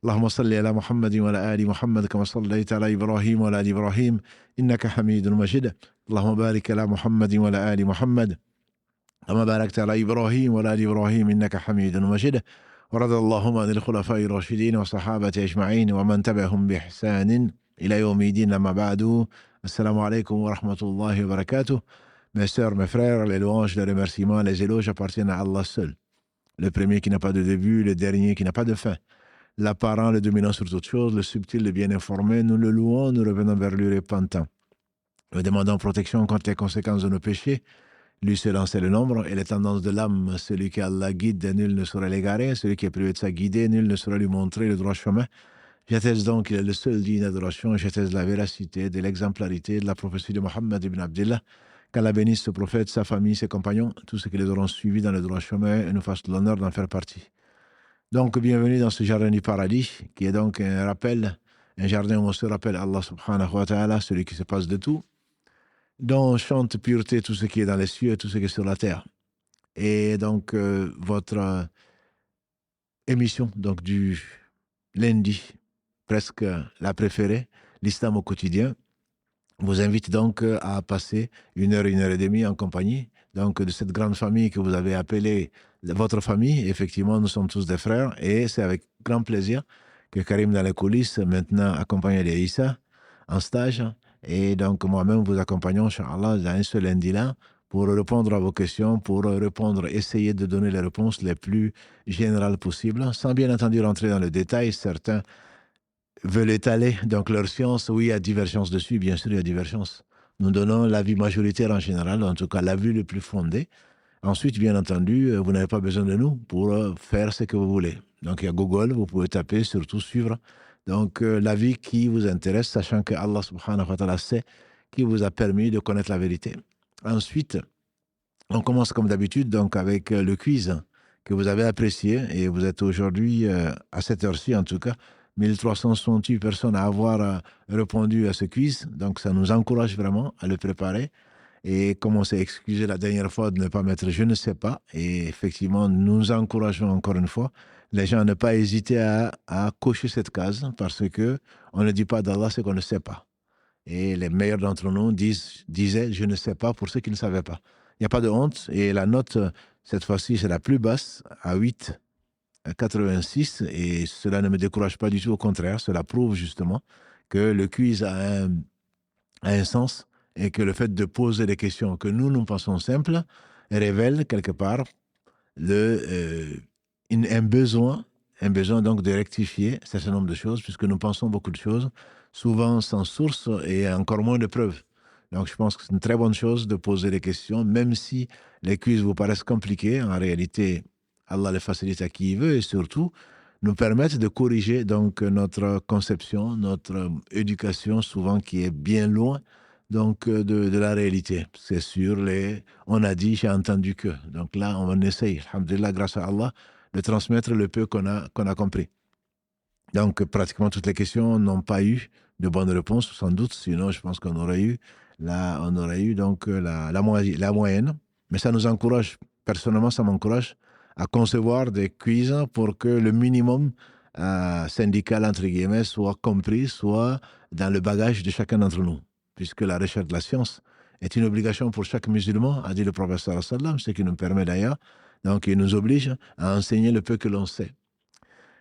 اللهم صل على محمد وعلى آل محمد كما صليت على إبراهيم وعلى آل إبراهيم إنك حميد مجيد. اللهم بارك على محمد وعلى آل محمد كما باركت على إبراهيم وعلى آل إبراهيم إنك حميد مجيد. ورضي اللهم عن الخلفاء الراشدين والصحابة أجمعين ومن تبعهم بإحسان إلى يوم الدين. أما بعد, Assalamu alaikum wa rahmatullahi wa barakatuh. Mes sœurs, mes frères, les louanges, les remerciements, les éloges appartiennent à Allah seul. Le premier qui n'a pas de début, le dernier qui n'a pas de fin. L'apparent, le dominant sur toute chose, le subtil, le bien informé, nous le louons, nous revenons vers lui repentant. Nous demandons protection contre les conséquences de nos péchés. Lui seul en sait le nombre et les tendances de l'âme. Celui qui Allah guide, nul ne saurait l'égarer. Celui qui est privé de sa guidée, nul ne saurait lui montrer le droit chemin. J'atteste donc qu'il est le seul digne d'adoration. J'atteste la véracité, de l'exemplarité de la prophétie de Mohammed ibn Abdillah. Qu'Allah bénisse ce prophète, sa famille, ses compagnons, tous ceux qui les auront suivis dans le droit chemin et nous fassent l'honneur d'en faire partie. Donc, bienvenue dans ce jardin du paradis, qui est donc un rappel, un jardin où on se rappelle Allah subhanahu wa ta'ala, celui qui se passe de tout, dont chante pureté tout ce qui est dans les cieux et tout ce qui est sur la terre. Et donc, votre émission donc du lundi, presque la préférée, l'islam au quotidien, vous invite donc à passer une heure et demie en compagnie donc de cette grande famille que vous avez appelée votre famille. Effectivement, nous sommes tous des frères et c'est avec grand plaisir que Karim dans les coulisses, maintenant accompagné d'Issa en stage, et donc moi-même vous accompagnons, Inch'Allah, dans ce lundi-là pour répondre à vos questions, pour essayer de donner les réponses les plus générales possibles, sans bien entendu rentrer dans le détail. Certains veulent étaler donc leur science. Oui, il y a divergence dessus, bien sûr, il y a divergence. Nous donnons l'avis majoritaire en général, en tout cas l'avis le plus fondé. Ensuite, bien entendu, vous n'avez pas besoin de nous pour faire ce que vous voulez. Donc, il y a Google, vous pouvez taper, surtout suivre. Donc, l'avis qui vous intéresse, sachant que Allah subhanahu wa ta'ala sait qui vous a permis de connaître la vérité. Ensuite, on commence comme d'habitude donc avec le quiz que vous avez apprécié et vous êtes aujourd'hui, à cette heure-ci en tout cas, 1368 personnes à avoir répondu à ce quiz. Donc, ça nous encourage vraiment à le préparer. Et comme on s'est excusé la dernière fois de ne pas mettre « je ne sais pas », et effectivement, nous encourageons encore une fois les gens à ne pas hésiter à cocher cette case parce qu'on ne dit pas d'Allah ce qu'on ne sait pas. Et les meilleurs d'entre nous disaient « je ne sais pas » pour ceux qui ne savaient pas. Il n'y a pas de honte. Et la note, cette fois-ci, c'est la plus basse, à 8,86. Et cela ne me décourage pas du tout. Au contraire, cela prouve justement que le quiz a un sens et que le fait de poser des questions que nous pensons simples révèle quelque part un besoin donc de rectifier un certain nombre de choses, puisque nous pensons beaucoup de choses, souvent sans source et encore moins de preuves. Donc je pense que c'est une très bonne chose de poser des questions, même si les quiz vous paraissent compliqués. En réalité, Allah les facilite à qui il veut et surtout nous permettent de corriger donc notre conception, notre éducation, souvent qui est bien loin donc de la réalité. C'est sûr, on a dit, j'ai entendu que. Donc là, on essaye, alhamdulillah, grâce à Allah, de transmettre le peu qu'on a compris. Donc, pratiquement toutes les questions n'ont pas eu de bonnes réponses, sans doute. Sinon, je pense qu'on aurait eu donc la moyenne. Mais ça nous encourage, personnellement, ça m'encourage à concevoir des quiz pour que le minimum syndical, entre guillemets, soit compris, soit dans le bagage de chacun d'entre nous. Puisque la recherche de la science est une obligation pour chaque musulman, a dit le prophète sallallahu alayhi wa sallam, ce qui nous permet d'ailleurs, donc il nous oblige à enseigner le peu que l'on sait.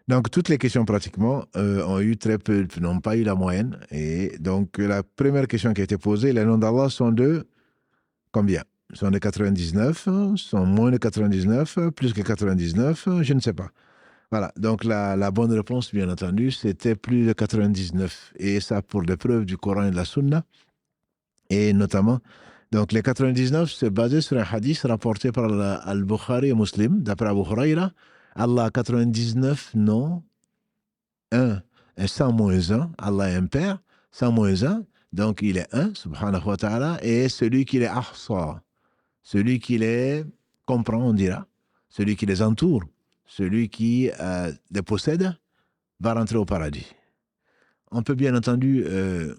Donc toutes les questions pratiquement n'ont pas eu la moyenne. Et donc la première question qui a été posée, les noms d'Allah sont de combien? Sont de 99, sont moins de 99, plus que 99, je ne sais pas. Voilà, donc la bonne réponse, bien entendu, c'était plus de 99. Et ça pour des preuves du Coran et de la Sunna. Et notamment, donc les 99, c'est basé sur un hadith rapporté par Al-Bukhari et Muslim, d'après Abu Huraira. Allah a 99 noms, 1 et 100 moins 1. Allah est un père, 100 moins 1. Donc il est 1, subhanahu wa ta'ala, et celui qui les ahsa, celui qui les comprend, on dira, celui qui les entoure, celui qui les possède, va rentrer au paradis. On peut bien entendu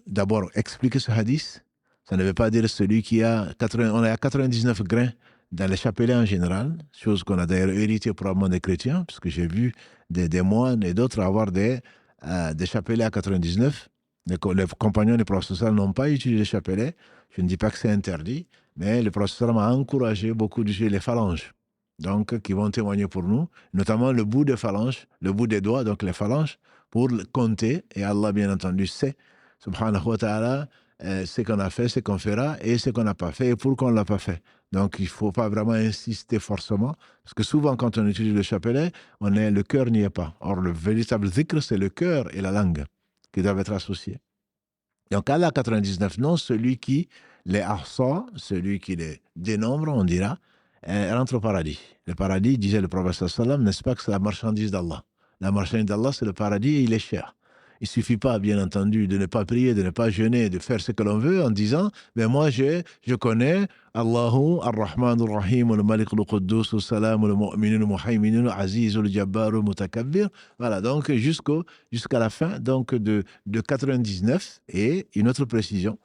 d'abord expliquer ce hadith. Ça ne veut pas dire celui qui a 99 grains dans les chapelets en général, chose qu'on a d'ailleurs héritée probablement des chrétiens, parce que j'ai vu des moines et d'autres avoir des chapelets à 99. Les compagnons du prophète n'ont pas utilisé les chapelets. Je ne dis pas que c'est interdit, mais le prophète m'a encouragé beaucoup d'utiliser les phalanges, donc qui vont témoigner pour nous, notamment le bout des phalanges, le bout des doigts, donc les phalanges, pour compter. Et Allah, bien entendu, sait, subhanahu wa ta'ala, ce qu'on a fait, ce qu'on fera, et ce qu'on n'a pas fait, et pourquoi on ne l'a pas fait. Donc, il ne faut pas vraiment insister forcément, parce que souvent, quand on utilise le chapelet, le cœur n'y est pas. Or, le véritable zikr, c'est le cœur et la langue qui doivent être associés. Donc, Allah 99, non, celui qui les ahsa, celui qui les dénombre, on dira, rentre au paradis. Le paradis, disait le prophète sallam, n'est-ce pas que c'est la marchandise d'Allah? La marchandise d'Allah, c'est le paradis et il est cher. Il ne suffit pas, bien entendu, de ne pas prier, de ne pas jeûner, de faire ce que l'on veut en disant, mais moi, je connais Allahu, Ar-Rahman, Ar-Rahim, Al-Malik, Al-Quddus, Al-Salam, Al-Mu'minin, Al-Muhaymin, Al-Aziz, Al-Jabbar, Al-Mutakabbir. Voilà, donc jusqu'à la fin donc de 99. Et une autre précision,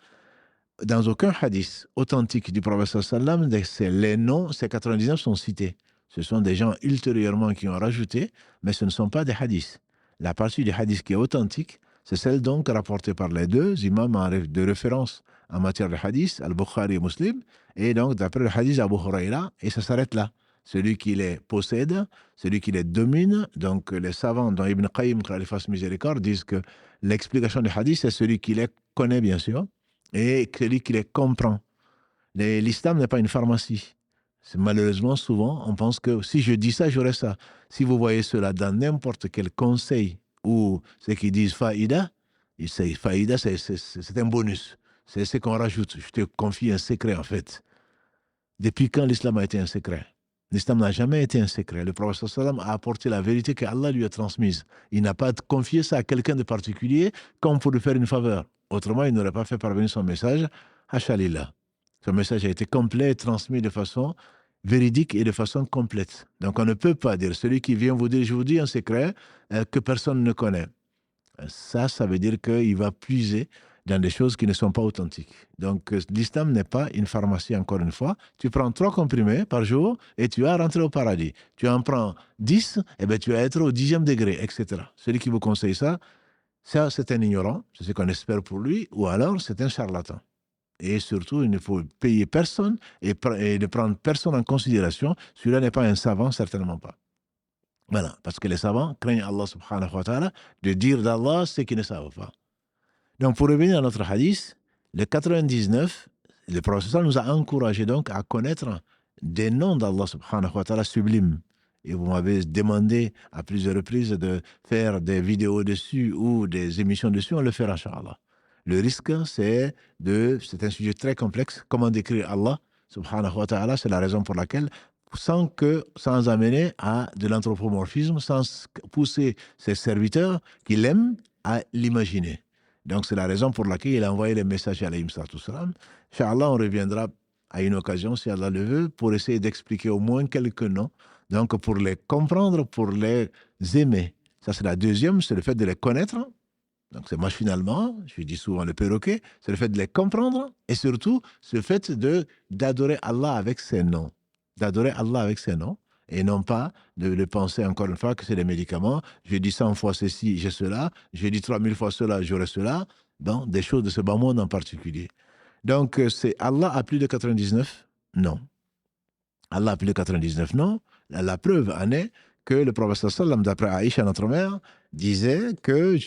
dans aucun hadith authentique du prophète sallam, les noms, ces 99 sont cités. Ce sont des gens ultérieurement qui ont rajouté, mais ce ne sont pas des hadiths. La partie du hadith qui est authentique, c'est celle donc rapportée par les deux imams de référence en matière de hadith, Al-Bukhari et Muslim, et donc d'après le hadith d'Abu Huraira, et ça s'arrête là. Celui qui les possède, celui qui les domine, donc les savants dont Ibn Qayyim, qu'Allah fasse miséricorde, disent que l'explication du hadith, c'est celui qui les connaît bien sûr, et celui qui les comprend. L'islam n'est pas une pharmacie. Malheureusement, souvent, on pense que si je dis ça, j'aurai ça. Si vous voyez cela dans n'importe quel conseil ou ceux qui disent faïda, faïda, c'est un bonus. C'est ce qu'on rajoute. Je te confie un secret, en fait. Depuis quand l'islam a été un secret? L'islam n'a jamais été un secret. Le prophète sallam a apporté la vérité qu'Allah lui a transmise. Il n'a pas confié ça à quelqu'un de particulier comme pour lui faire une faveur. Autrement, il n'aurait pas fait parvenir son message à Shalillah. Son message a été complet et transmis de façon véridique et de façon complète. Donc on ne peut pas dire, celui qui vient vous dire, je vous dis un secret que personne ne connaît. Ça veut dire qu'il va puiser dans des choses qui ne sont pas authentiques. Donc l'islam n'est pas une pharmacie, encore une fois. Tu prends 3 comprimés par jour et tu vas rentrer au paradis. Tu en prends 10, et bien tu vas être au 10e degré, etc. Celui qui vous conseille ça, c'est un ignorant, c'est ce qu'on espère pour lui, ou alors c'est un charlatan. Et surtout, il ne faut payer personne et ne prendre personne en considération. Celui-là n'est pas un savant, certainement pas. Voilà, parce que les savants craignent Allah subhanahu wa ta'ala de dire d'Allah ce qu'ils ne savent pas. Donc, pour revenir à notre hadith, le 99, le prophète nous a encouragés donc à connaître des noms d'Allah subhanahu wa ta'ala sublimes. Et vous m'avez demandé à plusieurs reprises de faire des vidéos dessus ou des émissions dessus, on le fera, Inch'Allah. Le risque, c'est un sujet très complexe. Comment décrire Allah subhanahu wa ta'ala? C'est la raison pour laquelle, sans amener à de l'anthropomorphisme, sans pousser ses serviteurs qui l'aiment à l'imaginer. Donc, c'est la raison pour laquelle il a envoyé les messages à l'alayhi salatu wassalam. Inch'Allah, on reviendra à une occasion, si Allah le veut, pour essayer d'expliquer au moins quelques noms. Donc, pour les comprendre, pour les aimer. Ça, c'est la deuxième, c'est le fait de les connaître. Donc, c'est machinalement, je dis souvent le perroquet, c'est le fait de les comprendre et surtout, c'est le fait d'adorer Allah avec ses noms. D'adorer Allah avec ses noms et non pas de le penser encore une fois que c'est des médicaments. Je dis 100 fois ceci, j'ai cela. Je dis 3000 fois cela, j'aurai cela. Bon, des choses de ce bas monde en particulier. Donc, c'est Allah a plus de 99? Non. Allah a plus de 99? Non. La preuve en est que le prophète sallam, d'après Aïcha, notre mère, disait que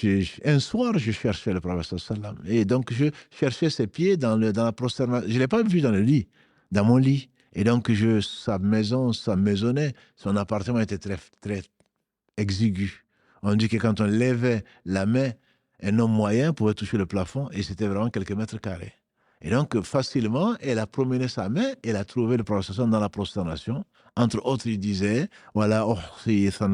un soir, je cherchais le prophète sallam. Et donc, je cherchais ses pieds dans la prosternation. Je ne l'ai pas vu dans le lit, dans mon lit. Et donc, sa maisonnée, son appartement était très, très exigu. On dit que quand on levait la main, un homme moyen pouvait toucher le plafond et c'était vraiment quelques mètres carrés. Et donc, facilement, elle a promené sa main, elle a trouvé le prophète dans la prosternation. Entre autres, il disait, voilà, et je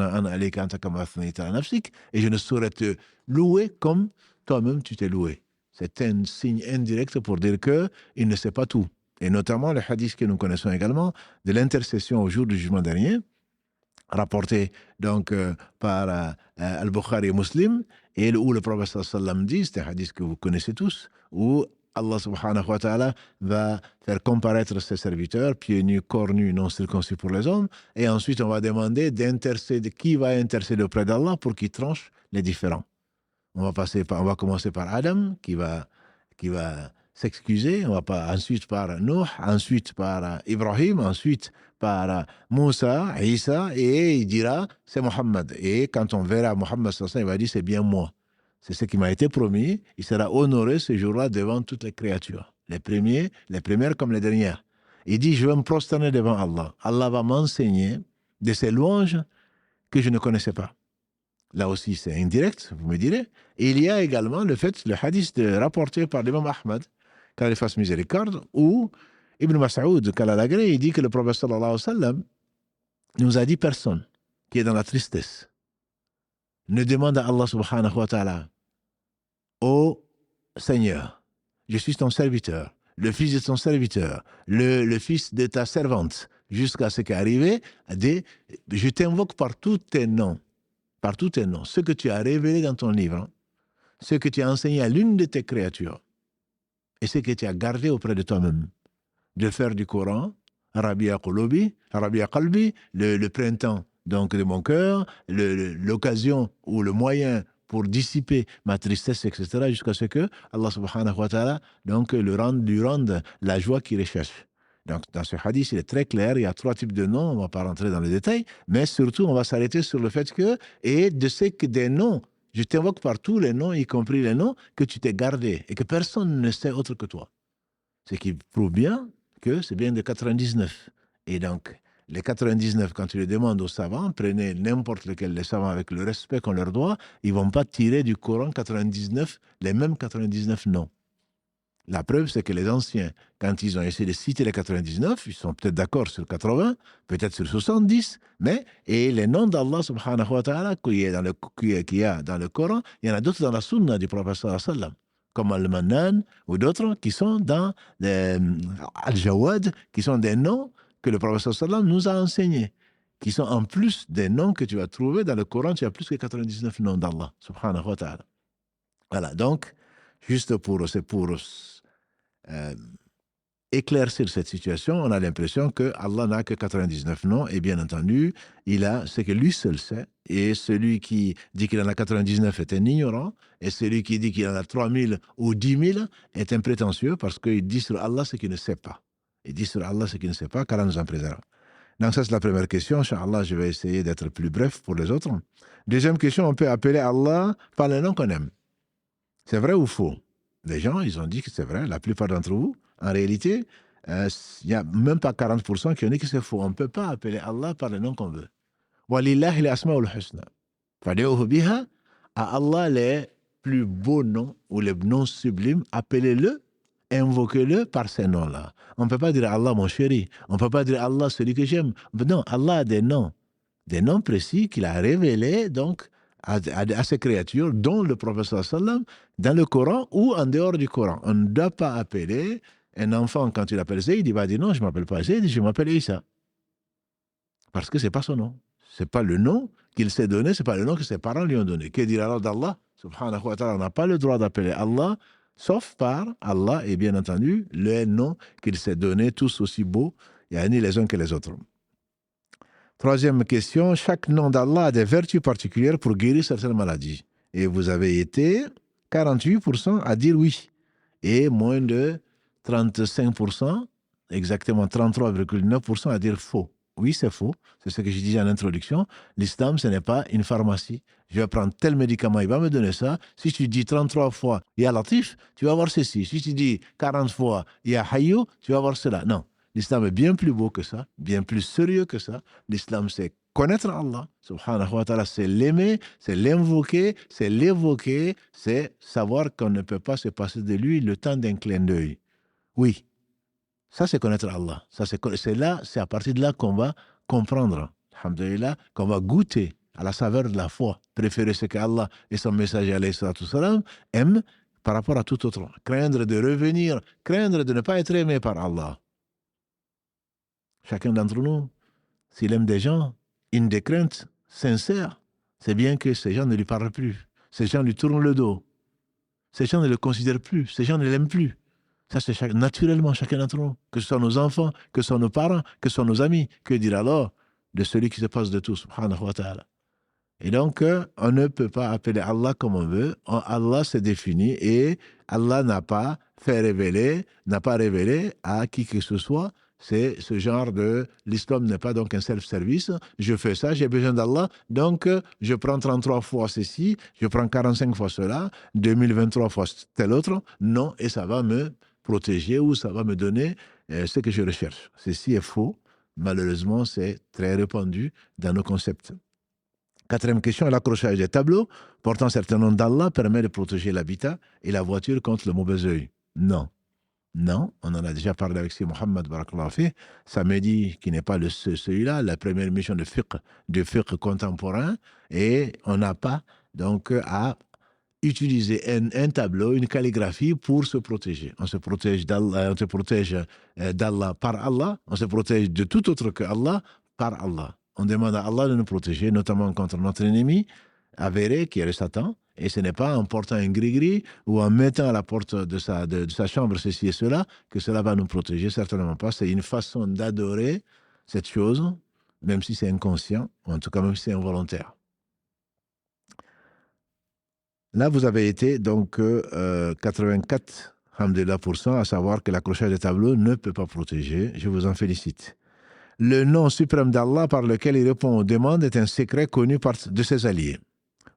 ne saurais te louer comme toi-même tu t'es loué. C'est un signe indirect pour dire qu'il ne sait pas tout. Et notamment le hadith que nous connaissons également de l'intercession au jour du jugement dernier, rapporté donc par Al-Bukhari et Muslim, et où le prophète sallam dit, c'est un hadith que vous connaissez tous, où Allah subhanahu wa ta'ala va faire comparaître ses serviteurs, pieds nus, corps nus, non circoncis pour les hommes, et ensuite on va demander d'intercéder, qui va intercéder auprès d'Allah pour qu'il tranche les différends. On va commencer par Adam, qui va s'excuser, ensuite par Nuh, ensuite par Ibrahim, ensuite par Moussa, Isa, et il dira, c'est Mohammed. Et quand on verra Mohammed, il va dire, c'est bien moi. C'est ce qui m'a été promis. Il sera honoré ce jour-là devant toutes les créatures. Les premières comme les dernières. Il dit, je vais me prosterner devant Allah. Allah va m'enseigner de ces louanges que je ne connaissais pas. Là aussi, c'est indirect, vous me direz. Et il y a également le hadith rapporté par l'imam Ahmad, qu'Allah fasse miséricorde, où Ibn Mas'ud, qu'Allah l'agrée, il dit que le prophète sallallahu alayhi wa sallam nous a dit personne qui est dans la tristesse ne demande à Allah subhanahu wa ta'ala, ô Seigneur, je suis ton serviteur, le fils de ton serviteur, le fils de ta servante, jusqu'à ce qu'arrivé, je t'invoque par tous tes noms, ce que tu as révélé dans ton livre, ce que tu as enseigné à l'une de tes créatures, et ce que tu as gardé auprès de toi-même, de faire du Coran, Rabia Qalbi, le printemps donc de mon cœur, l'occasion ou le moyen pour dissiper ma tristesse, etc., jusqu'à ce que Allah subhanahu wa ta'ala donc, lui rende la joie qu'il recherche. Donc, dans ce hadith, il est très clair, il y a 3 types de noms, on ne va pas rentrer dans les détails, mais surtout, on va s'arrêter sur le fait que, et de ce que des noms, je t'invoque par tous les noms, y compris les noms que tu t'es gardés, et que personne ne sait autre que toi. Ce qui prouve bien que c'est bien de 99. Et donc, les 99, quand tu les demandes aux savants, prenez n'importe lequel des savants avec le respect qu'on leur doit, ils ne vont pas tirer du Coran 99, les mêmes 99 noms. La preuve, c'est que les anciens, quand ils ont essayé de citer les 99, ils sont peut-être d'accord sur 80, peut-être sur 70, et les noms d'Allah subhanahu wa ta'ala qu'il y a dans le Coran, il y en a d'autres dans la sunna du prophète sallallahu alayhi wa sallam, comme Al-Mannan ou d'autres qui sont dans Al-Jawad, qui sont des noms que le prophète sallallahu alayhi wa sallam nous a enseignés, qui sont en plus des noms que tu vas trouver dans le Coran, tu as plus que 99 noms d'Allah subhanahu wa ta'ala. Voilà, donc, juste pour éclaircir cette situation, on a l'impression que Allah n'a que 99 noms, et bien entendu, il a ce que lui seul sait, et celui qui dit qu'il en a 99 est un ignorant, et celui qui dit qu'il en a 3000 ou 10 000 est un prétentieux, parce qu'il dit sur Allah ce qu'il ne sait pas. Il dit sur Allah ce qu'il ne sait pas, qu'Allah nous en préserve. Donc ça, c'est la première question. Inch'Allah, je vais essayer d'être plus bref pour les autres. Deuxième question, on peut appeler Allah par le nom qu'on aime. C'est vrai ou faux? Les gens, ils ont dit que c'est vrai, la plupart d'entre vous. En réalité, il n'y a même pas 40% qui ont dit que c'est faux. On ne peut pas appeler Allah par le nom qu'on veut. Walillahi al-asma'ul husna. Fad'uhu biha, à Allah les plus beaux noms ou les noms sublimes, appelez-le, invoquez-le par ces noms-là. On ne peut pas dire Allah mon chéri. On ne peut pas dire Allah celui que j'aime. Non, Allah a des noms précis qu'il a révélés donc à ces créatures, dont le prophète sallam, dans le Coran ou en dehors du Coran. On ne doit pas appeler un enfant, quand il appelle Zayd, il va dire non, je ne m'appelle pas Zayd, je m'appelle Isa. Parce que ce n'est pas son nom. Ce n'est pas le nom qu'il s'est donné, ce n'est pas le nom que ses parents lui ont donné. Que dire alors d'Allah? Subhanahu wa ta'ala, on n'a pas le droit d'appeler Allah, sauf par Allah, et bien entendu, le nom qu'il s'est donné, tous aussi beaux, il n'y a ni les uns que les autres. Troisième question, chaque nom d'Allah a des vertus particulières pour guérir certaines maladies. Et vous avez été 48% à dire oui. Et moins de 35%, exactement 33,9% à dire faux. Oui, c'est faux. C'est ce que je disais en introduction. L'islam, ce n'est pas une pharmacie. Je vais prendre tel médicament, il va me donner ça. Si tu dis 33 fois, il y a Latif, tu vas voir ceci. Si tu dis 40 fois, il y a Hayyu, tu vas voir cela. Non. L'islam est bien plus beau que ça, bien plus sérieux que ça. L'islam, c'est connaître Allah, subhanahu wa ta'ala, c'est l'aimer, c'est l'invoquer, c'est l'évoquer, c'est savoir qu'on ne peut pas se passer de lui le temps d'un clin d'œil. Oui, ça c'est connaître Allah. C'est à partir de là qu'on va comprendre, alhamdulillah, qu'on va goûter à la saveur de la foi, préférer ce qu'Allah et son messager alayhi salatu salam aiment par rapport à tout autre. Craindre de revenir, craindre de ne pas être aimé par Allah. Chacun d'entre nous, s'il aime des gens, une des craintes sincères, c'est bien que ces gens ne lui parlent plus. Ces gens lui tournent le dos. Ces gens ne le considèrent plus. Ces gens ne l'aiment plus. Ça, c'est naturellement chacun d'entre nous, que ce soit nos enfants, que ce soit nos parents, que ce soit nos amis. Que dire alors de celui qui se passe de tout, subhanahu wa ta'ala. Et donc, on ne peut pas appeler Allah comme on veut. Allah s'est défini et Allah n'a pas révélé à qui que ce soit. C'est ce genre de... L'islam n'est pas donc un self-service. Je fais ça, j'ai besoin d'Allah. Donc, je prends 33 fois ceci, je prends 45 fois cela, 2023 fois tel autre. Non, et ça va me protéger ou ça va me donner ce que je recherche. Ceci est faux. Malheureusement, c'est très répandu dans nos concepts. Quatrième question, l'accrochage des tableaux portant certains noms d'Allah permet de protéger l'habitat et la voiture contre le mauvais œil. Non. Non, on en a déjà parlé avec Mohamed Barakallahu fi, samedi, qui n'est pas celui-là, la première mission de fiqh contemporain, et on n'a pas donc à utiliser un tableau, une calligraphie pour se protéger. On se protège d'Allah par Allah, on se protège de tout autre que Allah par Allah. On demande à Allah de nous protéger, notamment contre notre ennemi avéré, qui est le Satan, et ce n'est pas en portant un gris-gris ou en mettant à la porte de sa chambre ceci et cela que cela va nous protéger, certainement pas. C'est une façon d'adorer cette chose, même si c'est inconscient, ou en tout cas même si c'est involontaire. Là, vous avez été donc 84, alhamdoulilah, % à savoir que l'accrochage des tableaux ne peut pas protéger. Je vous en félicite. Le nom suprême d'Allah par lequel il répond aux demandes est un secret connu de ses alliés.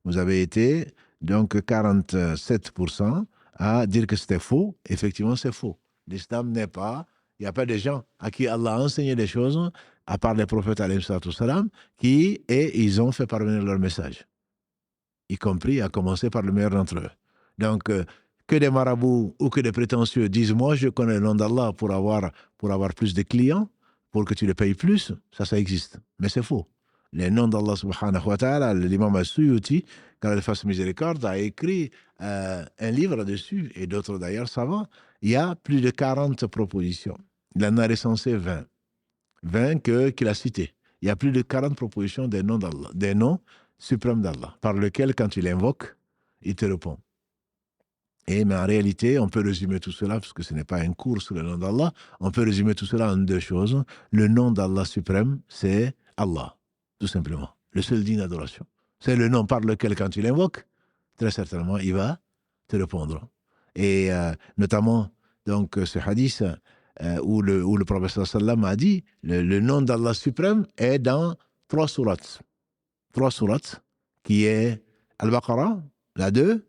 Vous avez été donc 47% à dire que c'était faux. Effectivement, c'est faux. L'islam n'est pas... Il n'y a pas de gens à qui Allah a enseigné des choses, à part les prophètes, alayhi salatu salam, ils ont fait parvenir leur message. Y compris à commencer par le meilleur d'entre eux. Donc, que des marabouts ou que des prétentieux disent « Moi, je connais le nom d'Allah pour avoir plus de clients, pour que tu le payes plus », ça existe. Mais c'est faux. Les noms d'Allah subhanahu wa ta'ala, l'imam al-Suyuti, quand il fasse miséricorde, a écrit un livre dessus, et d'autres d'ailleurs savants. Il y a plus de 40 propositions. Il en a recensé 20. 20 qu'il a cités. Il y a plus de 40 propositions des noms d'Allah, des noms suprêmes d'Allah, par lesquels, quand tu l'invoques, il te répond. Mais en réalité, on peut résumer tout cela, parce que ce n'est pas un cours sur le nom d'Allah, on peut résumer tout cela en deux choses. Le nom d'Allah suprême, c'est Allah, tout simplement. Le seul digne d'adoration. C'est le nom par lequel, quand tu l'invoques, très certainement, il va te répondre. Et notamment, donc, ce hadith où le prophète sallam a dit, le nom d'Allah suprême est dans 3 sourates. 3 sourates, qui est Al-Baqarah, la 2,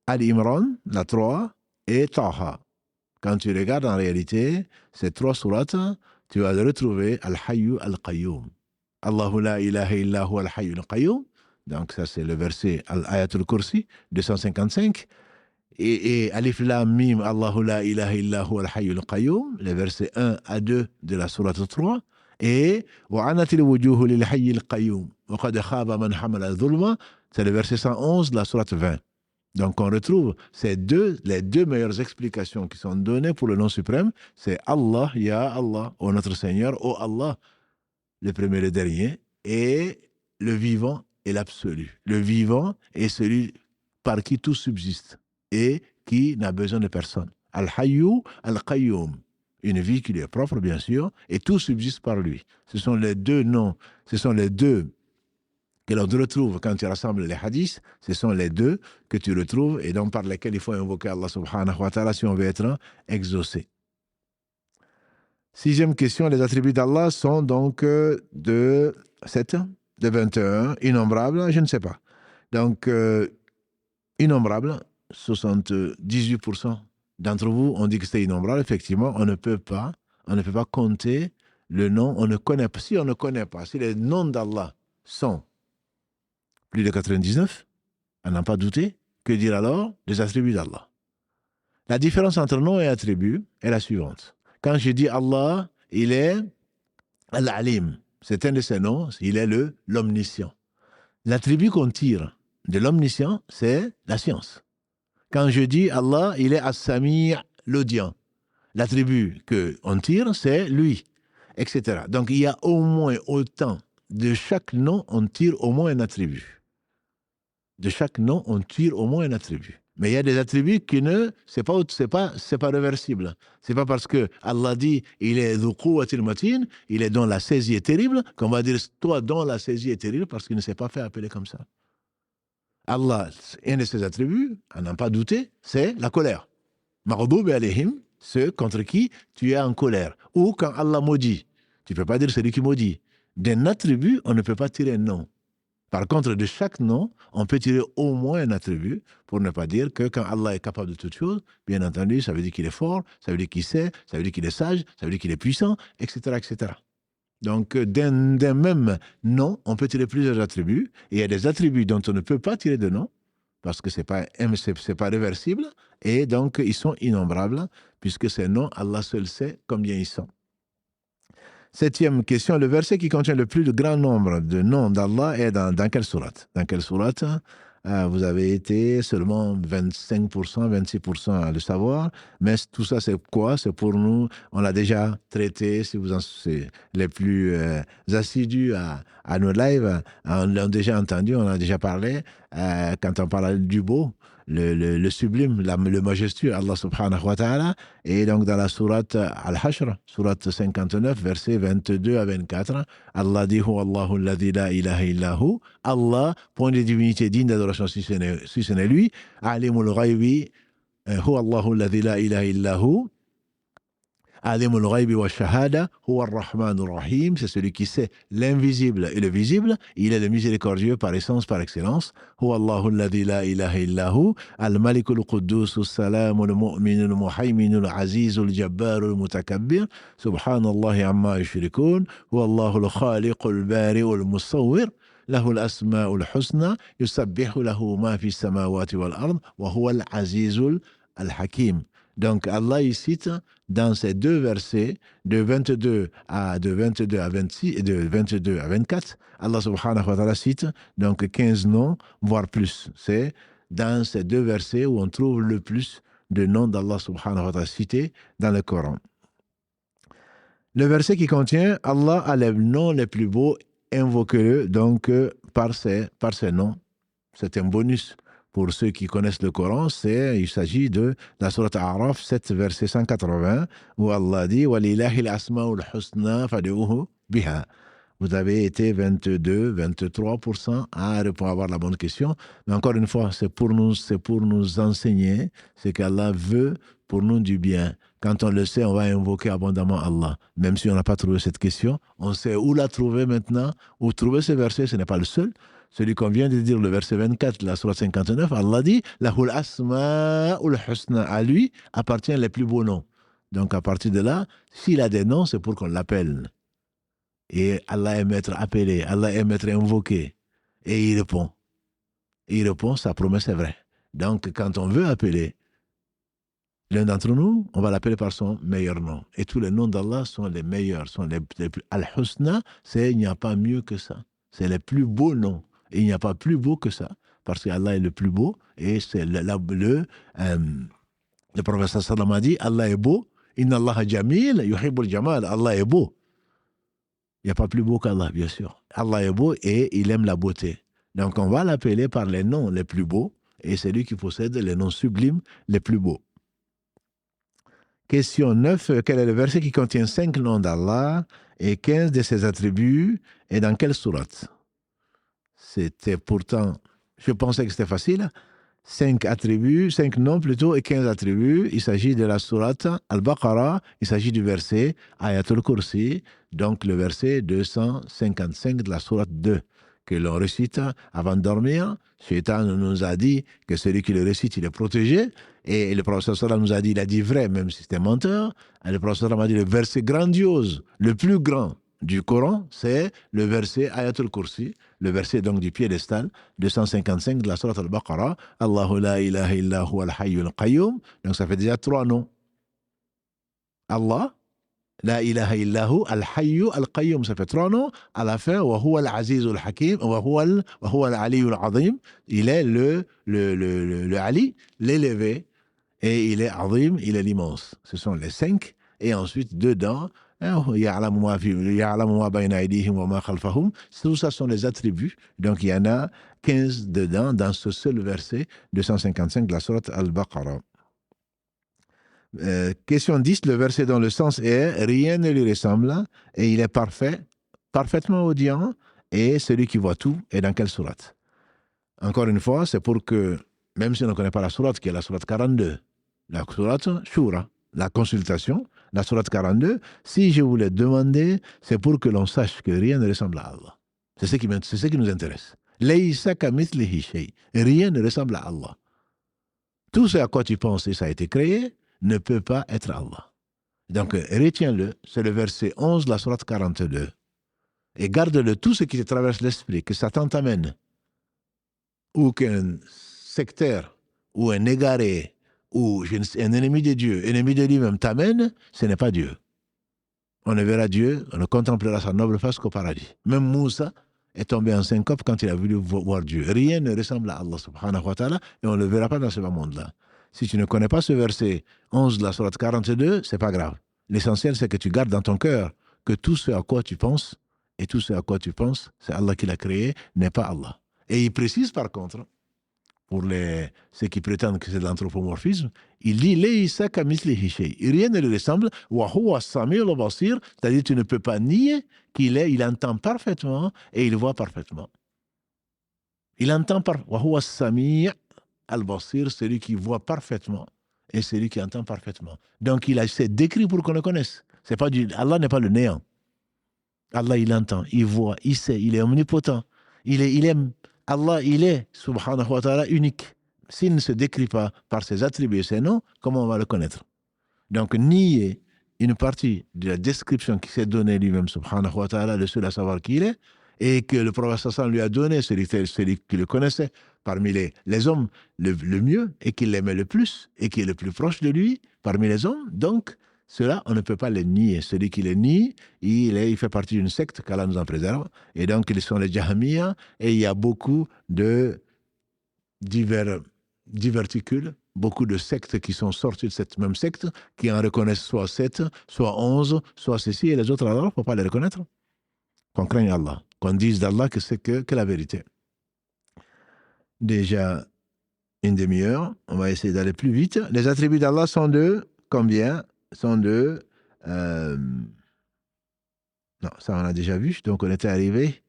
Al-Imran, la 3, et Taha. Quand tu regardes en réalité ces 3 sourates, tu vas retrouver Al-Hayyu Al-Qayyum. Allahu la ilaha illa huwa Al-Hayyu Al-Qayyum. Donc ça c'est le verset Al-Ayatul Kursi, 255. Et Alif Lam Mim, Allahu la ilaha illa huwa Al-Hayyu Al-Qayyum, les versets 1 à 2 de la sourate 3. Et Wa'anatil wujuhu lil Hayyi Al-Qayyum. Wa qad khaba man hamala dhulma, c'est le verset 111 de la sourate 20. Donc on retrouve les deux meilleures explications qui sont données pour le nom suprême, c'est Allah, Ya Allah, ô notre Seigneur, ô Allah, le premier et le dernier, et le vivant et l'absolu. Le vivant est celui par qui tout subsiste et qui n'a besoin de personne. Al-Hayyu, Al-Qayyum, une vie qui lui est propre bien sûr, et tout subsiste par lui. Ce sont les deux noms, ce sont les deux que l'on retrouve quand tu rassembles les hadiths, ce sont les deux que tu retrouves et donc par lesquels il faut invoquer Allah subhanahu wa ta'ala si on veut être exaucé. 6e question, les attributs d'Allah sont donc de 7, de 21, innombrables, je ne sais pas. Donc, innombrables, 78% d'entre vous ont dit que c'était innombrable. Effectivement, on ne peut pas compter le nom, on ne connaît pas. Si on ne connaît pas, si les noms d'Allah sont plus de 99, on n'a pas douté. Que dire alors des attributs d'Allah? La différence entre nom et attribut est la suivante. Quand je dis Allah, il est Al-Alim. C'est un de ses noms, il est l'omniscient. L'attribut qu'on tire de l'omniscient, c'est la science. Quand je dis Allah, il est As-Sami', l'audient. L'attribut qu'on tire, c'est lui, etc. Donc il y a au moins autant, de chaque nom, on tire au moins un attribut. De chaque nom, on tire au moins un attribut. Mais il y a des attributs qui ne, c'est pas réversible. C'est pas parce que Allah dit, il est dhu quwwatil matin, il est dont la saisie est terrible, qu'on va dire, toi, dont la saisie est terrible, parce qu'il ne s'est pas fait appeler comme ça. Allah, un de ses attributs, à n'en pas douter, c'est la colère. Maghdoub alayhim, ceux contre qui tu es en colère. Ou quand Allah maudit, tu ne peux pas dire celui qui maudit. D'un attribut, on ne peut pas tirer un nom. Par contre, de chaque nom, on peut tirer au moins un attribut pour ne pas dire que quand Allah est capable de toutes choses, bien entendu, ça veut dire qu'il est fort, ça veut dire qu'il sait, ça veut dire qu'il est sage, ça veut dire qu'il est puissant, etc., etc. Donc, d'un même nom, on peut tirer plusieurs attributs. Et il y a des attributs dont on ne peut pas tirer de nom, parce que ce n'est pas réversible. Et donc, ils sont innombrables, puisque ces noms, Allah seul sait combien ils sont. Septième question, le verset qui contient le plus grand nombre de noms d'Allah est dans quelle sourate? Dans quelle sourate? Vous avez été seulement 25%, 26% à le savoir, mais tout ça c'est quoi? C'est pour nous, on l'a déjà traité, si vous en c'est les plus assidus à nos lives, on l'a déjà entendu, on a déjà parlé, quand on parle du beau, le sublime, le majestueux, Allah subhanahu wa ta'ala, et donc dans la sourate Al-Hashr, sourate 59, versets 22 à 24, Allah dit, Huwa Allahu alladhi la ilaha illahu, Allah, point de divinité digne d'adoration si ce n'est lui, Alimul ghaybi, Huwa Allahu alladhi la ilaha illahu, Alimul ghaybi wa shahada, Huwa ar-Rahmanur Rahim, c'est celui qui sait l'invisible et le visible, il est le miséricordieux par essence, par excellence. Huwa Allahu alladhi la ilaha illahu, al-Malikul Quddus, al-Salamul Mu'minul Muhayminul Azizul Jabbarul Mutakabbir, Subhanallahi amma yushrikun, Huwa Allahul Khaliqul Bari'ul Musawwir, له الأسماء الحسنى يسبح له ما في السماوات والأرض وهو العزيز الحكيم. Donc Allah il cite dans ces deux versets de 22 à 26 et de 22 à 24, Allah subhanahu wa ta'ala cite donc 15 noms, voire plus. C'est dans ces deux versets où on trouve le plus de noms d'Allah subhanahu wa ta'ala cités dans le Coran. Le verset qui contient Allah a les noms les plus beaux, invoquez-le donc par ces noms. C'est un bonus. Pour ceux qui connaissent le Coran, il s'agit de la sourate A'raf, 7, verset 180, où Allah dit « Walillahi al-asma'ul husna fad'uhu biha ». Vous avez été 22, 23% à répondre, à avoir la bonne question. Mais encore une fois, c'est pour nous enseigner ce qu'Allah veut pour nous du bien. Quand on le sait, on va invoquer abondamment Allah. Même si on n'a pas trouvé cette question, on sait où la trouver maintenant, où trouver ce verset, ce n'est pas le seul. Celui qu'on vient de dire, le verset 24, la sourate 59, Allah dit « Lahul asma'ul husna » à lui appartiennent les plus beaux noms. Donc à partir de là, s'il a des noms, c'est pour qu'on l'appelle. Et Allah aime être appelé, Allah aime être invoqué. Et il répond. Il répond, sa promesse est vraie. Donc quand on veut appeler l'un d'entre nous, on va l'appeler par son meilleur nom. Et tous les noms d'Allah sont les meilleurs, sont les plus... Al-Husna, il n'y a pas mieux que ça. C'est les plus beaux noms. Et il n'y a pas plus beau que ça, parce qu'Allah est le plus beau, et c'est le prophète sallam a dit, Allah est beau, inna Allah jamil, yuhibbul jamal, Allah est beau. Il n'y a pas plus beau qu'Allah, bien sûr. Allah est beau et il aime la beauté. Donc on va l'appeler par les noms les plus beaux, et c'est lui qui possède les noms sublimes les plus beaux. Question 9, quel est le verset qui contient 5 noms d'Allah et 15 de ses attributs, et dans quelle sourate? C'était pourtant, je pensais que c'était facile. 5 attributs, 5 noms plutôt, et 15 attributs. Il s'agit de la sourate Al-Baqarah, il s'agit du verset Ayatul Kursi, donc le verset 255 de la sourate 2, que l'on récite avant de dormir. Shaitan nous a dit que celui qui le récite, il est protégé. Et le prophète sallam nous a dit, il a dit vrai, même si c'était menteur. Et le prophète sallam a dit, le verset grandiose, le plus grand du Coran, c'est le verset Ayatul Kursi, le verset donc du piédestal, 255 de la sourate Al-Baqarah, Allahu la ilaha illa huwa al-hayyul qayyum. Donc ça fait déjà 3 noms. Allah, la ilaha illa hu, al-hayyu al-qayyum, ça fait 3 noms. À la fin, wa huwa al-azizul hakim, wa huwa al-aliyul azim. Il est le Ali, l'élevé, et il est azim, il est l'immense. Ce sont les 5. Et ensuite, dedans, يعلم ما بين أيديهم وما خلفهم. Tout ça sont les attributs. Donc il y en a 15 dedans, dans ce seul verset 255 de la sourate Al-Baqarah. Question 10, le verset dont le sens est « Rien ne lui ressemble et il est parfait, parfaitement audient et celui qui voit tout » est dans quelle sourate? Encore une fois, c'est pour que, même si on ne connaît pas la sourate, qui est la sourate 42, la sourate Shura, la consultation, la sourate 42, si je vous l'ai demandé, c'est pour que l'on sache que rien ne ressemble à Allah. C'est ce qui nous intéresse. Laysa kamithlihi shay. Rien ne ressemble à Allah. Tout ce à quoi tu penses et ça a été créé ne peut pas être Allah. Donc, retiens-le, c'est le verset 11 de la sourate 42. Et garde-le, tout ce qui te traverse l'esprit, que Satan t'amène, ou qu'un sectaire, ou un égaré, ou un ennemi de Dieu, ennemi de lui-même t'amène, ce n'est pas Dieu. On ne verra Dieu, on ne contemplera sa noble face qu'au paradis. Même Moussa est tombé en syncope quand il a voulu voir Dieu. Rien ne ressemble à Allah subhanahu wa ta'ala et on ne le verra pas dans ce monde-là. Si tu ne connais pas ce verset 11 de la sourate 42, c'est pas grave. L'essentiel, c'est que tu gardes dans ton cœur que tout ce à quoi tu penses, et tout ce à quoi tu penses, c'est Allah qui l'a créé, n'est pas Allah. Et il précise par contre, pour ceux qui prétendent que c'est de l'anthropomorphisme, il dit Laysa kamithlihi shay. Rien ne lui ressemble. Wa huwa as-sami'ul basir, c'est-à-dire tu ne peux pas nier il entend parfaitement et il voit parfaitement. Il entend wa huwa as-sami' al-basir, celui qui voit parfaitement et celui qui entend parfaitement. Donc il a s'est décrit pour qu'on le connaisse. C'est pas Allah n'est pas le néant. Allah il entend, il voit, il sait, il est omnipotent. Il aime. Allah, il est, subhanahu wa ta'ala, unique. S'il ne se décrit pas par ses attributs et ses noms, comment on va le connaître? Donc, nier une partie de la description qui s'est donnée lui-même, subhanahu wa ta'ala, le seul à savoir qui il est, et que le prophète sallam lui a donné, celui qui le connaissait parmi les hommes le mieux, et qui l'aimait le plus, et qui est le plus proche de lui parmi les hommes. Donc, cela, on ne peut pas les nier. Celui qui les nie, il fait partie d'une secte qu'Allah nous en préserve. Et donc, ils sont les Jahmiya. Et il y a beaucoup de diverticules, beaucoup de sectes qui sont sortis de cette même secte, qui en reconnaissent soit 7, soit 11, soit ceci, et les autres, alors, il ne faut pas les reconnaître. Qu'on craigne Allah. Qu'on dise d'Allah que c'est que la vérité. Déjà une demi-heure. On va essayer d'aller plus vite. Les attributs d'Allah sont de combien? Sont de... non, ça on a déjà vu, donc on était arrivé.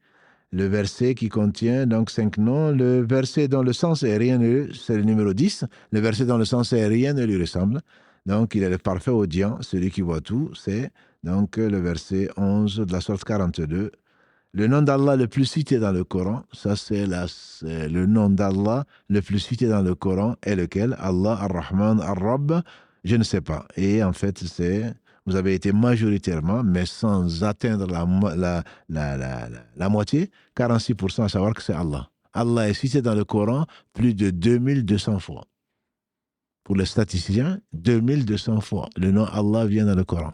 Le verset qui contient donc 5 noms, le verset dont le sens est rien, c'est le numéro 10, le verset dont le sens est rien ne lui ressemble. Donc il est le parfait audient, celui qui voit tout, c'est donc le verset 11 de la sourate 42. Le nom d'Allah le plus cité dans le Coran, ça c'est le nom d'Allah le plus cité dans le Coran est lequel? Allah, Ar-Rahman, Ar-Rabb, je ne sais pas. Et en fait, vous avez été majoritairement, mais sans atteindre la moitié, 46% à savoir que c'est Allah. Allah est cité dans le Coran plus de 2200 fois. Pour les statisticiens, 2200 fois. Le nom Allah vient dans le Coran.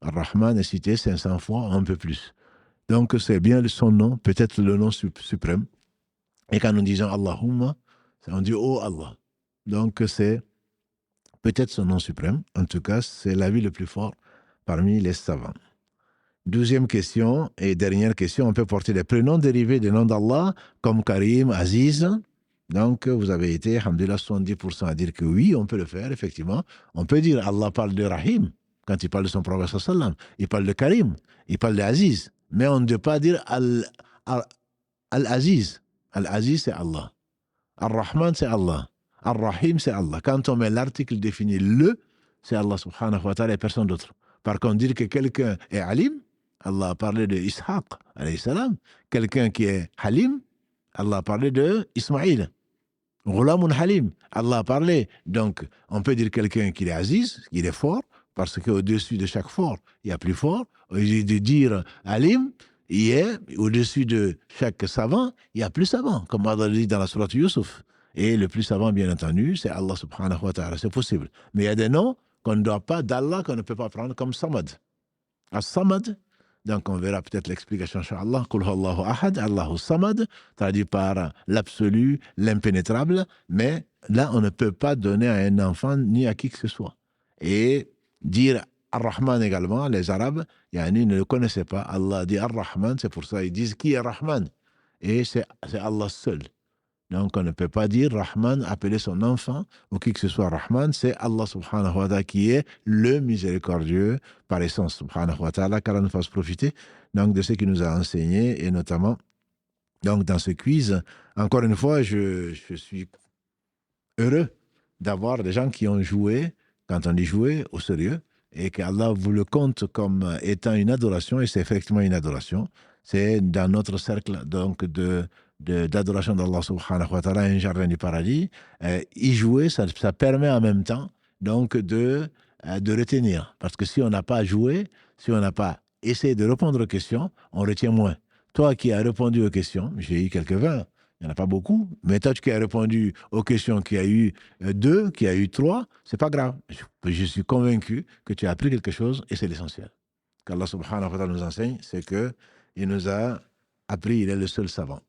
Ar-Rahman est cité 500 fois, un peu plus. Donc, c'est bien son nom, peut-être le nom suprême. Et quand nous disons Allahumma, on dit Oh Allah. Donc, c'est peut-être son nom suprême. En tout cas, c'est l'avis le plus fort parmi les savants. 12e question et dernière question. On peut porter les prénoms dérivés des noms d'Allah comme Karim, Aziz. Donc, vous avez été, alhamdulillah, 70% à dire que oui, on peut le faire, effectivement. On peut dire Allah parle de Rahim quand il parle de son prophète sallam. Il parle de Karim, il parle d'Aziz. Mais on ne peut pas dire Al-Aziz. Al-Aziz, c'est Allah. Ar-Rahman, c'est Allah. Ar-Rahim, c'est Allah. Quand on met l'article défini le, c'est Allah subhanahu wa ta'ala et personne d'autre. Par contre, dire que quelqu'un est Alim, Allah a parlé de Ishaq, alayhi salam. Quelqu'un qui est Halim, Allah a parlé de Ismaïl. Ghulamun Halim, Allah a parlé. Donc, on peut dire quelqu'un qui est Aziz, qu'il est fort, parce qu'au-dessus de chaque fort, il y a plus fort. Au lieu de dire Alim, il est au-dessus de chaque savant, il y a plus savant, comme Allah dit dans la sourate Yusuf. Et le plus savant, bien entendu, c'est Allah subhanahu wa ta'ala. C'est possible. Mais il y a des noms qu'on ne doit pas, d'Allah, qu'on ne peut pas prendre comme Samad. As-Samad, donc on verra peut-être l'explication, Inch'Allah. Qul huwallahu ahad, Allahu Samad, traduit par l'absolu, l'impénétrable. Mais là, on ne peut pas donner à un enfant ni à qui que ce soit. Et dire Ar-Rahman également, les Arabes, yani, ne le connaissaient pas. Allah dit Ar-Rahman, c'est pour ça ils disent qui est Rahman? Et c'est Allah seul. Donc on ne peut pas dire Rahman, appeler son enfant ou qui que ce soit Rahman, c'est Allah subhanahu wa ta'ala qui est le miséricordieux par essence subhanahu wa ta'ala, qu'Allah nous fasse profiter donc, de ce qu'il nous a enseigné et notamment donc, dans ce quiz. Encore une fois, je suis heureux d'avoir des gens qui ont joué, quand on dit jouer, au sérieux, et qu'Allah vous le compte comme étant une adoration, et c'est effectivement une adoration. C'est dans notre cercle donc d'adoration d'Allah subhanahu wa ta'ala, un jardin du paradis. Y jouer, ça permet en même temps donc de retenir. Parce que si on n'a pas joué, si on n'a pas essayé de répondre aux questions, on retient moins. Toi qui as répondu aux questions, j'ai eu quelques-uns, il n'y en a pas beaucoup, mais toi qui as répondu aux questions, qui a eu 2, qui a eu 3, c'est pas grave. Je suis convaincu que tu as appris quelque chose et c'est l'essentiel. Qu'Allah subhanahu wa ta'ala nous enseigne, c'est qu'il nous a appris, il est le seul savant.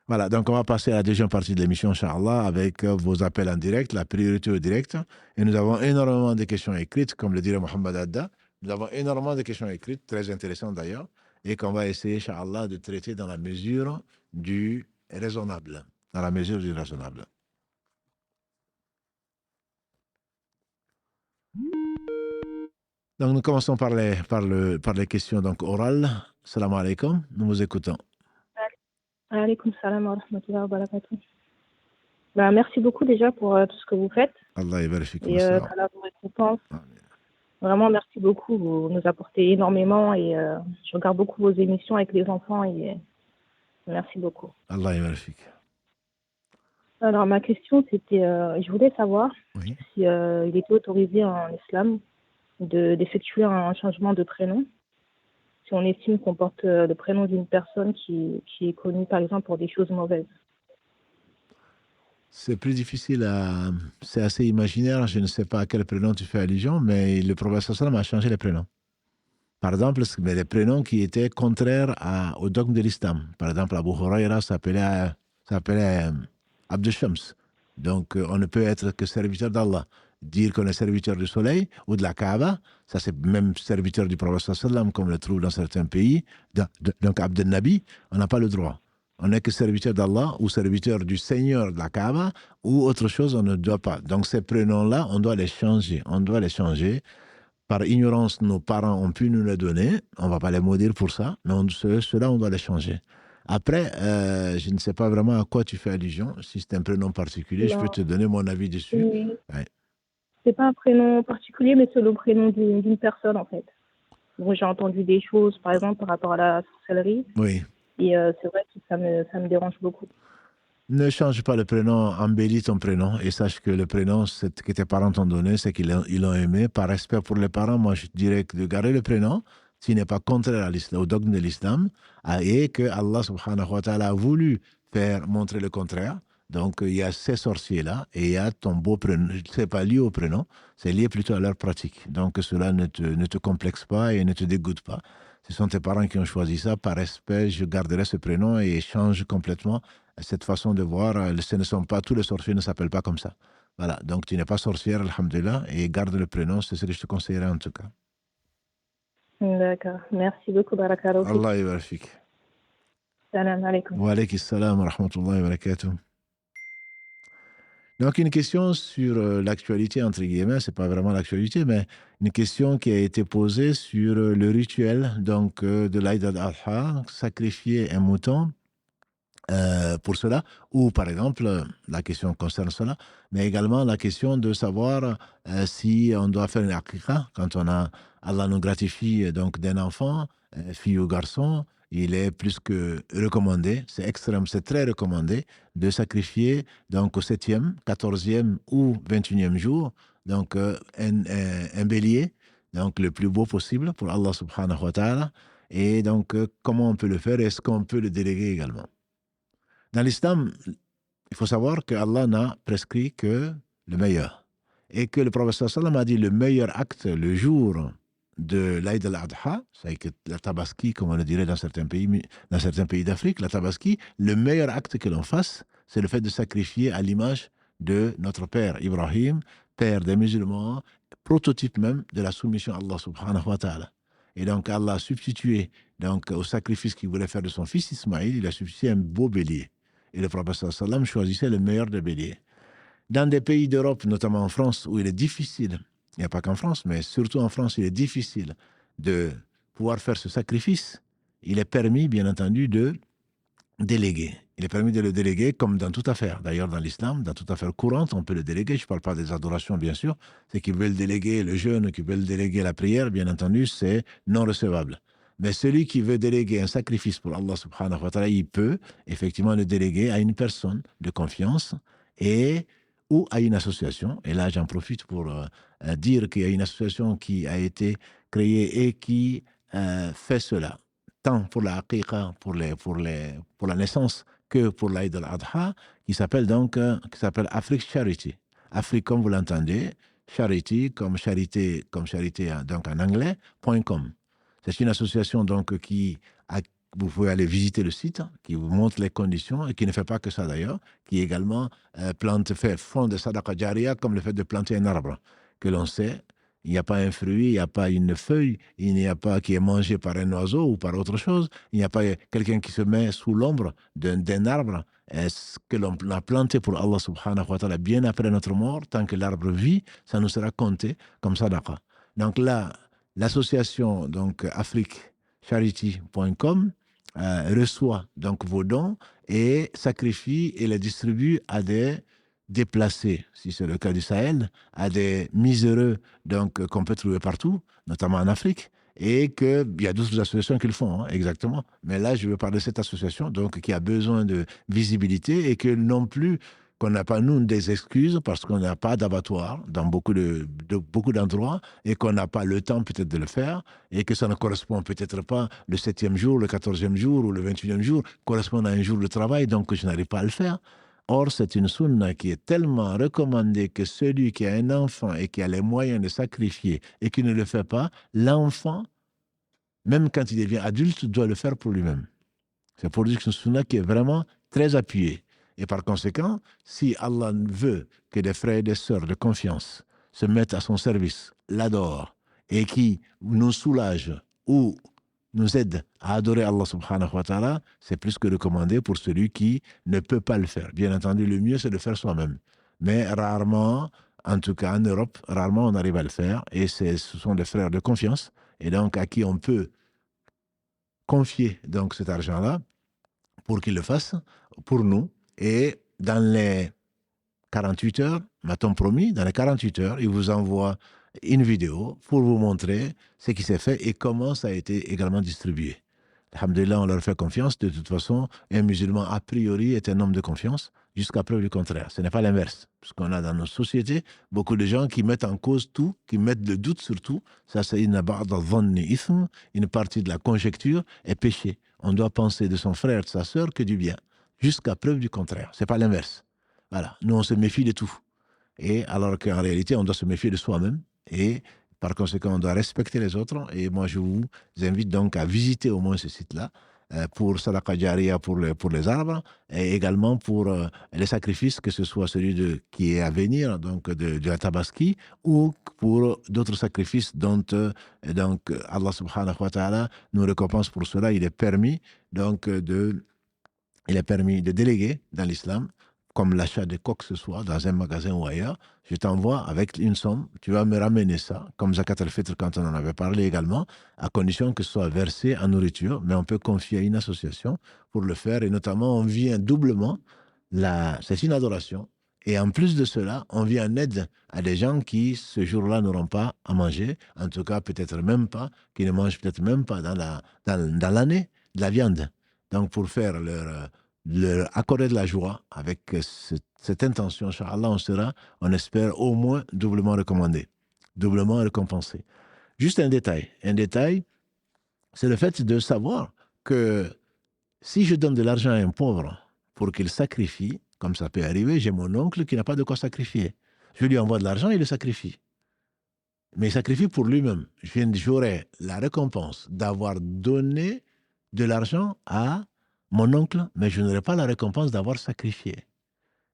Voilà, donc on va passer à la deuxième partie de l'émission, Inch'Allah, avec vos appels en direct, la priorité au direct. Et nous avons énormément de questions écrites, comme le dirait Mohamed Adda. Nous avons énormément de questions écrites, très intéressantes d'ailleurs, et qu'on va essayer, Inch'Allah, de traiter dans la mesure du raisonnable. Dans la mesure du raisonnable. Donc nous commençons par les questions donc, orales. Salam alaikum, nous vous écoutons. Alaykoum salam wa rahmatullahi wa barakatuh. Merci beaucoup déjà pour tout ce que vous faites. Allah et qu'Allah vous récompense. Vraiment, merci beaucoup. Vous nous apportez énormément et je regarde beaucoup vos émissions avec les enfants et merci beaucoup. Allah yabarak. Alors, ma question, c'était, je voulais savoir si il était autorisé en islam d'effectuer un changement de prénom si on estime qu'on porte le prénom d'une personne qui est connue, par exemple, pour des choses mauvaises. C'est plus difficile c'est assez imaginaire. Je ne sais pas à quel prénom tu fais allusion, mais le prophète sallam a changé les prénoms. Par exemple, les prénoms qui étaient contraires au dogme de l'islam. Par exemple, Abu Huraira s'appelait Abd Shams. Donc, on ne peut être que serviteur d'Allah. Dire qu'on est serviteur du soleil ou de la Kaaba, ça c'est même serviteur du prophète sallam, comme on le trouve dans certains pays. Donc, Abd Nabi, on n'a pas le droit. On n'est que serviteur d'Allah ou serviteur du Seigneur de la Kaaba ou autre chose, on ne doit pas. Donc ces prénoms-là, on doit les changer. On doit les changer. Par ignorance, nos parents ont pu nous les donner. On ne va pas les maudire pour ça, mais ceux-là, on doit les changer. Après, je ne sais pas vraiment à quoi tu fais allusion. Si c'est un prénom particulier, je peux te donner mon avis dessus. Oui. Ouais. C'est pas un prénom particulier, mais c'est le prénom d'une personne, en fait. Donc, j'ai entendu des choses, par exemple, par rapport à la sorcellerie. Oui. Et c'est vrai que ça me dérange beaucoup. Ne change pas le prénom, embellis ton prénom et sache que le prénom que tes parents t'ont donné, c'est qu'ils l'ont aimé. Par respect pour les parents, moi je dirais de garder le prénom s'il n'est pas contraire au dogme de l'islam et que Allah subhanahu wa ta'ala a voulu montrer le contraire. Donc il y a ces sorciers-là et il y a ton beau prénom. Ce n'est pas lié au prénom, c'est lié plutôt à leur pratique. Donc cela ne te complexe pas et ne te dégoûte pas. Ce sont tes parents qui ont choisi ça. Par respect, je garderai ce prénom et change complètement cette façon de voir. Ce ne sont pas, tous les sorciers ne s'appellent pas comme ça. Voilà, donc tu n'es pas sorcière, alhamdulillah, et garde le prénom, c'est ce que je te conseillerais en tout cas. D'accord, merci beaucoup, barakallahu. Allah yabarak. Salam alaikum. Wa alaykum salam wa rahmatullahi wa barakatuh. Donc, une question sur l'actualité, entre guillemets, c'est pas vraiment l'actualité, mais une question qui a été posée sur le rituel donc, de l'Aïd al-Adha, sacrifier un mouton pour cela, ou par exemple, la question concerne cela, mais également la question de savoir si on doit faire une aqiqa quand Allah nous gratifie donc d'un enfant, fille ou garçon. Il est plus que recommandé, c'est extrême, c'est très recommandé de sacrifier donc au 7e, 14e ou 21e jour donc un bélier, donc le plus beau possible pour Allah subhanahu wa ta'ala. Et donc comment on peut le faire? Est-ce qu'on peut le déléguer également? Dans l'islam, il faut savoir que Allah n'a prescrit que le meilleur et que le prophète sallam a dit le meilleur acte le jour de l'Aïd al-Adha, c'est que la tabaski, comme on le dirait dans certains pays d'Afrique, la tabaski, le meilleur acte que l'on fasse, c'est le fait de sacrifier à l'image de notre père Ibrahim, père des musulmans, prototype même de la soumission à Allah subhanahu wa ta'ala. Et donc Allah a substitué donc, au sacrifice qu'il voulait faire de son fils Ismaïl, il a substitué un beau bélier. Et le prophète sallallahu alayhi wa sallam choisissait le meilleur des béliers. Dans des pays d'Europe, notamment en France, où il est difficile, il n'y a pas qu'en France, mais surtout en France, il est difficile de pouvoir faire ce sacrifice, il est permis, bien entendu, de déléguer. Il est permis de le déléguer comme dans toute affaire. D'ailleurs, dans l'islam, dans toute affaire courante, on peut le déléguer. Je ne parle pas des adorations, bien sûr. C'est qui veulent déléguer le jeûne, qui veulent déléguer la prière, bien entendu, c'est non recevable. Mais celui qui veut déléguer un sacrifice pour Allah subhanahu wa ta'ala, il peut effectivement le déléguer à une personne de confiance et ou à une association. Et là, j'en profite pour dire qu'il y a une association qui a été créée et qui fait cela, tant pour la aqiqa, pour la naissance, que pour l'Aïd al-Adha, qui s'appelle Afrique Charity. Afrique, comme vous l'entendez, Charity, comme charité donc en anglais, .com. C'est une association donc vous pouvez aller visiter le site, qui vous montre les conditions et qui ne fait pas que ça d'ailleurs, qui également font de sadaqa jariya comme le fait de planter un arbre, que l'on sait, il n'y a pas un fruit, il n'y a pas une feuille, il n'y a pas qui est mangé par un oiseau ou par autre chose, il n'y a pas quelqu'un qui se met sous l'ombre d'un arbre que l'on a planté pour Allah subhanahu wa ta'ala bien après notre mort, tant que l'arbre vit, ça nous sera compté comme sadaqa. Donc là, l'association donc afriquecharity.com reçoit donc vos dons et sacrifie et les distribue à des déplacés, si c'est le cas du Sahel, à des miséreux donc, qu'on peut trouver partout, notamment en Afrique, et qu'il y a d'autres associations qui le font, exactement. Mais là, je veux parler de cette association donc, qui a besoin de visibilité et que non plus qu'on n'a pas, nous, des excuses parce qu'on n'a pas d'abattoir dans beaucoup d'endroits et qu'on n'a pas le temps peut-être de le faire et que ça ne correspond peut-être pas le 7e jour, le 14e jour ou le 28e jour, correspond à un jour de travail, donc je n'arrive pas à le faire. Or, c'est une sunna qui est tellement recommandée que celui qui a un enfant et qui a les moyens de sacrifier et qui ne le fait pas, l'enfant, même quand il devient adulte, doit le faire pour lui-même. C'est pour dire que c'est une sunna qui est vraiment très appuyée. Et par conséquent, si Allah veut que des frères et des sœurs de confiance se mettent à son service, l'adorent et qui nous soulagent ou nous aident à adorer Allah subhanahu wa ta'ala, c'est plus que recommandé pour celui qui ne peut pas le faire. Bien entendu, le mieux, c'est de le faire soi-même. Mais rarement, en tout cas en Europe, rarement on arrive à le faire. Et ce sont des frères de confiance, et donc à qui on peut confier donc cet argent-là pour qu'ils le fassent pour nous. Et dans les 48 heures, m'a-t-on promis, dans les 48 heures, il vous envoie une vidéo pour vous montrer ce qui s'est fait et comment ça a été également distribué. Alhamdulillah, on leur fait confiance. De toute façon, un musulman, a priori, est un homme de confiance, jusqu'à preuve du contraire. Ce n'est pas l'inverse. Parce qu'on a dans nos sociétés beaucoup de gens qui mettent en cause tout, qui mettent le doute sur tout. Ça, c'est une partie de la conjecture est péché. On doit penser de son frère, de sa sœur, que du bien, jusqu'à preuve du contraire. Ce n'est pas l'inverse. Voilà. Nous, on se méfie de tout. Et alors qu'en réalité, on doit se méfier de soi-même. Et par conséquent, on doit respecter les autres. Et moi, je vous invite donc à visiter au moins ce site-là pour Sadaqa Jariya pour les arbres et également pour les sacrifices, que ce soit celui qui est à venir, donc de la Tabaski, ou pour d'autres sacrifices dont Allah subhanahu wa ta'ala nous récompense pour cela. Il est permis de déléguer dans l'islam, comme l'achat de quoi que ce soit dans un magasin ou ailleurs. Je t'envoie avec une somme, tu vas me ramener ça, comme Zakat al-Fitr quand on en avait parlé également, à condition que ce soit versé en nourriture, mais on peut confier à une association pour le faire, et notamment on vient doublement, c'est une adoration, et en plus de cela, on vient en aide à des gens qui, ce jour-là, n'auront pas à manger, en tout cas peut-être même pas, qui ne mangent peut-être même pas dans l'année de la viande. Donc pour faire leur accorder de la joie avec cette intention, Inch'Allah, on espère au moins doublement recommandé, doublement récompensé. Juste un détail, c'est le fait de savoir que si je donne de l'argent à un pauvre pour qu'il sacrifie, comme ça peut arriver, j'ai mon oncle qui n'a pas de quoi sacrifier. Je lui envoie de l'argent, il le sacrifie. Mais il sacrifie pour lui-même. J'aurai la récompense d'avoir donné de l'argent à mon oncle, mais je n'aurai pas la récompense d'avoir sacrifié.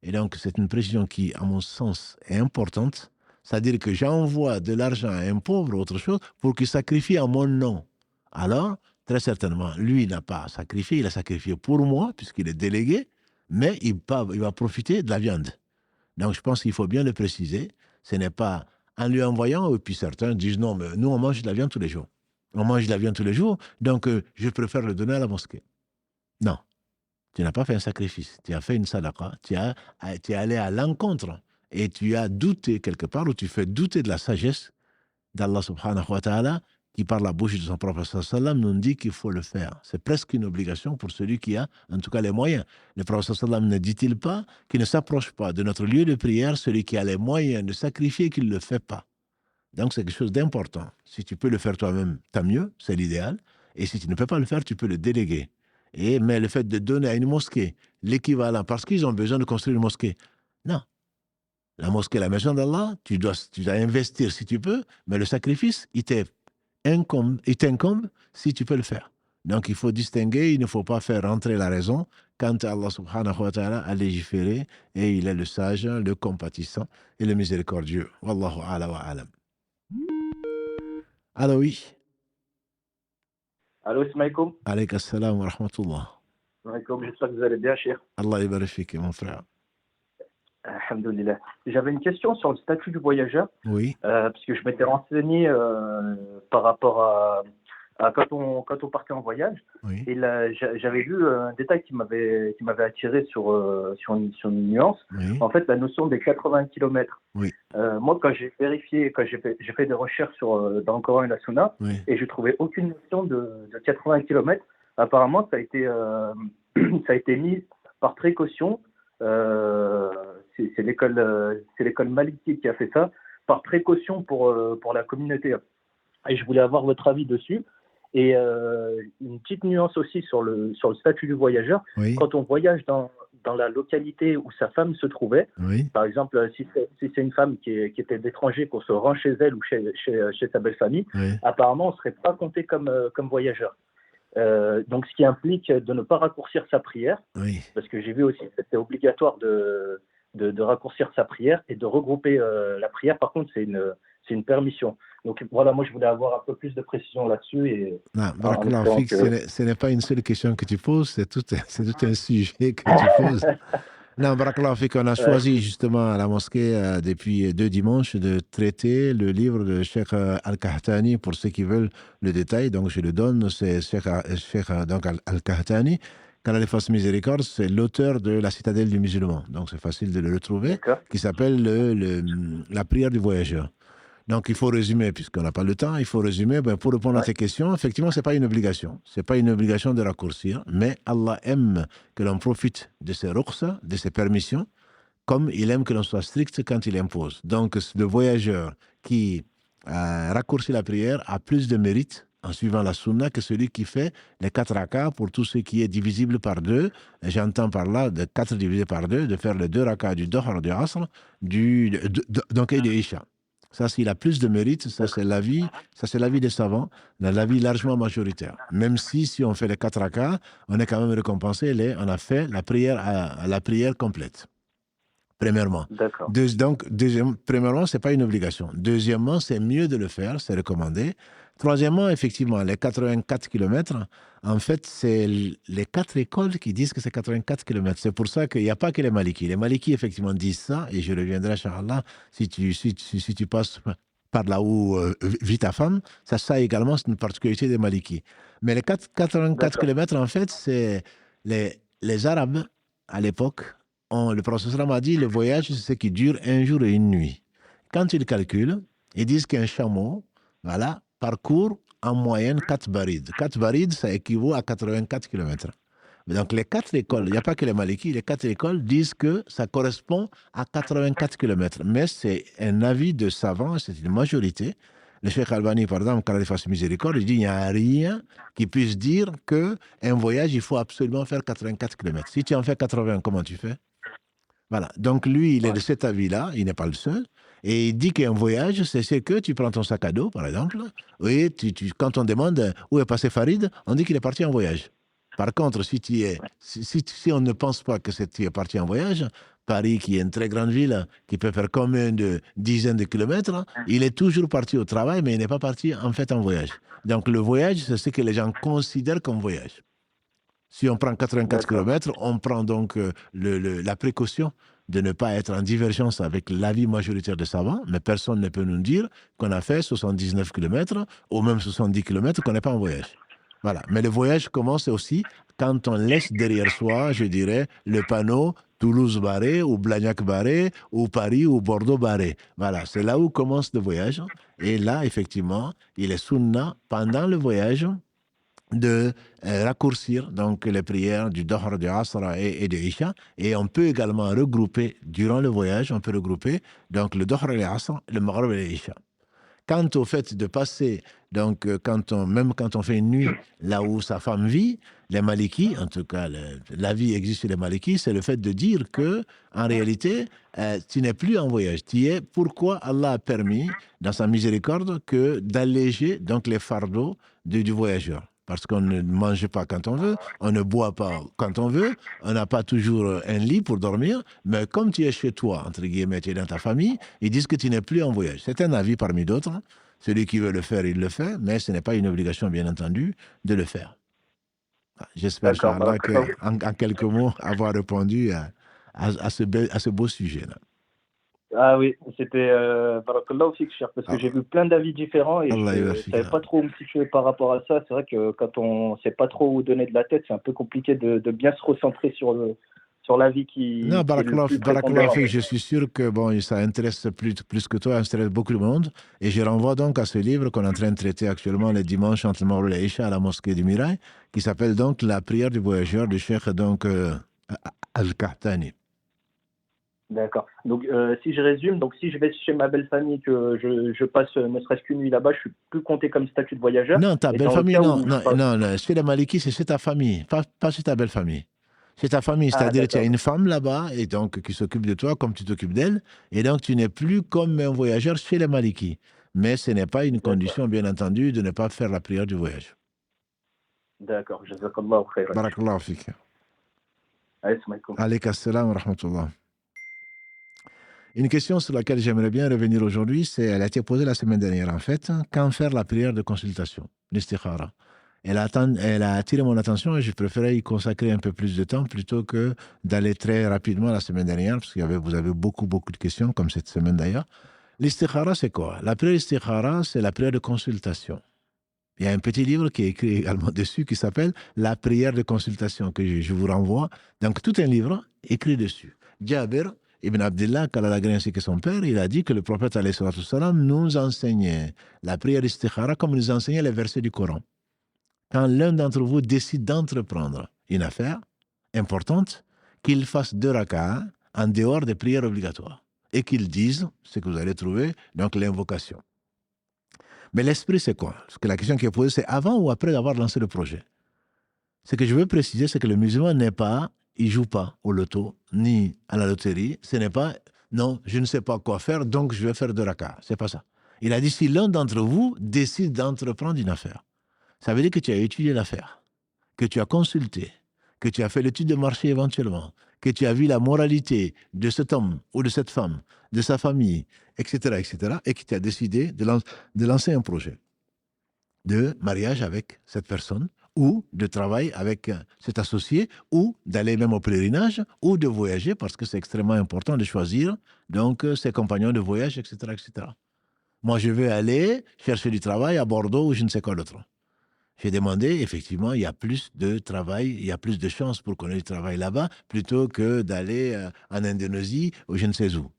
Et donc, c'est une précision qui, à mon sens, est importante. C'est-à-dire que j'envoie de l'argent à un pauvre ou autre chose pour qu'il sacrifie en mon nom. Alors, très certainement, lui, il n'a pas sacrifié, il a sacrifié pour moi, puisqu'il est délégué, mais il va profiter de la viande. Donc, je pense qu'il faut bien le préciser. Ce n'est pas en lui envoyant, et puis certains disent non, mais nous, on mange de la viande tous les jours. On mange de la viande tous les jours, donc je préfère le donner à la mosquée. Non, tu n'as pas fait un sacrifice. Tu as fait une sadaqa, tu es allé à l'encontre et tu as douté quelque part, ou tu fais douter de la sagesse d'Allah subhanahu wa ta'ala, qui par la bouche de son prophète sallam nous dit qu'il faut le faire. C'est presque une obligation pour celui qui a en tout cas les moyens. Le prophète sallam ne dit-il pas qu'il ne s'approche pas de notre lieu de prière celui qui a les moyens de sacrifier, qu'il ne le fait pas. Donc c'est quelque chose d'important. Si tu peux le faire toi-même, tant mieux, c'est l'idéal. Et si tu ne peux pas le faire, tu peux le déléguer. Mais le fait de donner à une mosquée l'équivalent, parce qu'ils ont besoin de construire une mosquée, non. La mosquée, la maison d'Allah, tu dois investir si tu peux, mais le sacrifice, il t'incombe si tu peux le faire. Donc il faut distinguer, il ne faut pas faire rentrer la raison quand Allah subhanahu wa ta'ala a légiféré et il est le sage, le compatissant et le miséricordieux. Wallahu ala wa alam. Alors oui. Allô, Ismaïkoum. Alayka assalam wa rahmatullah. Ismaïkoum, j'espère que vous allez bien, cher. Allah yabarifik, mon frère. Alhamdulillah. J'avais une question sur le statut du voyageur. Oui. Parce que je m'étais renseigné par rapport à quand on partait en voyage. Oui. Et là, j'avais vu un détail qui m'avait attiré sur une nuance. Oui. En fait, la notion des 80 km. Oui. Moi, quand j'ai vérifié, j'ai fait des recherches dans le Coran et la Sunna, Oui. et je trouvais aucune notion de 80 km. Apparemment, ça a été mis par précaution. C'est l'école Maliki qui a fait ça par précaution pour la communauté. Et je voulais avoir votre avis dessus. Et une petite nuance aussi sur le statut du voyageur. Oui. Quand on voyage dans la localité où sa femme se trouvait, Oui. par exemple, si c'est une femme qui était d'étranger, qu'on se rend chez elle ou chez sa belle famille, Oui. apparemment, on ne serait pas compté comme voyageur. Donc, ce qui implique de ne pas raccourcir sa prière, Oui. parce que j'ai vu aussi que c'était obligatoire de raccourcir sa prière et de regrouper la prière. Par contre, c'est une permission. Donc voilà, moi je voulais avoir un peu plus de précision là-dessus. Et Non, Barakallahu fik, ce n'est pas une seule question que tu poses, c'est tout un sujet que tu poses. Non, Barakallahu fik, on a choisi justement à la mosquée depuis 2 dimanches de traiter le livre de Cheikh Al-Kahtani pour ceux qui veulent le détail. Donc je le donne, c'est Cheikh donc Al-Kahtani. Qu'Allah les fasse miséricorde, c'est l'auteur de La Citadelle du musulman. Donc c'est facile de le retrouver, qui s'appelle La prière du voyageur. Donc, il faut résumer, puisqu'on n'a pas le temps, il faut résumer. Pour répondre à tes questions, effectivement, ce n'est pas une obligation. Ce n'est pas une obligation de raccourcir, mais Allah aime que l'on profite de ses rukhsa, de ses permissions, comme il aime que l'on soit strict quand il impose. Donc, le voyageur qui raccourcit la prière a plus de mérite en suivant la sunna que celui qui fait les 4 rakas pour tout ce qui est divisible par 2. J'entends par là de 4 divisé par 2, de faire les 2 rakas du Dohr, du Asr, donc et du Isha. Ça, s'il a plus de mérite, ça c'est l'avis des savants, l'avis largement majoritaire. Même si on fait les 4 rakas, on est quand même récompensé, on a fait la prière complète. Premièrement. D'accord. Premièrement, ce n'est pas une obligation. Deuxièmement, c'est mieux de le faire, c'est recommandé. Troisièmement, effectivement, les 84 km, en fait, c'est les 4 écoles qui disent que c'est 84 km. C'est pour ça qu'il n'y a pas que les Malikis. Les Malikis, effectivement, disent ça, et je reviendrai, Inch'Allah, si tu passes par là où vit ta femme, ça également, c'est une particularité des Malikis. Mais les 84 km, en fait, c'est les Arabes, à l'époque, le prophète a dit, le voyage, c'est ce qui dure 1 jour et 1 nuit. Quand ils calculent, ils disent qu'un chameau, voilà, parcourt en moyenne 4 barides. 4 barides, ça équivaut à 84 km. Donc les 4 écoles, il n'y a pas que les Malikis, les 4 écoles disent que ça correspond à 84 km. Mais c'est un avis de savants, c'est une majorité. Le Cheikh Albani, par exemple, quand il fasse miséricorde, il dit qu'il n'y a rien qui puisse dire qu'un voyage, il faut absolument faire 84 km. Si tu en fais 80, comment tu fais? Voilà. Donc lui, il est de cet avis-là, il n'est pas le seul. Et il dit qu'un voyage, c'est que tu prends ton sac à dos, par exemple, et quand on demande où est passé Farid, on dit qu'il est parti en voyage. Par contre, si on ne pense pas que tu es parti en voyage, Paris, qui est une très grande ville, qui peut faire combien de dizaines de kilomètres, il est toujours parti au travail, mais il n'est pas parti en fait en voyage. Donc le voyage, c'est ce que les gens considèrent comme voyage. Si on prend 84 km, on prend donc la précaution de ne pas être en divergence avec l'avis majoritaire des savants, mais personne ne peut nous dire qu'on a fait 79 km ou même 70 km, qu'on n'est pas en voyage. Voilà. Mais le voyage commence aussi quand on laisse derrière soi, je dirais, le panneau Toulouse-Barré ou Blagnac-Barré ou Paris ou Bordeaux-Barré. Voilà, c'est là où commence le voyage. Et là, effectivement, il est sunna pendant le voyage de raccourcir donc les prières du Dohr, du Asra et de Isha. Et on peut également regrouper, durant le voyage, on peut regrouper donc le Dohr et l'Asra, le Maghrib et l'Isha. Quant au fait de passer, donc même quand on fait une nuit là où sa femme vit, les Malikis, en tout cas la vie existe chez les Malikis, c'est le fait de dire que en réalité, tu n'es plus en voyage. Tu es. Pourquoi Allah a permis, dans sa miséricorde, que d'alléger donc les fardeaux du voyageur. Parce qu'on ne mange pas quand on veut, on ne boit pas quand on veut, on n'a pas toujours un lit pour dormir, mais comme tu es chez toi, entre guillemets, tu es dans ta famille, ils disent que tu n'es plus en voyage. C'est un avis parmi d'autres. Celui qui veut le faire, il le fait, mais ce n'est pas une obligation, bien entendu, de le faire. J'espère, Inch'Allah, en quelques mots, avoir répondu à ce beau sujet-là. Ah oui, c'était Barakallahu fik, cher, parce que j'ai vu plein d'avis différents et je ne savais pas trop où me situer par rapport à ça. C'est vrai que quand on ne sait pas trop où donner de la tête, c'est un peu compliqué de bien se recentrer sur l'avis qui. Non, Barakallahu fik, je suis sûr que bon, ça intéresse plus que toi, ça intéresse beaucoup de monde. Et je renvoie donc à ce livre qu'on est en train de traiter actuellement les dimanches entre le Maghrib et l'Isha à la mosquée du Mirail, qui s'appelle donc La prière du voyageur du Cheikh Al-Qahtani. D'accord. Donc, si je résume, donc si je vais chez ma belle famille, que je passe ne serait-ce qu'une nuit là-bas, je suis plus compté comme statut de voyageur. Non, ta belle famille, non. Chez les Malikis, c'est chez ta famille, pas chez ta belle famille. Chez ta famille, c'est-à-dire que tu as une femme là-bas et donc qui s'occupe de toi comme tu t'occupes d'elle, et donc tu n'es plus comme un voyageur chez les Malikis. Mais ce n'est pas une condition, bien entendu, de ne pas faire la prière du voyage. D'accord. Jazakallahu khairan. Barakallahu fik. Alayka assalam wa rahmatullah. Une question sur laquelle j'aimerais bien revenir aujourd'hui, elle a été posée la semaine dernière en fait. Quand faire la prière de consultation, l'istikhara? Elle a attiré mon attention et je préférais y consacrer un peu plus de temps plutôt que d'aller très rapidement la semaine dernière, parce que vous avez beaucoup de questions, comme cette semaine d'ailleurs. L'istikhara, c'est quoi? La prière istikhara, c'est la prière de consultation. Il y a un petit livre qui est écrit également dessus qui s'appelle La prière de consultation, que je vous renvoie. Donc tout un livre écrit dessus. Jabir Ibn Abdullah, qu'Allah l'a ainsi que son père, il a dit que le prophète alayhi salam nous enseignait la prière istikhara comme nous enseignait les versets du Coran. Quand l'un d'entre vous décide d'entreprendre une affaire importante, qu'il fasse 2 rak'ah en dehors des prières obligatoires et qu'il dise ce que vous allez trouver, donc l'invocation. Mais l'esprit, c'est quoi? Parce que la question qui est posée, c'est avant ou après avoir lancé le projet. Ce que je veux préciser, c'est que le musulman n'est pas, il joue pas au loto, ni à la loterie. Ce n'est pas, non, je ne sais pas quoi faire, donc je vais faire 2 rak'ah. C'est pas ça. Il a dit, si l'un d'entre vous décide d'entreprendre une affaire, ça veut dire que tu as étudié l'affaire, que tu as consulté, que tu as fait l'étude de marché éventuellement, que tu as vu la moralité de cet homme ou de cette femme, de sa famille, etc., et que tu as décidé de lancer un projet de mariage avec cette personne, ou de travail avec cet associé, ou d'aller même au pèlerinage, ou de voyager, parce que c'est extrêmement important de choisir donc ses compagnons de voyage, etc., etc. Moi, je vais aller chercher du travail à Bordeaux ou je ne sais quoi d'autre. J'ai demandé, effectivement, il y a plus de travail, il y a plus de chances pour qu'on ait du travail là-bas, plutôt que d'aller en Indonésie ou je ne sais où.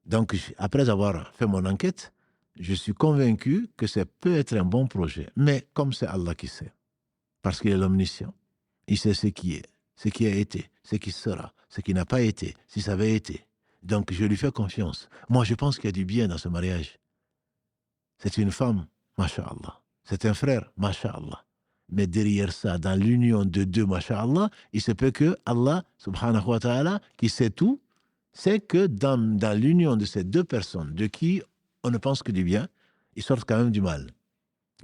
Donc, après avoir fait mon enquête, je suis convaincu que ça peut être un bon projet. Mais comme c'est Allah qui sait, parce qu'il est l'omniscient, il sait ce qui est, ce qui a été, ce qui sera, ce qui n'a pas été, si ça avait été. Donc, je lui fais confiance. Moi, je pense qu'il y a du bien dans ce mariage. C'est une femme, masha'Allah. C'est un frère, masha'Allah. Mais derrière ça, dans l'union de deux, masha'Allah, il se peut que Allah, subhanahu wa ta'ala, qui sait tout, sait que dans l'union de ces 2 personnes, de qui on ne pense que du bien, ils sortent quand même du mal.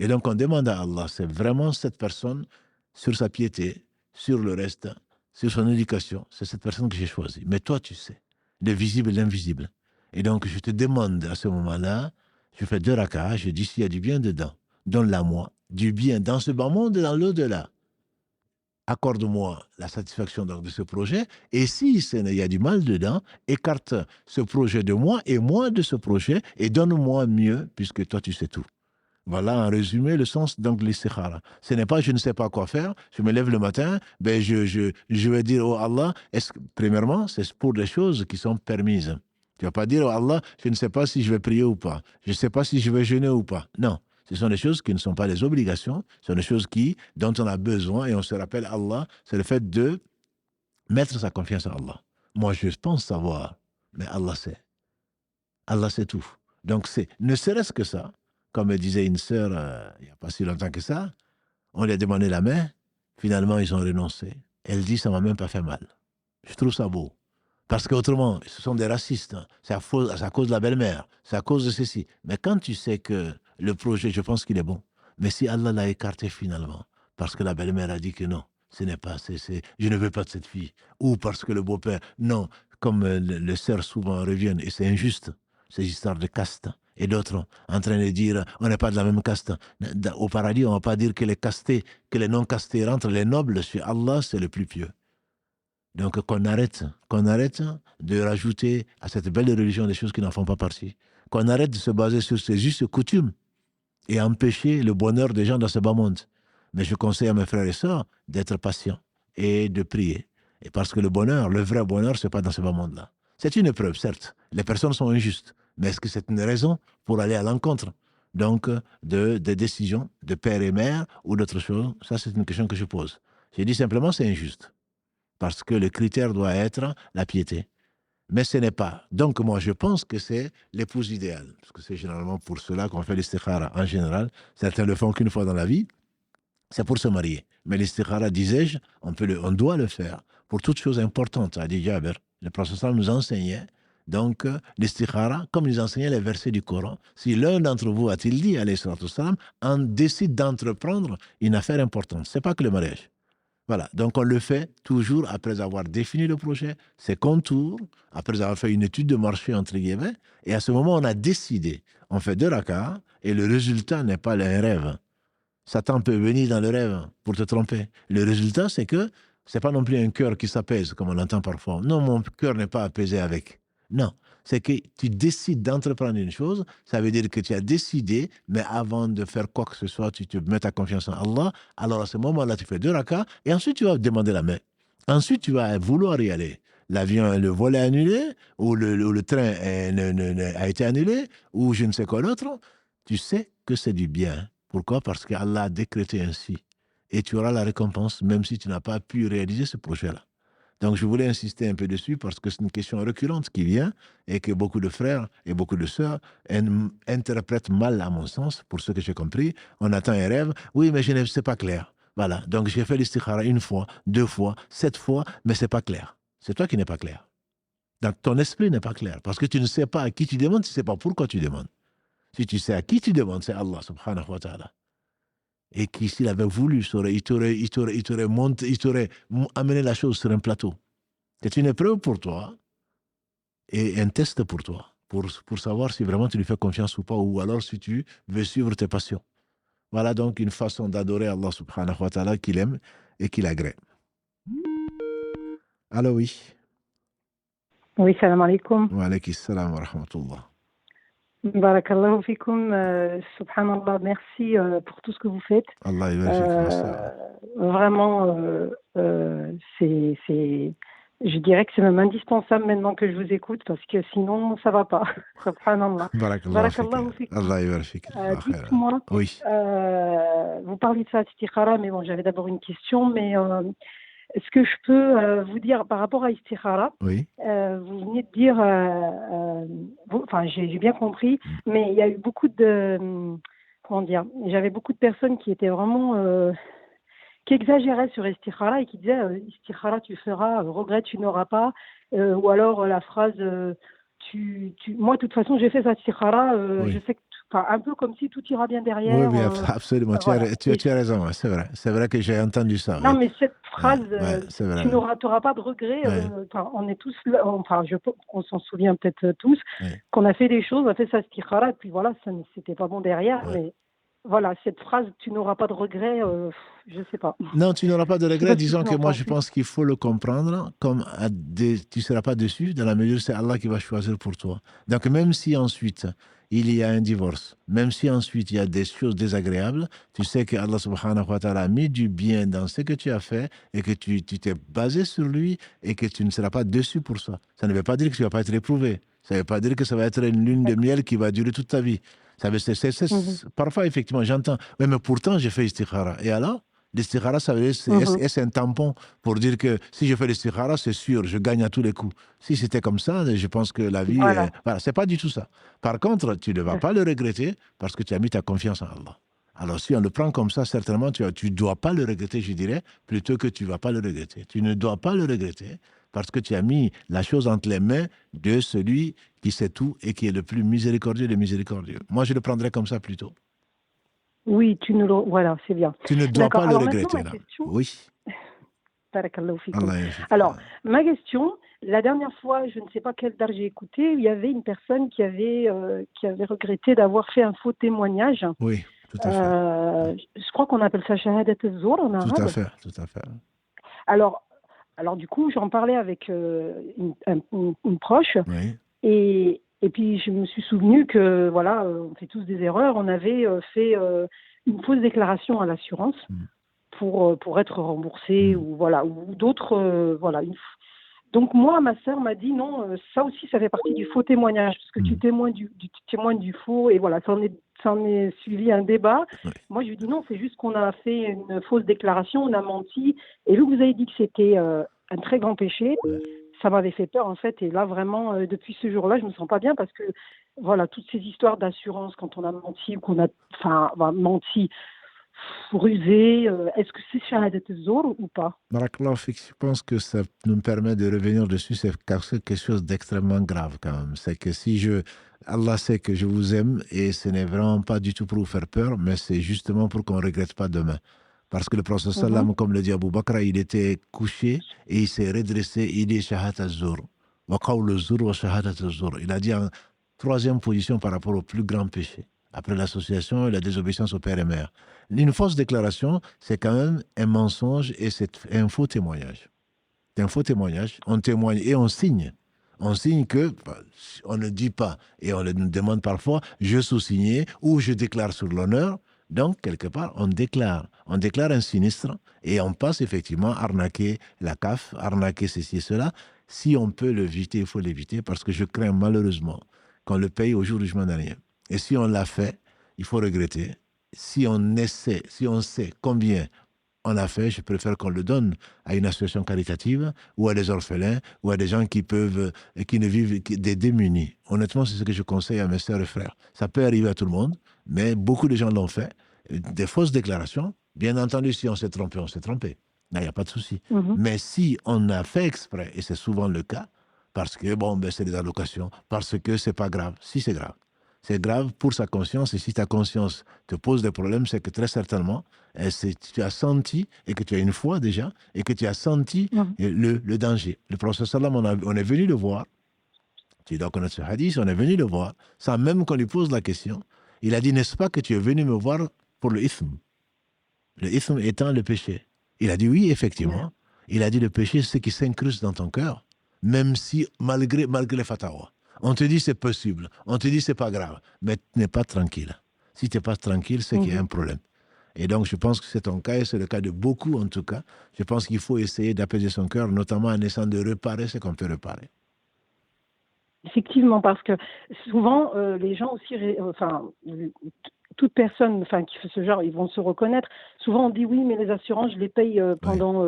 Et donc on demande à Allah, c'est vraiment cette personne, sur sa piété, sur le reste, sur son éducation, c'est cette personne que j'ai choisie. Mais toi, tu sais, le visible et l'invisible. Et donc, je te demande à ce moment-là, je fais 2 rakas, je dis s'il y a du bien dedans, donne-la moi, du bien dans ce bas monde et dans l'au-delà. Accorde-moi la satisfaction donc, de ce projet. Et si il y a du mal dedans, écarte ce projet de moi et moi de ce projet et donne-moi mieux, puisque toi, tu sais tout. Voilà en résumé le sens donc de l'istikhara. Ce n'est pas je ne sais pas quoi faire, je me lève le matin, ben je vais dire oh Allah, premièrement, c'est pour des choses qui sont permises. Tu ne vas pas dire oh Allah, je ne sais pas si je vais prier ou pas, je ne sais pas si je vais jeûner ou pas. Non, ce sont des choses qui ne sont pas des obligations, ce sont des choses dont on a besoin et on se rappelle Allah, c'est le fait de mettre sa confiance en Allah. Moi, je pense savoir, mais Allah sait. Allah sait tout. Donc, ne serait-ce que ça, comme me disait une sœur il n'y a pas si longtemps que ça, on lui a demandé la main, finalement ils ont renoncé. Elle dit, ça ne m'a même pas fait mal. Je trouve ça beau. Parce qu'autrement, ce sont des racistes. Hein. C'est à cause de la belle-mère, c'est à cause de ceci. Mais quand tu sais que le projet, je pense qu'il est bon, mais si Allah l'a écarté finalement, parce que la belle-mère a dit que non, ce n'est pas, je ne veux pas de cette fille, ou parce que le beau-père, non, comme les sœurs souvent reviennent, et c'est injuste, ces histoires de caste, et d'autres en train de dire on n'est pas de la même caste. Au paradis, on ne va pas dire que les castés, que les non-castés rentrent, les nobles, chez Allah, c'est le plus pieux. Donc qu'on arrête de rajouter à cette belle religion des choses qui n'en font pas partie. Qu'on arrête de se baser sur ces justes coutumes et empêcher le bonheur des gens dans ce bas monde. Mais je conseille à mes frères et sœurs d'être patients et de prier. Et parce que le bonheur, le vrai bonheur, ce n'est pas dans ce bas monde-là. C'est une épreuve, certes. Les personnes sont injustes. Mais est-ce que c'est une raison pour aller à l'encontre donc de décisions de père et mère ou d'autres choses? Ça, c'est une question que je pose. J'ai dit simplement c'est injuste. Parce que le critère doit être la piété. Mais ce n'est pas. Donc moi, je pense que c'est l'épouse idéale. Parce que c'est généralement pour cela qu'on fait l'istikhara. En général, certains le font qu'une fois dans la vie. C'est pour se marier. Mais l'istikhara, disais-je, on doit le faire pour toutes choses importantes. A dit Jabir, le prophète nous enseignait. Donc, l'istikhara, comme nous enseignait les versets du Coran, si l'un d'entre vous, a-t-il dit, alayhi salatu wassalam, en décide d'entreprendre une affaire importante, ce n'est pas que le mariage. Voilà, donc on le fait toujours après avoir défini le projet, ses contours, après avoir fait une étude de marché, entre guillemets, et à ce moment, on a décidé, on fait 2 rakas, et le résultat n'est pas un rêve. Satan peut venir dans le rêve pour te tromper. Le résultat, c'est que ce n'est pas non plus un cœur qui s'apaise, comme on l'entend parfois. Non, mon cœur n'est pas apaisé avec. Non, c'est que tu décides d'entreprendre une chose, ça veut dire que tu as décidé, mais avant de faire quoi que ce soit, tu te mets ta confiance en Allah. Alors à ce moment-là, tu fais 2 rakas, et ensuite tu vas demander la main. Ensuite, tu vas vouloir y aller. L'avion, le vol est annulé, ou le train a été annulé, ou je ne sais quoi d'autre. Tu sais que c'est du bien. Pourquoi? Parce qu'Allah a décrété ainsi. Et tu auras la récompense, même si tu n'as pas pu réaliser ce projet-là. Donc, je voulais insister un peu dessus parce que c'est une question récurrente qui vient et que beaucoup de frères et beaucoup de sœurs interprètent mal, à mon sens, pour ce que j'ai compris. On attend un rêve. Oui, mais c'est pas clair. Voilà. Donc, j'ai fait l'istikhara 1 fois, 2 fois, 7 fois, mais c'est pas clair. C'est toi qui n'es pas clair. Donc, ton esprit n'est pas clair parce que tu ne sais pas à qui tu demandes, tu ne sais pas pourquoi tu demandes. Si tu sais à qui tu demandes, c'est Allah subhanahu wa ta'ala. Et qui, s'il avait voulu, il t'aurait amené la chose sur un plateau. C'est une épreuve pour toi et un test pour toi, pour savoir si vraiment tu lui fais confiance ou pas, ou alors si tu veux suivre tes passions. Voilà donc une façon d'adorer Allah subhanahu wa ta'ala qu'il aime et qu'il agrée. Alors oui. Oui, salam alaikum. Wa alaykum salam wa rahmatullah. Barakallahu fikum, subhanallah, merci pour tout ce que vous faites. Allah vraiment, je dirais que c'est même indispensable maintenant que je vous écoute parce que sinon ça va pas. Subhanallah. Barakallahu fikum. Allah yabarik. Dites-moi, oui. vous parlez de ça, istikhara, mais bon, j'avais d'abord une question, mais est-ce que je peux vous dire par rapport à istikhara, oui. Vous venez de dire, enfin j'ai bien compris, mais il y a eu beaucoup de, comment dire, j'avais beaucoup de personnes qui étaient vraiment, qui exagéraient sur istikhara et qui disaient istikhara tu feras, regret tu n'auras pas, ou alors la phrase moi de toute façon j'ai fait ça istikhara, oui. je sais que un peu comme si tout ira bien derrière. Oui, absolument. Voilà. Tu as raison, c'est vrai. C'est vrai que j'ai entendu ça. Non, oui. mais cette phrase, c'est vrai. tu n'auras pas de regrets. On est tous là, on s'en souvient peut-être tous, qu'on a fait des choses, on a fait ça istikhara, et puis voilà, c'était pas bon derrière, mais voilà, cette phrase, tu n'auras pas de regrets, je sais pas. Non, tu n'auras pas de regrets. Disons que moi, je je pense qu'il faut le comprendre comme tu ne seras pas déçu, dans la mesure où c'est Allah qui va choisir pour toi. Donc, même si ensuite il y a un divorce, même si ensuite il y a des choses désagréables, tu sais que Allah subhanahu wa ta'ala a mis du bien dans ce que tu as fait et que tu t'es basé sur lui et que tu ne seras pas déçu pour ça. Ça ne veut pas dire que tu ne vas pas être éprouvé. Ça ne veut pas dire que ça va être une lune de miel qui va durer toute ta vie. Parfois, effectivement, j'entends. Oui, mais pourtant, j'ai fait istikhara. Et alors, l'istikhara, ça veut dire, c'est un tampon pour dire que si je fais l'istikhara, c'est sûr, je gagne à tous les coups. Si c'était comme ça, je pense que la vie... Voilà, c'est pas du tout ça. Par contre, tu ne vas pas le regretter parce que tu as mis ta confiance en Allah. Alors, si on le prend comme ça, certainement, tu ne dois pas le regretter, je dirais, plutôt que tu ne vas pas le regretter. Tu ne dois pas le regretter parce que tu as mis la chose entre les mains de celui qui sait tout et qui est le plus miséricordieux des miséricordieux. Moi, je le prendrais comme ça plutôt. Oui, voilà, c'est bien. Tu ne dois pas le regretter. Là. Question... Oui. Alors, ma question, la dernière fois, je ne sais pas quel dar j'ai écouté, il y avait une personne qui avait regretté d'avoir fait un faux témoignage. Oui, tout à fait. Je crois qu'on appelle ça shahadat az-zur en arabe. Tout à fait. Alors du coup, j'en parlais avec une proche, oui. et puis je me suis souvenu que voilà, on fait tous des erreurs. On avait fait une fausse déclaration à l'assurance pour être remboursé ou voilà, ou d'autres voilà. Donc moi, ma sœur m'a dit non, ça aussi, ça fait partie du faux témoignage parce que tu témoignes du faux et voilà, ça en est suivi un débat. Oui. Moi, je lui dis non, c'est juste qu'on a fait une fausse déclaration, on a menti. Et vu que vous avez dit que c'était un très grand péché, ça m'avait fait peur en fait. Et là, vraiment, depuis ce jour-là, je me sens pas bien parce que voilà, toutes ces histoires d'assurance quand on a menti ou qu'on a, menti, rusé, est-ce que c'est shahadat az-zur ou pas? Barakallahu fik, je pense que ça nous permet de revenir dessus, c'est quelque chose d'extrêmement grave quand même. C'est que Allah sait que je vous aime et ce n'est vraiment pas du tout pour vous faire peur, mais c'est justement pour qu'on ne regrette pas demain. Parce que le prophète sallam, comme le dit Abu Bakr, il était couché et il s'est redressé, il dit shahadat az-zur. Wa qawlu az-zur wa shahadat az-zur. Il a dit en troisième position par rapport au plus grand péché. Après l'association et la désobéissance au père et mère. Une fausse déclaration, c'est quand même un mensonge et c'est un faux témoignage. C'est un faux témoignage. On témoigne et on signe. On signe que, on ne dit pas, et on nous demande parfois, je sous-signe ou je déclare sur l'honneur. Donc, quelque part, on déclare. On déclare un sinistre et on passe effectivement à arnaquer la CAF, arnaquer ceci et cela. Si on peut l'éviter, il faut l'éviter parce que je crains malheureusement qu'on le paye au jour du jugement dernier. Et si on l'a fait, il faut regretter. Si on sait combien on a fait, je préfère qu'on le donne à une association caritative ou à des orphelins ou à des gens qui ne vivent des démunis. Honnêtement, c'est ce que je conseille à mes sœurs et frères. Ça peut arriver à tout le monde, mais beaucoup de gens l'ont fait. Des fausses déclarations, bien entendu, si on s'est trompé, on s'est trompé. Là, il n'y a pas de souci. Mais si on a fait exprès, et c'est souvent le cas, parce que c'est des allocations, parce que c'est pas grave. Si, c'est grave. C'est grave pour sa conscience, et si ta conscience te pose des problèmes, c'est que très certainement, tu as senti, et que tu as une foi déjà, et que tu as senti le danger. Le prophète sallam, on est venu le voir, tu dois connaître ce hadith, on est venu le voir, sans même qu'on lui pose la question. Il a dit, n'est-ce pas que tu es venu me voir pour le ithm? Le ithm étant le péché. Il a dit oui, effectivement. Il a dit, le péché, c'est ce qui s'incruste dans ton cœur, même si, malgré les fatawa. On te dit c'est possible, on te dit c'est pas grave, mais tu n'es pas tranquille. Si tu n'es pas tranquille, c'est qu'il y a un problème. Et donc je pense que c'est ton cas et c'est le cas de beaucoup en tout cas. Je pense qu'il faut essayer d'apaiser son cœur, notamment en essayant de réparer ce qu'on peut réparer. Effectivement, parce que souvent les gens aussi, toute personne qui fait ce genre, ils vont se reconnaître. Souvent on dit oui, mais les assurances, je les paye pendant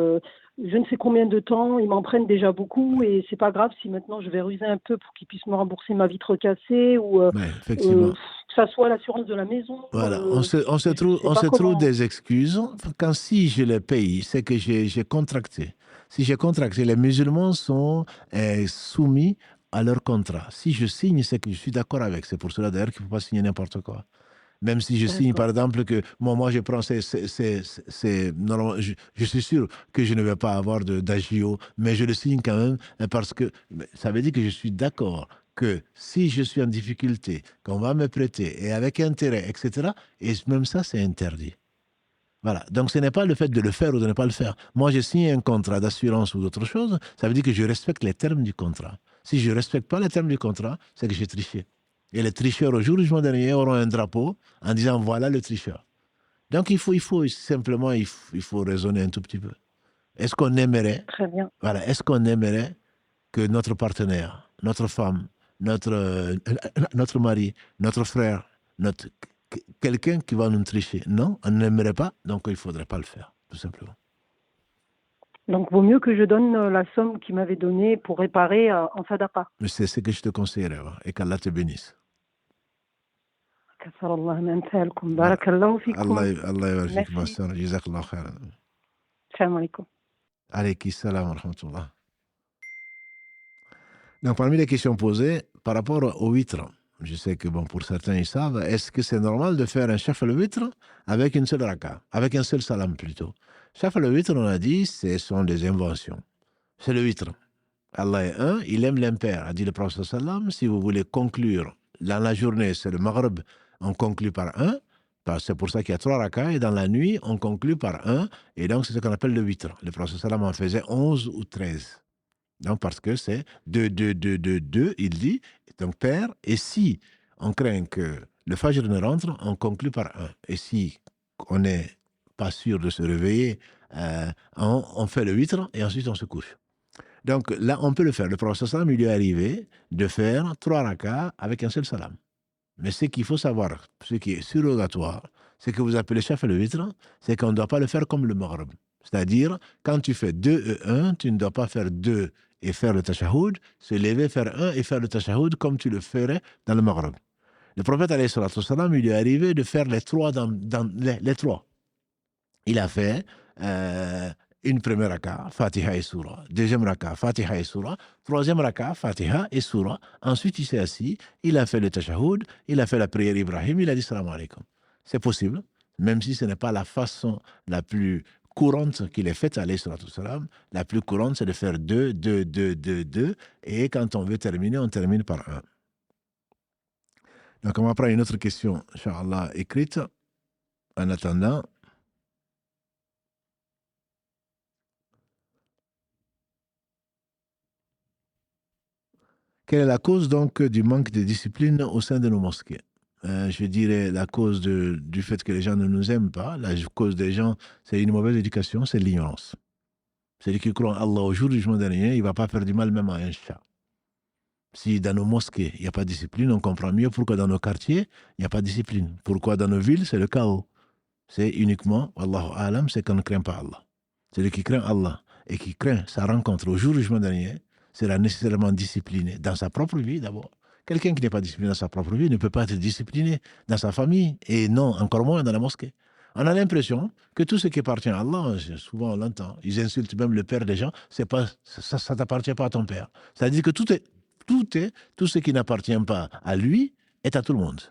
je ne sais combien de temps, ils m'en prennent déjà beaucoup et c'est pas grave si maintenant je vais ruser un peu pour qu'ils puissent me rembourser ma vitre cassée ou que ça soit l'assurance de la maison. Voilà, on se trouve des excuses. Quand si je les paye, c'est que j'ai contracté. Si j'ai contracté, les musulmans sont soumis à leur contrat. Si je signe, c'est que je suis d'accord avec. C'est pour cela d'ailleurs qu'il ne faut pas signer n'importe quoi. Même si je signe, par exemple, que moi je prends normalement, je suis sûr que je ne vais pas avoir d'agio, mais je le signe quand même parce que ça veut dire que je suis d'accord que si je suis en difficulté, qu'on va me prêter et avec intérêt, etc., et même ça, c'est interdit. Voilà. Donc, ce n'est pas le fait de le faire ou de ne pas le faire. Moi, j'ai signé un contrat d'assurance ou d'autre chose, ça veut dire que je respecte les termes du contrat. Si je ne respecte pas les termes du contrat, c'est que j'ai triché. Et les tricheurs, au jour du jugement dernier, auront un drapeau en disant voilà le tricheur. Donc, il faut simplement il faut raisonner un tout petit peu. Est-ce qu'on aimerait, Très bien. voilà, est-ce qu'on aimerait que notre partenaire, notre femme, notre mari, notre frère, quelqu'un qui va nous tricher? Non, on n'aimerait pas, donc il ne faudrait pas le faire, tout simplement. Donc, vaut mieux que je donne la somme qu'il m'avait donnée pour réparer en sadaqa. Mais c'est ce que je te conseillerais, et qu'Allah te bénisse. Allah yabarak ma sœur. Jazakallah khairan. Salam alaikum. Alayki salam wa rahmatullah. Donc, parmi les questions posées, par rapport au witr, je sais que pour certains, ils savent, est-ce que c'est normal de faire un chef al-witr avec une seule raka, avec un seul salam plutôt? Chef al-witr, on a dit, ce sont des inventions. C'est le witr. Allah est un, il aime l'impair, a dit le prophète sallam. Si vous voulez conclure dans la journée, c'est le maghrib, on conclut par un. C'est pour ça qu'il y a 3 rakas, et dans la nuit, on conclut par un, et donc c'est ce qu'on appelle le witr. Le prophète sallam en faisait 11 ou 13. Donc, parce que c'est 2, 2, 2, 2, 2, il dit, donc père, et si on craint que le fajr ne rentre, on conclut par 1. Et si on n'est pas sûr de se réveiller, on fait le witr, et ensuite on se couche. Donc là, on peut le faire. Le prophète sallam, il lui est arrivé de faire 3 rakas avec un seul salam. Mais ce qu'il faut savoir, ce qui est surrogatoire, c'est que vous appelez chef le witr, c'est qu'on ne doit pas le faire comme le maghrib. C'est-à-dire, quand tu fais 2 et 1, tu ne dois pas faire 2 et faire le tashahoud, se lever, faire 1 et faire le tashahoud comme tu le ferais dans le maghrib. Le prophète, alayhi salatu wassalam, il lui est arrivé de faire les 3 dans les 3. Il a fait une première raka, Fatiha et Surah. Deuxième raka, Fatiha et Surah. Troisième raka, Fatiha et Surah. Ensuite, il s'est assis, il a fait le tashahoud, il a fait la prière Ibrahim, il a dit salam alaikum. C'est possible, même si ce n'est pas la façon la plus courante qu'il ait faite, alayhi salatu wassalam. La plus courante, c'est de faire 2, 2, 2, 2, 2. Et quand on veut terminer, on termine par 1. Donc, on va prendre une autre question, Inch'Allah, écrite. En attendant, quelle est la cause donc du manque de discipline au sein de nos mosquées? Je dirais la cause du fait que les gens ne nous aiment pas. La cause des gens, c'est une mauvaise éducation, c'est l'ignorance. Celui qui croit en Allah au jour du jugement dernier, il ne va pas faire du mal même à un chat. Si dans nos mosquées, il n'y a pas de discipline, on comprend mieux pourquoi dans nos quartiers, il n'y a pas de discipline. Pourquoi dans nos villes, c'est le chaos. C'est uniquement, Wallahu alam, c'est qu'on ne craint pas Allah. Celui qui craint Allah et qui craint sa rencontre au jour du jugement dernier, sera nécessairement discipliné dans sa propre vie d'abord. Quelqu'un qui n'est pas discipliné dans sa propre vie ne peut pas être discipliné dans sa famille et non, encore moins dans la mosquée. On a l'impression que tout ce qui appartient à Allah, souvent on l'entend, ils insultent même le père des gens, ça ne t'appartient pas à ton père. C'est-à-dire que tout ce qui n'appartient pas à lui est à tout le monde.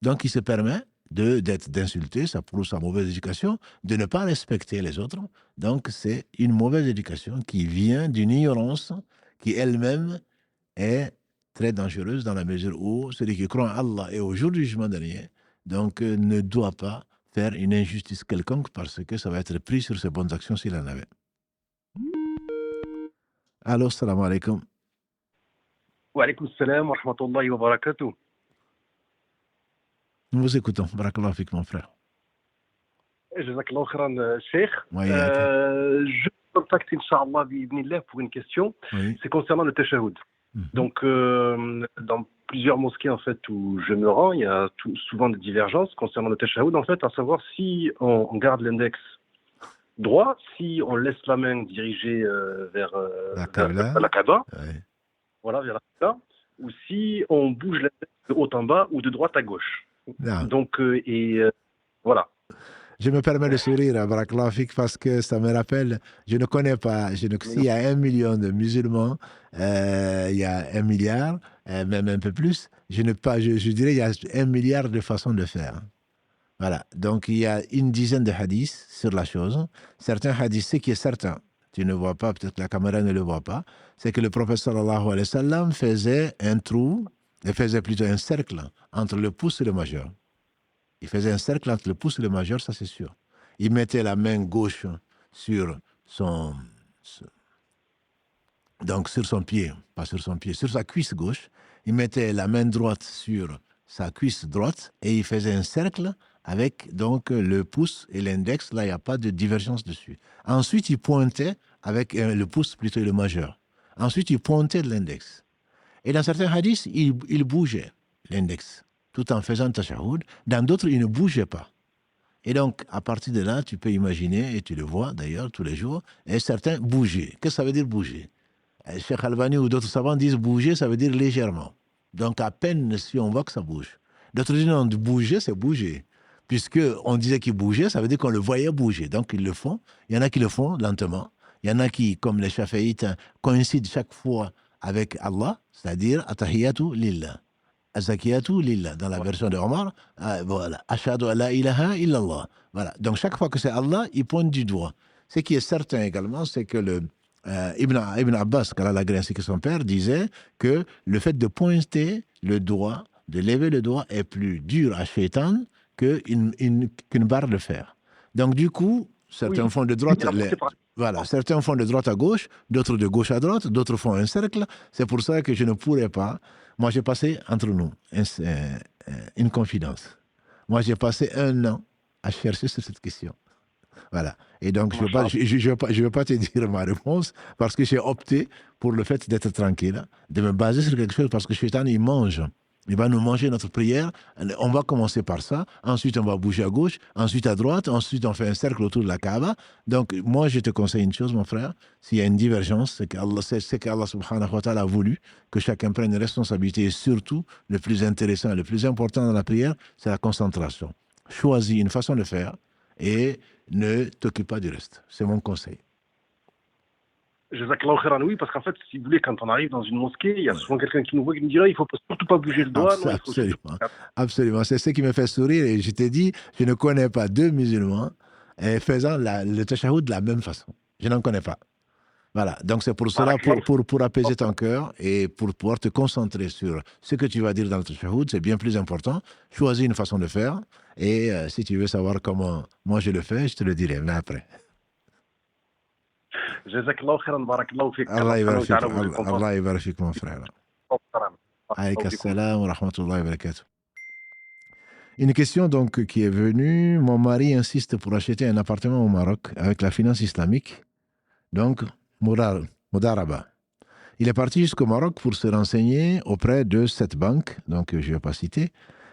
Donc il se permet d'insulter, ça prouve sa mauvaise éducation, de ne pas respecter les autres. Donc c'est une mauvaise éducation qui vient d'une ignorance qui elle-même est très dangereuse dans la mesure où celui qui croit en Allah et au jour du jugement dernier, donc ne doit pas faire une injustice quelconque parce que ça va être pris sur ses bonnes actions s'il en avait. Allô, salam alaikum. Wa alaikum salam wa rahmatullahi wa barakatuh. Nous vous écoutons. Barakallahu fik, mon frère. Jazakallahu khairan, Cheikh. Je contacte, Inch'Allah, bi'idhnillah, pour une question. Oui. C'est concernant le tashahoud. Donc, dans plusieurs mosquées, en fait, où je me rends, il y a souvent des divergences concernant le tashahoud, en fait, à savoir si on garde l'index droit, si on laisse la main dirigée vers la Kaaba, voilà, vers la Kaaba, ou si on bouge l'index de haut en bas ou de droite à gauche. Non. Donc, voilà. Je me permets de sourire à Barakallahu fik parce que ça me rappelle, je ne connais pas, s'il y a 1 million de musulmans, il y a 1 milliard, même un peu plus, je dirais il y a 1 milliard de façons de faire. Voilà, donc il y a une dizaine de hadiths sur la chose. Certains hadiths, ce qui est certain, tu ne vois pas, peut-être que la caméra ne le voit pas, c'est que le prophète sallallahu alayhi wa sallam faisait un trou, il faisait plutôt un cercle entre le pouce et le majeur. Il faisait un cercle entre le pouce et le majeur, ça c'est sûr. Il mettait la main gauche sur donc sur son pied, pas sur son pied, sur sa cuisse gauche. Il mettait la main droite sur sa cuisse droite et il faisait un cercle avec donc le pouce et l'index. Là, il n'y a pas de divergence dessus. Ensuite, il pointait avec le pouce plutôt le majeur. Ensuite, il pointait de l'index. Et dans certains hadiths, il bougeait l'index tout en faisant tashahhud. Dans d'autres, il ne bougeait pas. Et donc, à partir de là, tu peux imaginer, et tu le vois d'ailleurs tous les jours, et certains bouger. Qu'est-ce que ça veut dire bouger? Cheikh Albani ou d'autres savants disent bouger, ça veut dire légèrement. Donc, à peine si on voit que ça bouge. D'autres disent non, bouger, c'est bouger. Puisqu'on disait qu'il bougeait, ça veut dire qu'on le voyait bouger. Donc, ils le font. Il y en a qui le font lentement. Il y en a qui, comme les Shafi'ites, coïncident chaque fois avec Allah, c'est-à-dire Atahiyatu lillah. Azakiyatu lillah, dans la version de Omar, voilà, Ashhadu an la ilaha illallah. Voilà. Donc chaque fois que c'est Allah, il pointe du doigt. Ce qui est certain également, c'est que Ibn Abbas, qu'Allah l'a ainsi que son père, disait que le fait de pointer le doigt, de lever le doigt, est plus dur à Shaitan qu'une barre de fer. Donc du coup, certains font de droite. Voilà, certains font de droite à gauche, d'autres de gauche à droite, d'autres font un cercle. C'est pour ça que je ne pourrais pas. Moi, j'ai passé, entre nous, une confidence. Moi, j'ai passé 1 an à chercher sur cette question. Voilà. Et donc, je ne vais pas te dire ma réponse parce que j'ai opté pour le fait d'être tranquille, de me baser sur quelque chose parce que Shaitan, il mange. Il va nous manger notre prière. On va commencer par ça. Ensuite, on va bouger à gauche. Ensuite, à droite. Ensuite, on fait un cercle autour de la Kaaba. Donc, moi, je te conseille une chose, mon frère. S'il y a une divergence, c'est qu'Allah subhanahu wa ta'ala a voulu que chacun prenne une responsabilité. Et surtout, le plus intéressant, le plus important dans la prière, c'est la concentration. Choisis une façon de faire et ne t'occupe pas du reste. C'est mon conseil. Jazakallah khairan, oui, parce qu'en fait, si vous voulez, quand on arrive dans une mosquée, il y a souvent quelqu'un qui nous voit qui nous dirait il ne faut surtout pas bouger le doigt. Absolument. C'est ce qui me fait sourire. Et je t'ai dit, je ne connais pas 2 musulmans faisant le tashahhud de la même façon. Je n'en connais pas. Voilà. Donc c'est pour cela, pour apaiser ton cœur et pour pouvoir te concentrer sur ce que tu vas dire dans le tashahhud, c'est bien plus important. Choisis une façon de faire. Et si tu veux savoir comment moi je le fais, je te le dirai, mais après. Jazakallah khairan, barakallahu fik. Allah yabarak fik, mon frère. Alayka assalam wa rahmatullahi wa barakatuh. Une question donc qui est venue. Mon mari insiste pour acheter un appartement au Maroc avec la finance islamique, donc Mudaraba. Il est parti jusqu'au Maroc pour se renseigner auprès de cette banque, donc je ne vais pas citer.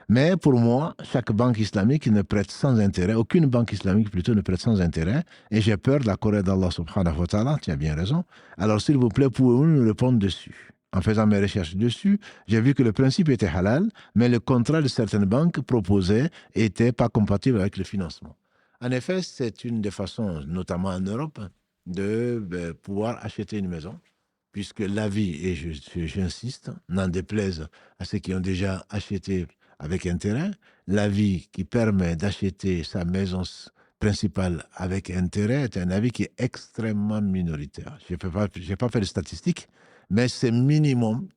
Mais pour moi, chaque banque islamique ne prête sans intérêt, aucune banque islamique plutôt ne prête sans intérêt, et j'ai peur de la colère d'Allah subhanahu wa ta'ala, tu as bien raison. Alors s'il vous plaît, pouvez-vous nous répondre dessus? En faisant mes recherches dessus, j'ai vu que le principe était halal, mais le contrat de certaines banques proposées n'était pas compatible avec le financement. En effet, c'est une des façons, notamment en Europe, de pouvoir acheter une maison, puisque l'avis, et j'insiste, n'en déplaise à ceux qui ont déjà acheté avec intérêt, l'avis qui permet d'acheter sa maison principale avec intérêt est un avis qui est extrêmement minoritaire. Je n'ai pas fait de statistiques, mais c'est minimum,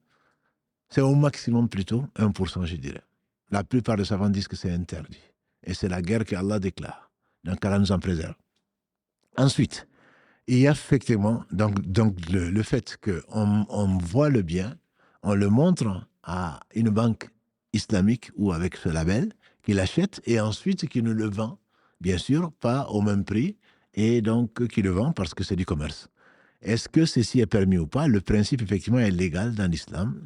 c'est au maximum plutôt 1%, je dirais. La plupart des savants disent que c'est interdit. Et c'est la guerre qu'Allah déclare. Donc Allah nous en préserve. Ensuite, il y a effectivement donc le fait qu'on voit le bien, on le montre à une banque islamique ou avec ce label, qui l'achète et ensuite qui nous le vend, bien sûr, pas au même prix, et donc qui le vend parce que c'est du commerce. Est-ce que ceci est permis ou pas? Le principe, effectivement, est légal dans l'islam.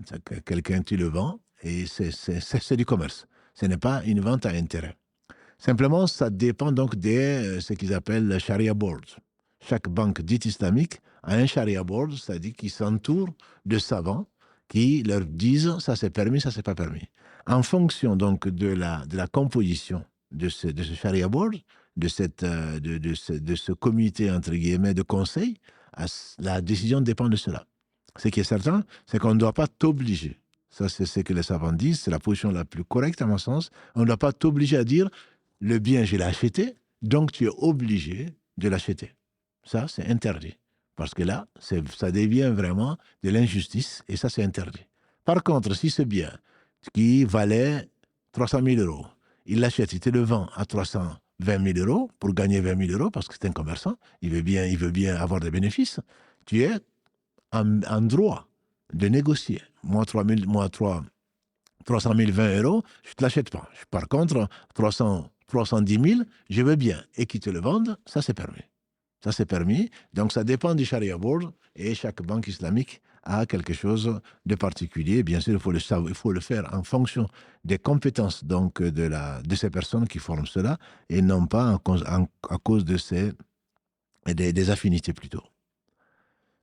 Quelqu'un, tu le vends et c'est du commerce. Ce n'est pas une vente à intérêt. Simplement, ça dépend donc de ce qu'ils appellent le Sharia Board. Chaque banque dite islamique a un Sharia Board, c'est-à-dire qui s'entoure de savants qui leur disent ça c'est permis, ça c'est pas permis. En fonction donc de la composition de ce Sharia Board, de ce comité entre guillemets de conseil, la décision dépend de cela. Ce qui est certain, c'est qu'on ne doit pas t'obliger. Ça, c'est ce que les savants disent, c'est la position la plus correcte à mon sens. On ne doit pas t'obliger à dire le bien, je l'ai acheté, donc tu es obligé de l'acheter. Ça, c'est interdit. Parce que là, ça devient vraiment de l'injustice et ça, c'est interdit. Par contre, si ce bien qui valait 300 000 euros, il l'achète, il te le vend à 320 000 euros pour gagner 20 000 euros parce que c'est un commerçant, il veut bien avoir des bénéfices, tu es en droit de négocier. Moi, 300 000, 20 euros, je ne te l'achète pas. Par contre, 310 000, je veux bien. Et qu'ils te le vendent, ça c'est permis. Ça, c'est permis. Donc, ça dépend du Sharia Board et chaque banque islamique a quelque chose de particulier. Bien sûr, il faut le faire en fonction des compétences donc, de ces personnes qui forment cela et non pas à cause de des affinités plutôt.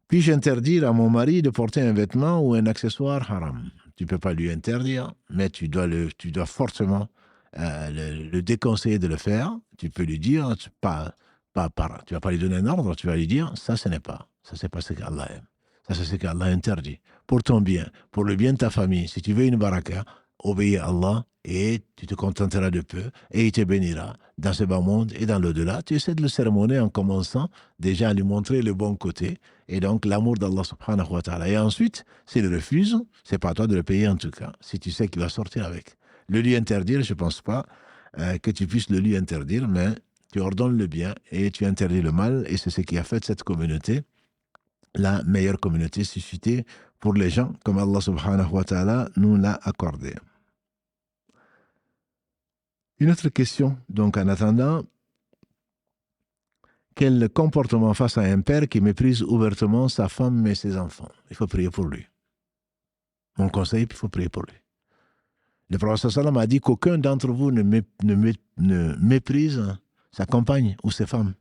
Puis-je interdire à mon mari de porter un vêtement ou un accessoire haram? Tu ne peux pas lui interdire, mais tu dois fortement le déconseiller de le faire. Tu peux lui dire, tu ne vas pas lui donner un ordre, tu vas lui dire, ça, ce n'est pas. Ça, c'est pas ce qu'Allah aime. Ça, c'est ce qu'Allah interdit. Pour ton bien, pour le bien de ta famille, si tu veux une baraka, obéis à Allah et tu te contenteras de peu et il te bénira dans ce bas monde et dans l'au-delà. Tu essaies de le sermonner en commençant déjà à lui montrer le bon côté et donc l'amour d'Allah subhanahu wa ta'ala. Et ensuite, s'il refuse, c'est pas à toi de le payer en tout cas, si tu sais qu'il va sortir avec. Le lui interdire, je ne pense pas que tu puisses le lui interdire, mais tu ordonnes le bien et tu interdis le mal, et c'est ce qui a fait de cette communauté la meilleure communauté suscitée pour les gens, comme Allah subhanahu wa ta'ala nous l'a accordé. Une autre question, donc en attendant, quel comportement face à un père qui méprise ouvertement sa femme et ses enfants? Il faut prier pour lui. Mon conseil, il faut prier pour lui. Le prophète sallam a dit qu'aucun d'entre vous ne méprise sa compagne ou ses femmes.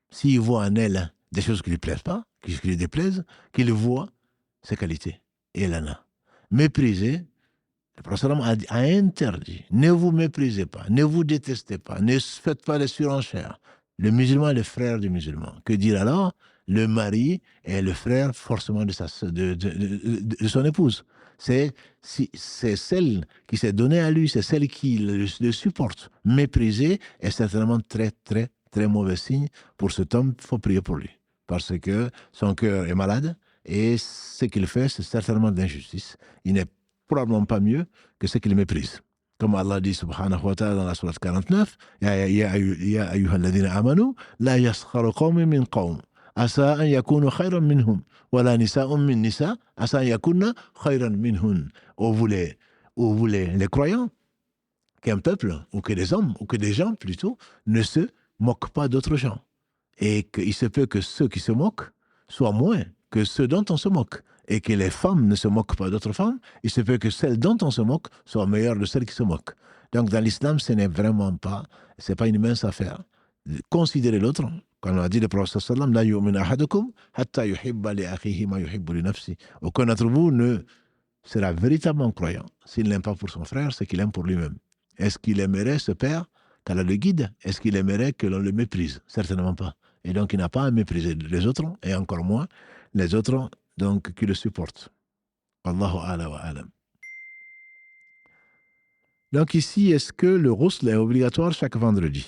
S'il voit en elle des choses qui ne lui plaisent pas, qui lui déplaisent, qu'il voit ses qualités. Et elle en a. Méprisez, le prophète a interdit. Ne vous méprisez pas, ne vous détestez pas, ne faites pas les surenchères. Le musulman est le frère du musulman. Que dire alors? Le mari est le frère forcément de son épouse. C'est celle qui s'est donnée à lui, c'est celle qui le supporte. Mépriser est certainement très, très, très mauvais signe pour cet homme. Il faut prier pour lui. Parce que son cœur est malade et ce qu'il fait, c'est certainement de l'injustice. Il n'est probablement pas mieux que ce qu'il méprise. Comme Allah dit subhanahu wa ta'ala dans la sourate 49, Ya ayyuhalladhina amanu, la yaskharu qawmin min qawm. Asa an yakunu khayran minhum. Wala nisa'un min nisa, asa an yakunna khayran minhun. Ou vous les croyants, qu'un peuple, ou que des hommes, ou que des gens plutôt, ne se moquent pas d'autres gens. Et qu'il se peut que ceux qui se moquent soient moins que ceux dont on se moque. Et que les femmes ne se moquent pas d'autres femmes, il se peut que celles dont on se moque soient meilleures de celles qui se moquent. Donc dans l'islam, ce n'est vraiment pas, c'est pas une mince affaire. Considérez l'autre. Quand on a dit le prophète sallam, la yu'minu ahadukum hatta yuhibba li akhihi ma yuhibbu li nafsi. Aucun d'entre vous ne sera véritablement croyant s'il n'aime pas pour son frère ce qu'il aime pour lui-même. Est-ce qu'il aimerait ce père qu'Allah le guide? Est-ce qu'il aimerait que l'on le méprise? Certainement pas. Et donc il n'a pas à mépriser les autres, et encore moins les autres donc qui le supportent. Wallahu a'la wa a'lam. Donc ici, est-ce que le ghusl est obligatoire chaque vendredi?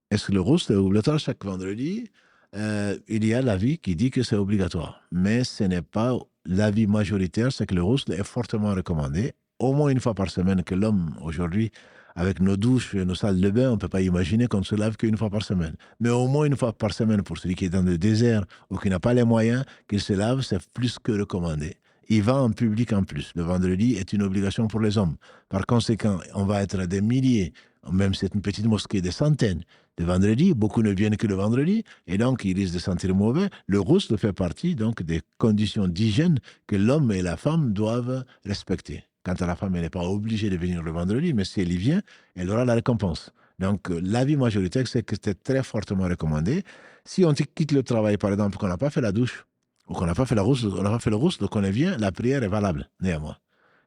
Est-ce que le ghusl est obligatoire chaque vendredi? Il y a l'avis qui dit que c'est obligatoire, mais ce n'est pas l'avis majoritaire, c'est que le ghusl est fortement recommandé, au moins une fois par semaine, que l'homme aujourd'hui, avec nos douches et nos salles de bain, on ne peut pas imaginer qu'on ne se lave qu'une fois par semaine. Mais au moins une fois par semaine, pour celui qui est dans le désert ou qui n'a pas les moyens, qu'il se lave, c'est plus que recommandé. Il va en public en plus. Le vendredi est une obligation pour les hommes. Par conséquent, on va être des milliers, même si c'est une petite mosquée, des centaines de vendredis. Beaucoup ne viennent que le vendredi, et donc ils risquent de sentir mauvais. Le ghusl fait partie donc des conditions d'hygiène que l'homme et la femme doivent respecter. Quant à la femme, elle n'est pas obligée de venir le vendredi, mais si elle y vient, elle aura la récompense. Donc, l'avis majoritaire, c'est que c'est très fortement recommandé. Si on quitte le travail, par exemple, qu'on n'a pas fait la douche, ou qu'on n'a pas fait le ghusl, qu'on vient, la prière est valable, néanmoins.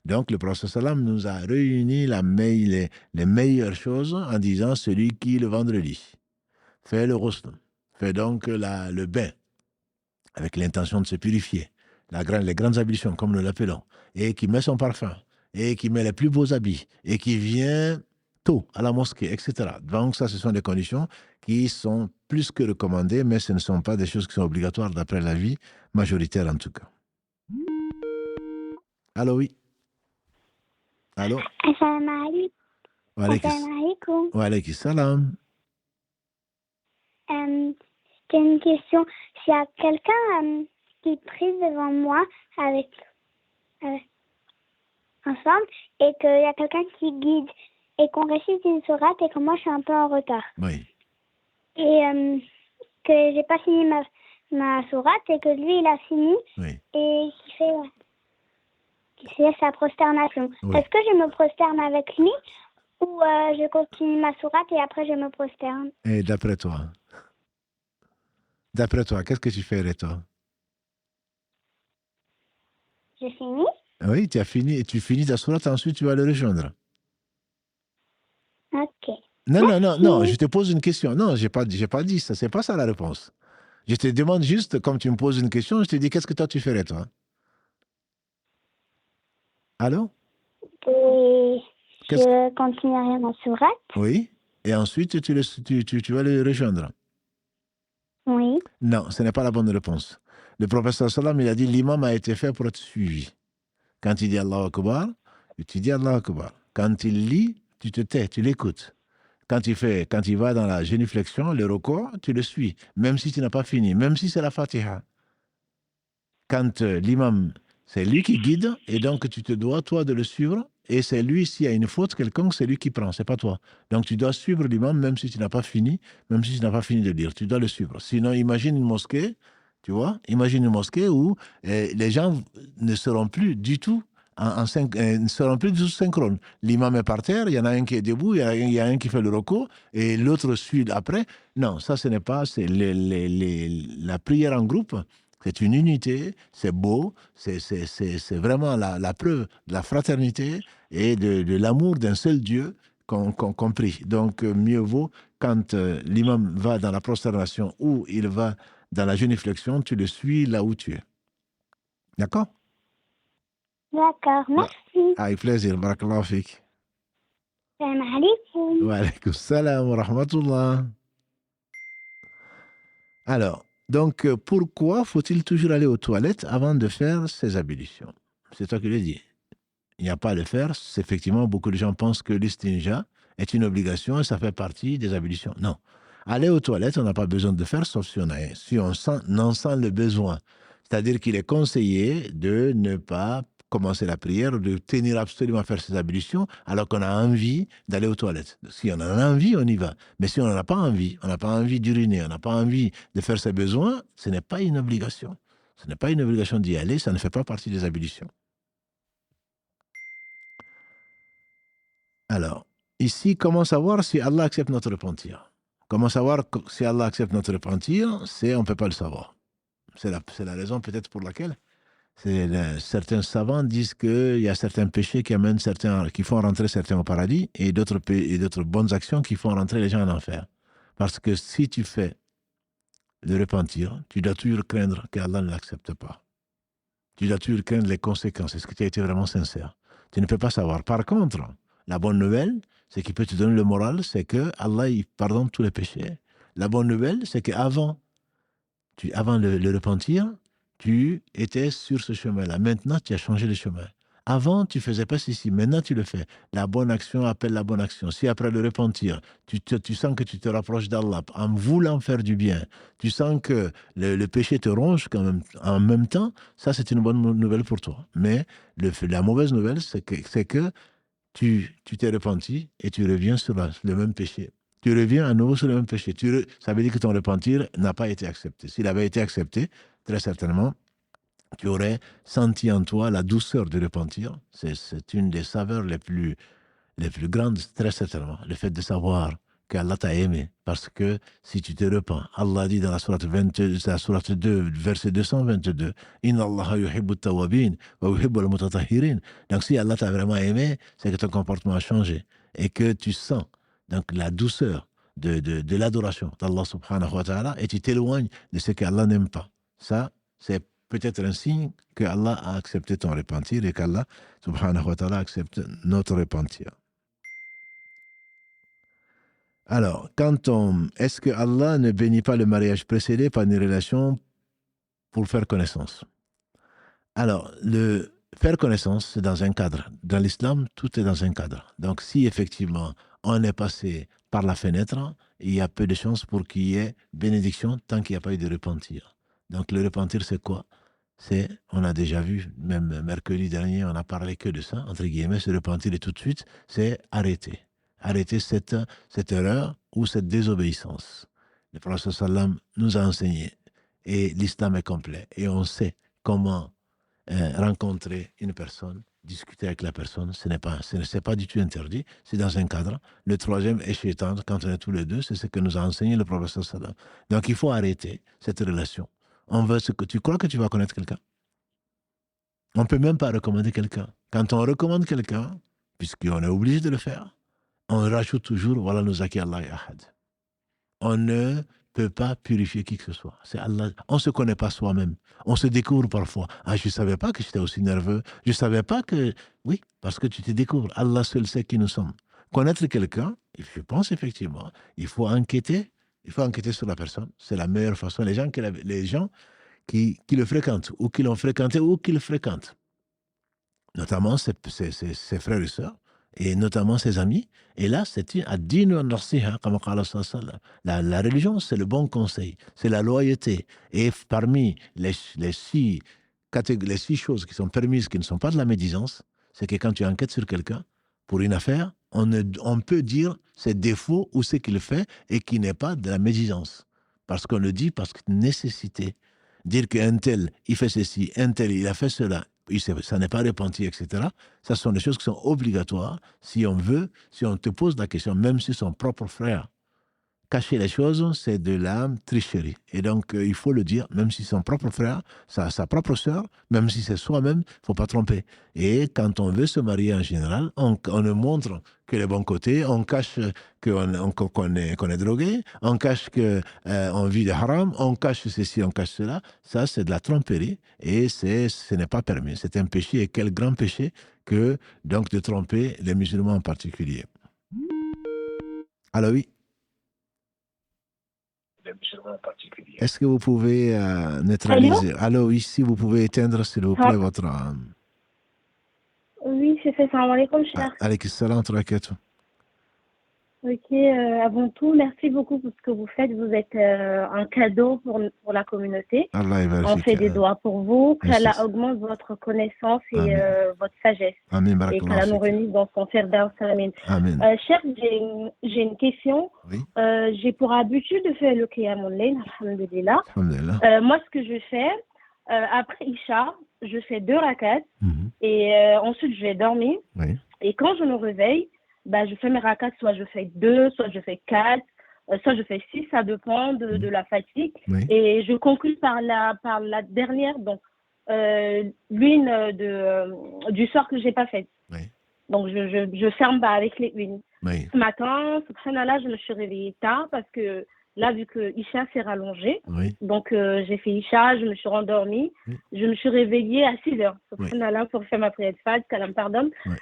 Donc, le prophète sallam nous a réuni les meilleures choses en disant celui qui, le vendredi, fait le ghusl, fait donc le bain, avec l'intention de se purifier, les grandes ablutions, comme nous l'appelons, et qui met son parfum, et qui met les plus beaux habits, et qui vient tôt à la mosquée, etc. Donc ça, ce sont des conditions qui sont plus que recommandées, mais ce ne sont pas des choses qui sont obligatoires d'après l'avis majoritaire en tout cas. Allô, oui. Allô. Assalamu alaikum. Wa alaykum salam. J'ai une question. S'il y a quelqu'un qui prie devant moi avec ensemble et qu'il y a quelqu'un qui guide et qu'on récite une sourate et que moi je suis un peu en retard. Oui. Et que j'ai pas fini ma sourate et que lui il a fini et qui fait sa prosternation. Oui. Est-ce que je me prosterne avec lui ou je continue ma sourate et après je me prosterne? Et d'après toi, qu'est-ce que tu ferais toi? Je finis? Oui, tu as fini et tu finis ta sourate, ensuite tu vas le rejoindre. Ok. Non, je te pose une question. Non, j'ai pas dit ça, c'est pas ça la réponse. Je te demande juste, comme tu me poses une question, je te dis qu'est-ce que toi tu ferais toi? Allô? Et je continuerai ma sourate. Oui. Et ensuite, tu vas le rejoindre. Oui. Non, ce n'est pas la bonne réponse. Le professeur Salam, il a dit l'imam a été fait pour être suivi. Quand il dit Allahu Akbar, tu dis Allahu Akbar. Quand il lit, tu te tais, tu l'écoutes. Quand il va dans la génuflexion, le recours, tu le suis, même si tu n'as pas fini, même si c'est la Fatiha. Quand l'imam, c'est lui qui guide, et donc tu te dois, toi, de le suivre, et c'est lui, s'il y a une faute quelconque, c'est lui qui prend, c'est pas toi. Donc tu dois suivre l'imam, même si tu n'as pas fini, de lire, tu dois le suivre. Sinon, imagine une mosquée, tu vois, où les gens ne seront plus du tout ne seront plus du tout synchrones. L'imam est par terre, il y en a un qui est debout, il y a un qui fait le recours, et l'autre suit après. Non, ça, ce n'est pas... C'est la prière en groupe, c'est une unité, c'est beau, c'est vraiment la preuve de la fraternité et de l'amour d'un seul Dieu qu'on prie. Donc, mieux vaut, quand l'imam va dans la prosternation ou il va dans la génuflexion, tu le suis là où tu es. D'accord? D'accord, merci. Avec plaisir, barakallahu fik. Salam alaikum. Wa alaykum salam wa rahmatullah. Alors, donc, pourquoi faut-il toujours aller aux toilettes avant de faire ses ablutions? C'est toi qui le dis. Il n'y a pas à le faire. Effectivement, beaucoup de gens pensent que l'istinja est une obligation et ça fait partie des ablutions. Non. Aller aux toilettes, on n'a pas besoin de faire, sauf si on en sent le besoin. C'est-à-dire qu'il est conseillé de ne pas commencer la prière, de tenir absolument à faire ses ablutions, alors qu'on a envie d'aller aux toilettes. Si on en a envie, on y va. Mais si on n'en a pas envie, on n'a pas envie d'uriner, on n'a pas envie de faire ses besoins, ce n'est pas une obligation. Ce n'est pas une obligation d'y aller, ça ne fait pas partie des ablutions. Alors, ici, comment savoir si Allah accepte notre repentir? Comment savoir si Allah accepte notre repentir? On ne peut pas le savoir. C'est la raison peut-être pour laquelle certains savants disent qu'il y a certains péchés qui font rentrer certains au paradis et d'autres bonnes actions qui font rentrer les gens en enfer. Parce que si tu fais le repentir, tu dois toujours craindre qu'Allah ne l'accepte pas. Tu dois toujours craindre les conséquences. Est-ce que tu as été vraiment sincère? Tu ne peux pas savoir. Par contre, la bonne nouvelle, c'est qu'il peut te donner le moral, c'est que Allah il pardonne tous les péchés. La bonne nouvelle, c'est qu'avant le repentir, tu étais sur ce chemin-là. Maintenant, tu as changé de chemin. Avant, tu ne faisais pas ceci. Maintenant, tu le fais. La bonne action appelle la bonne action. Si après le repentir, tu sens que tu te rapproches d'Allah en voulant faire du bien, tu sens que le péché te ronge quand même, en même temps, ça, c'est une bonne nouvelle pour toi. Mais la mauvaise nouvelle, c'est que tu t'es repenti et tu reviens sur le même péché. Tu reviens à nouveau sur le même péché. Ça veut dire que ton repentir n'a pas été accepté. S'il avait été accepté, très certainement, tu aurais senti en toi la douceur du repentir. C'est une des saveurs les plus grandes, très certainement. Le fait de savoir qu'Allah t'a aimé. Parce que si tu te repens, Allah dit dans la sourate 2, verset 222, « Inna Allah yuhibbu tawabin wa yuhibbu al-mutatahhirin » Donc si Allah t'a vraiment aimé, c'est que ton comportement a changé. Et que tu sens donc la douceur de l'adoration d'Allah subhanahu wa ta'ala et tu t'éloignes de ce qu'Allah n'aime pas. Ça, c'est peut-être un signe que Allah a accepté ton repentir et qu'Allah subhanahu wa ta'ala accepte notre repentir. Alors, est-ce que Allah ne bénit pas le mariage précédé par une relation pour faire connaissance? Alors, le faire connaissance, c'est dans un cadre. Dans l'islam, tout est dans un cadre. Donc, si effectivement, on est passé par la fenêtre, il y a peu de chances pour qu'il y ait bénédiction tant qu'il n'y a pas eu de repentir. Donc, le repentir, c'est quoi? On a déjà vu, même mercredi dernier, on a parlé que de ça, entre guillemets, se repentir et tout de suite, c'est arrêter. Arrêter cette erreur ou cette désobéissance. Le prophète sallam nous a enseigné et l'islam est complet et on sait comment rencontrer une personne, discuter avec la personne, ce n'est pas du tout interdit, c'est dans un cadre. Le troisième est shaitan, quand on est tous les deux, c'est ce que nous a enseigné le prophète sallam. Donc il faut arrêter cette relation. Tu crois que tu vas connaître quelqu'un? On ne peut même pas recommander quelqu'un. Quand on recommande quelqu'un, puisqu'on est obligé de le faire, on rajoute toujours, voilà nous aki Allah ahad. On ne peut pas purifier qui que ce soit. C'est Allah. On ne se connaît pas soi-même. On se découvre parfois. Ah, je ne savais pas que j'étais aussi nerveux. Je ne savais pas que... Oui, parce que tu te découvres. Allah seul sait qui nous sommes. Connaître quelqu'un, je pense effectivement, il faut enquêter. Il faut enquêter sur la personne. C'est la meilleure façon. Les gens qui le fréquentent, ou qui l'ont fréquenté, ou qui le fréquentent. Notamment ses frères et sœurs, et notamment ses amis. Et là, c'est la religion, c'est le bon conseil, c'est la loyauté. Et parmi les 6 choses qui sont permises, qui ne sont pas de la médisance, c'est que quand tu enquêtes sur quelqu'un, pour une affaire, on peut dire ses défauts ou ce qu'il fait et qui n'est pas de la médisance. Parce qu'on le dit parce que nécessité. Dire qu'un tel, il fait ceci, un tel, il a fait cela, ça n'est pas repenti, etc. Ça sont des choses qui sont obligatoires si on te pose la question, même si son propre frère. Cacher les choses, c'est de la tricherie. Et donc, il faut le dire, même si son propre frère, sa propre sœur, même si c'est soi-même, il ne faut pas tromper. Et quand on veut se marier en général, on ne montre que les bons côtés, on cache qu'on est drogué, on cache qu'on vit de haram, on cache ceci, on cache cela. Ça, c'est de la tromperie et ce n'est pas permis. C'est un péché, et quel grand péché que donc de tromper les musulmans en particulier. Alors oui. Est-ce que vous pouvez neutraliser? Allô, ici, vous pouvez éteindre, s'il vous plaît, votre... Oui, c'est fait. Salam alaikum, cher. Alaykoum salam, traquette. Ok, avant tout, merci beaucoup pour ce que vous faites. Vous êtes un cadeau pour la communauté. On fait des doigts pour vous, qu'Allah augmente votre connaissance et votre sagesse. Amen. Et qu'Allah nous réunisse dans son Firdaus. Amen. Cher, j'ai une question. Oui. J'ai pour habitude de faire le Qiyamul Layl, alhamdulillah. Moi, ce que je fais, après Isha, je fais 2 rakats et ensuite je vais dormir. Oui. Et quand je me réveille, je fais mes rakats, soit je fais 2, soit je fais 4, soit je fais 6, ça dépend de la fatigue. Oui. Et je conclue par la dernière, donc l'une du soir que je n'ai pas faite. Oui. Donc je ferme avec les unes. Oui. Ce matin, subhanallah, je me suis réveillée tard parce que là, vu que Isha s'est rallongée, Oui. donc j'ai fait Isha, je me suis rendormie, je me suis réveillée à 6 heures. Subhanallah, pour faire ma prière de Fajr, qu'Allah me pardonne. Oui.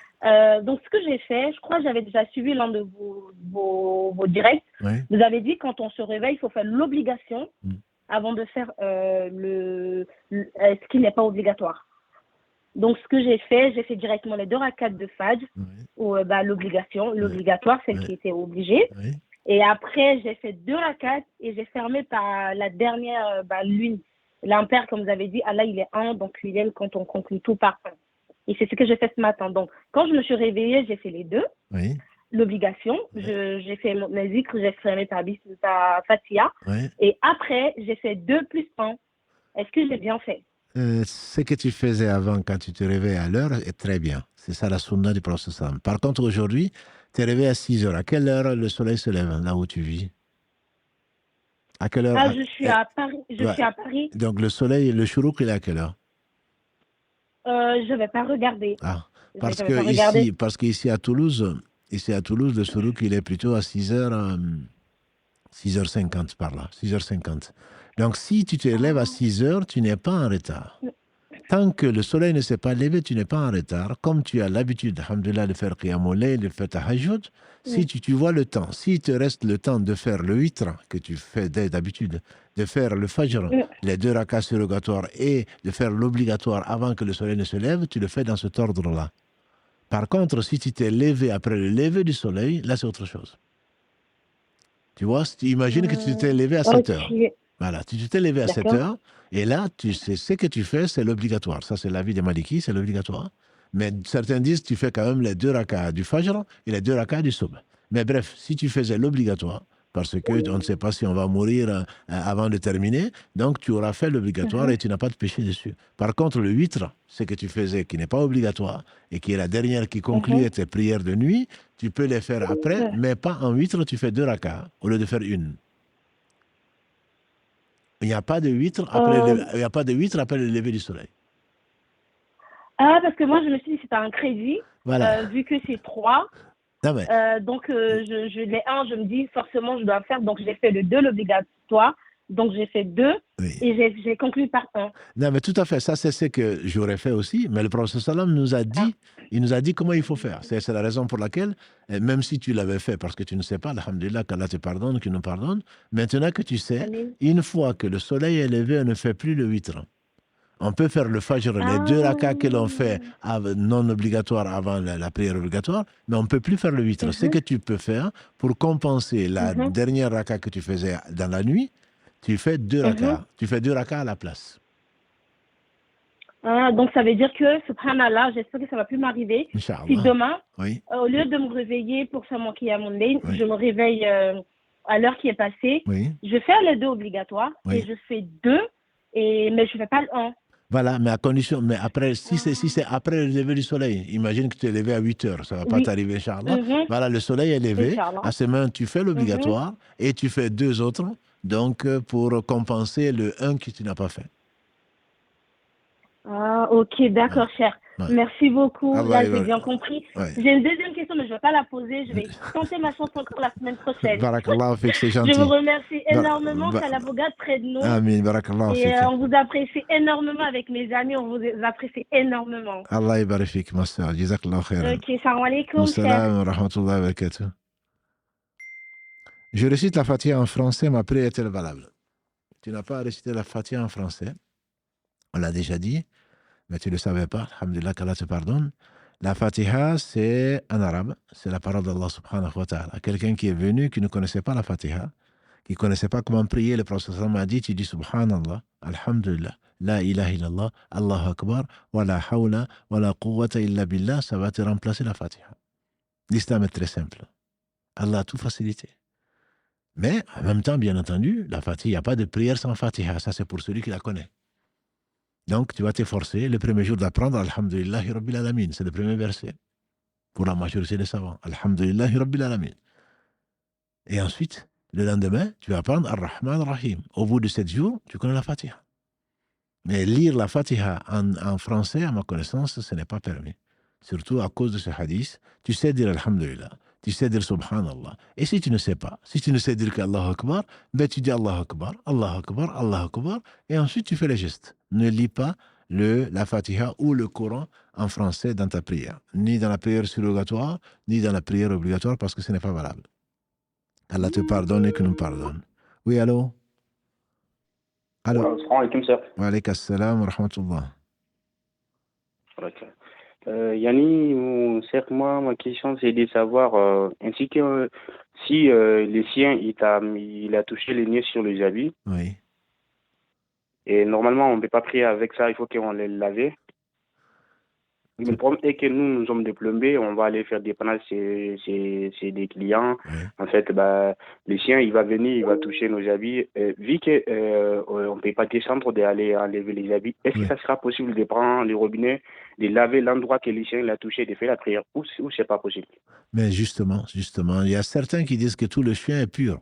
Donc, ce que j'ai fait, je crois que j'avais déjà suivi l'un de vos directs. Oui. Vous avez dit quand on se réveille, il faut faire l'obligation avant de faire ce qui n'est pas obligatoire. Donc, ce que j'ai fait directement les 2 rakats de Fajr, ou l'obligatoire, celle qui était obligée. Oui. Et après, j'ai fait 2 rakats et j'ai fermé par la dernière lune. L'impair, comme vous avez dit, Allah, il est un, donc il aime quand on conclut tout par un. Et c'est ce que j'ai fait ce matin. Donc, quand je me suis réveillée, j'ai fait les 2. Oui. L'obligation, j'ai fait mes zikrs, j'ai fermé par Fatiha. Oui. Et après, j'ai fait 2 plus 1. Est-ce que j'ai bien fait? Ce que tu faisais avant, quand tu te réveilles à l'heure, est très bien. C'est ça la sunna du prophète. Par contre, aujourd'hui, tu es réveillé à 6 heures. À quelle heure le soleil se lève, là où tu vis? À quelle heure? Je suis à Paris. Suis à Paris. Donc, le soleil, le chourouk, il est à quelle heure? Je ne vais pas regarder. Parce qu'ici à Toulouse, le chourouk, il est plutôt à 6h, 6h50 par là, 6h50. Donc, si tu te lèves à 6 heures, tu n'es pas en retard. Tant que le soleil ne s'est pas levé, tu n'es pas en retard. Comme tu as l'habitude, alhamdoulilah, de faire qiyamul layl, de faire tahajjud, si tu vois le temps, s'il te reste le temps de faire le witr que tu fais d'habitude, de faire le fajr, les 2 rakats surrogatoires et de faire l'obligatoire avant que le soleil ne se lève, tu le fais dans cet ordre-là. Par contre, si tu t'es levé après le lever du soleil, là c'est autre chose. Tu vois, imagine que tu t'es levé à 7 heures. Voilà, tu t'es levé à 7 heures, et là, tu sais, ce que tu fais, c'est l'obligatoire. Ça, c'est l'avis des Malikis, c'est l'obligatoire. Mais certains disent que tu fais quand même les 2 rakats du Fajr et les 2 rakats du Subh. Mais bref, si tu faisais l'obligatoire, parce qu'on ne sait pas si on va mourir avant de terminer, donc tu auras fait l'obligatoire et tu n'as pas de péché dessus. Par contre, le witr, ce que tu faisais qui n'est pas obligatoire et qui est la dernière qui conclut tes prières de nuit, tu peux les faire après, mais pas en witr, tu fais 2 rakats au lieu de faire une. Il n'y a pas de witr après le lever du soleil. Ah, parce que moi, je me suis dit que c'était un crédit, vu que c'est 3. Donc, les 1, je me dis forcément, je dois faire. Donc, j'ai fait le 2, l'obligatoire. Donc, j'ai fait 2 et j'ai conclu par 1. Non, mais tout à fait. Ça, c'est ce que j'aurais fait aussi. Mais le prophète sallam nous a dit, il nous a dit comment il faut faire. C'est la raison pour laquelle, même si tu l'avais fait parce que tu ne sais pas, alhamdulillah, qu'Allah te pardonne, qu'il nous pardonne, maintenant que tu sais, une fois que le soleil est levé, on ne fait plus le witr. On peut faire le fajr, les 2 rakats que l'on fait non obligatoire avant la prière obligatoire, mais on ne peut plus faire le witr. Ce que tu peux faire pour compenser la dernière raka que tu faisais dans la nuit, tu fais 2 rakats. Tu fais 2 rakats à la place. Donc ça veut dire que, subhanallah, j'espère que ça ne va plus m'arriver. Si demain, au lieu de me réveiller pour faire mon qiyamul layl, je me réveille à l'heure qui est passée, je fais les 2 obligatoires et je fais 2, mais je ne fais pas le 1. Voilà, mais à condition, mais après, si c'est après le lever du soleil, imagine que tu es levé à 8 heures, ça ne va pas t'arriver, Inch'Allah. Voilà, le soleil est levé, à ce moment, tu fais l'obligatoire et tu fais 2 autres, donc pour compenser le 1 que tu n'as pas fait. Ah, ok, d'accord, cher. Merci beaucoup. Là, j'ai bien compris. J'ai une deuxième question, mais je ne vais pas la poser. Je vais tenter ma chance encore la semaine prochaine. Barakallah, c'est gentil. Je vous remercie énormément. Qu'Allah vous garde près de nous. Amin, barakallah. Et on vous apprécie énormément avec mes amis. On vous apprécie énormément. Allah yabarik fik, ma soeur. Jazakallah khairan. Ok, salam alaikum. Salam wa rahmatullahi wa barakatuh. Je récite la Fatiha en français, ma prière est-elle valable? Tu n'as pas récité la Fatiha en français. On l'a déjà dit. Mais tu ne le savais pas, alhamdulillah, qu'Allah te pardonne. La Fatiha, c'est en arabe, c'est la parole d'Allah subhanahu wa ta'ala. Quelqu'un qui est venu, qui ne connaissait pas la Fatiha, qui ne connaissait pas comment prier, le prophète m'a dit, tu dis subhanallah, alhamdulillah, la ilaha illallah, Allahu akbar, wa la hawla, wa la quwwata illa billah, ça va te remplacer la Fatiha. L'islam est très simple. Allah a tout facilité. Mais en même temps, bien entendu, la Fatiha, il n'y a pas de prière sans Fatiha, ça c'est pour celui qui la connaît. Donc, tu vas t'efforcer le premier jour d'apprendre Alhamdulillahi Rabbil Alamin. C'est le premier verset. Pour la majorité des savants. Alhamdulillahi Rabbil Alamin. Et ensuite, le lendemain, tu vas apprendre Ar-Rahman Ar-Rahim. Au bout de 7 jours, tu connais la Fatiha. Mais lire la Fatiha en français, à ma connaissance, ce n'est pas permis. Surtout à cause de ce hadith. Tu sais dire Alhamdulillah. Tu sais dire Subhanallah. Et si tu ne sais pas, si tu ne sais dire qu'Allahu Akbar, ben tu dis Allahu Akbar, Allahu Akbar, Allahu Akbar, et ensuite tu fais les gestes. Ne lis pas la Fatiha ou le Coran en français dans ta prière. Ni dans la prière surrogatoire, ni dans la prière obligatoire, parce que ce n'est pas valable. Allah te pardonne et que nous pardonne. Oui, allô? Allô? Assalamu alaikum, sir. Wa alaikum assalam wa rahmatullah. Yanni, certes, moi, ma question, c'est de savoir, ainsi que si le sien, il a touché les nez sur les habits. Oui. Et normalement, on ne peut pas prier avec ça, il faut qu'on les lave. Le problème est que nous sommes des plombiers, on va aller faire des panneaux chez des clients. Oui. En fait, le chien, il va venir, il va toucher nos habits. Vu qu'on ne peut pas descendre d'aller enlever les habits, est-ce que ça sera possible de prendre le robinet, de laver l'endroit que le chien il a touché, de faire la prière, ou c'est pas possible? Mais justement, il y a certains qui disent que tout le chien est pur.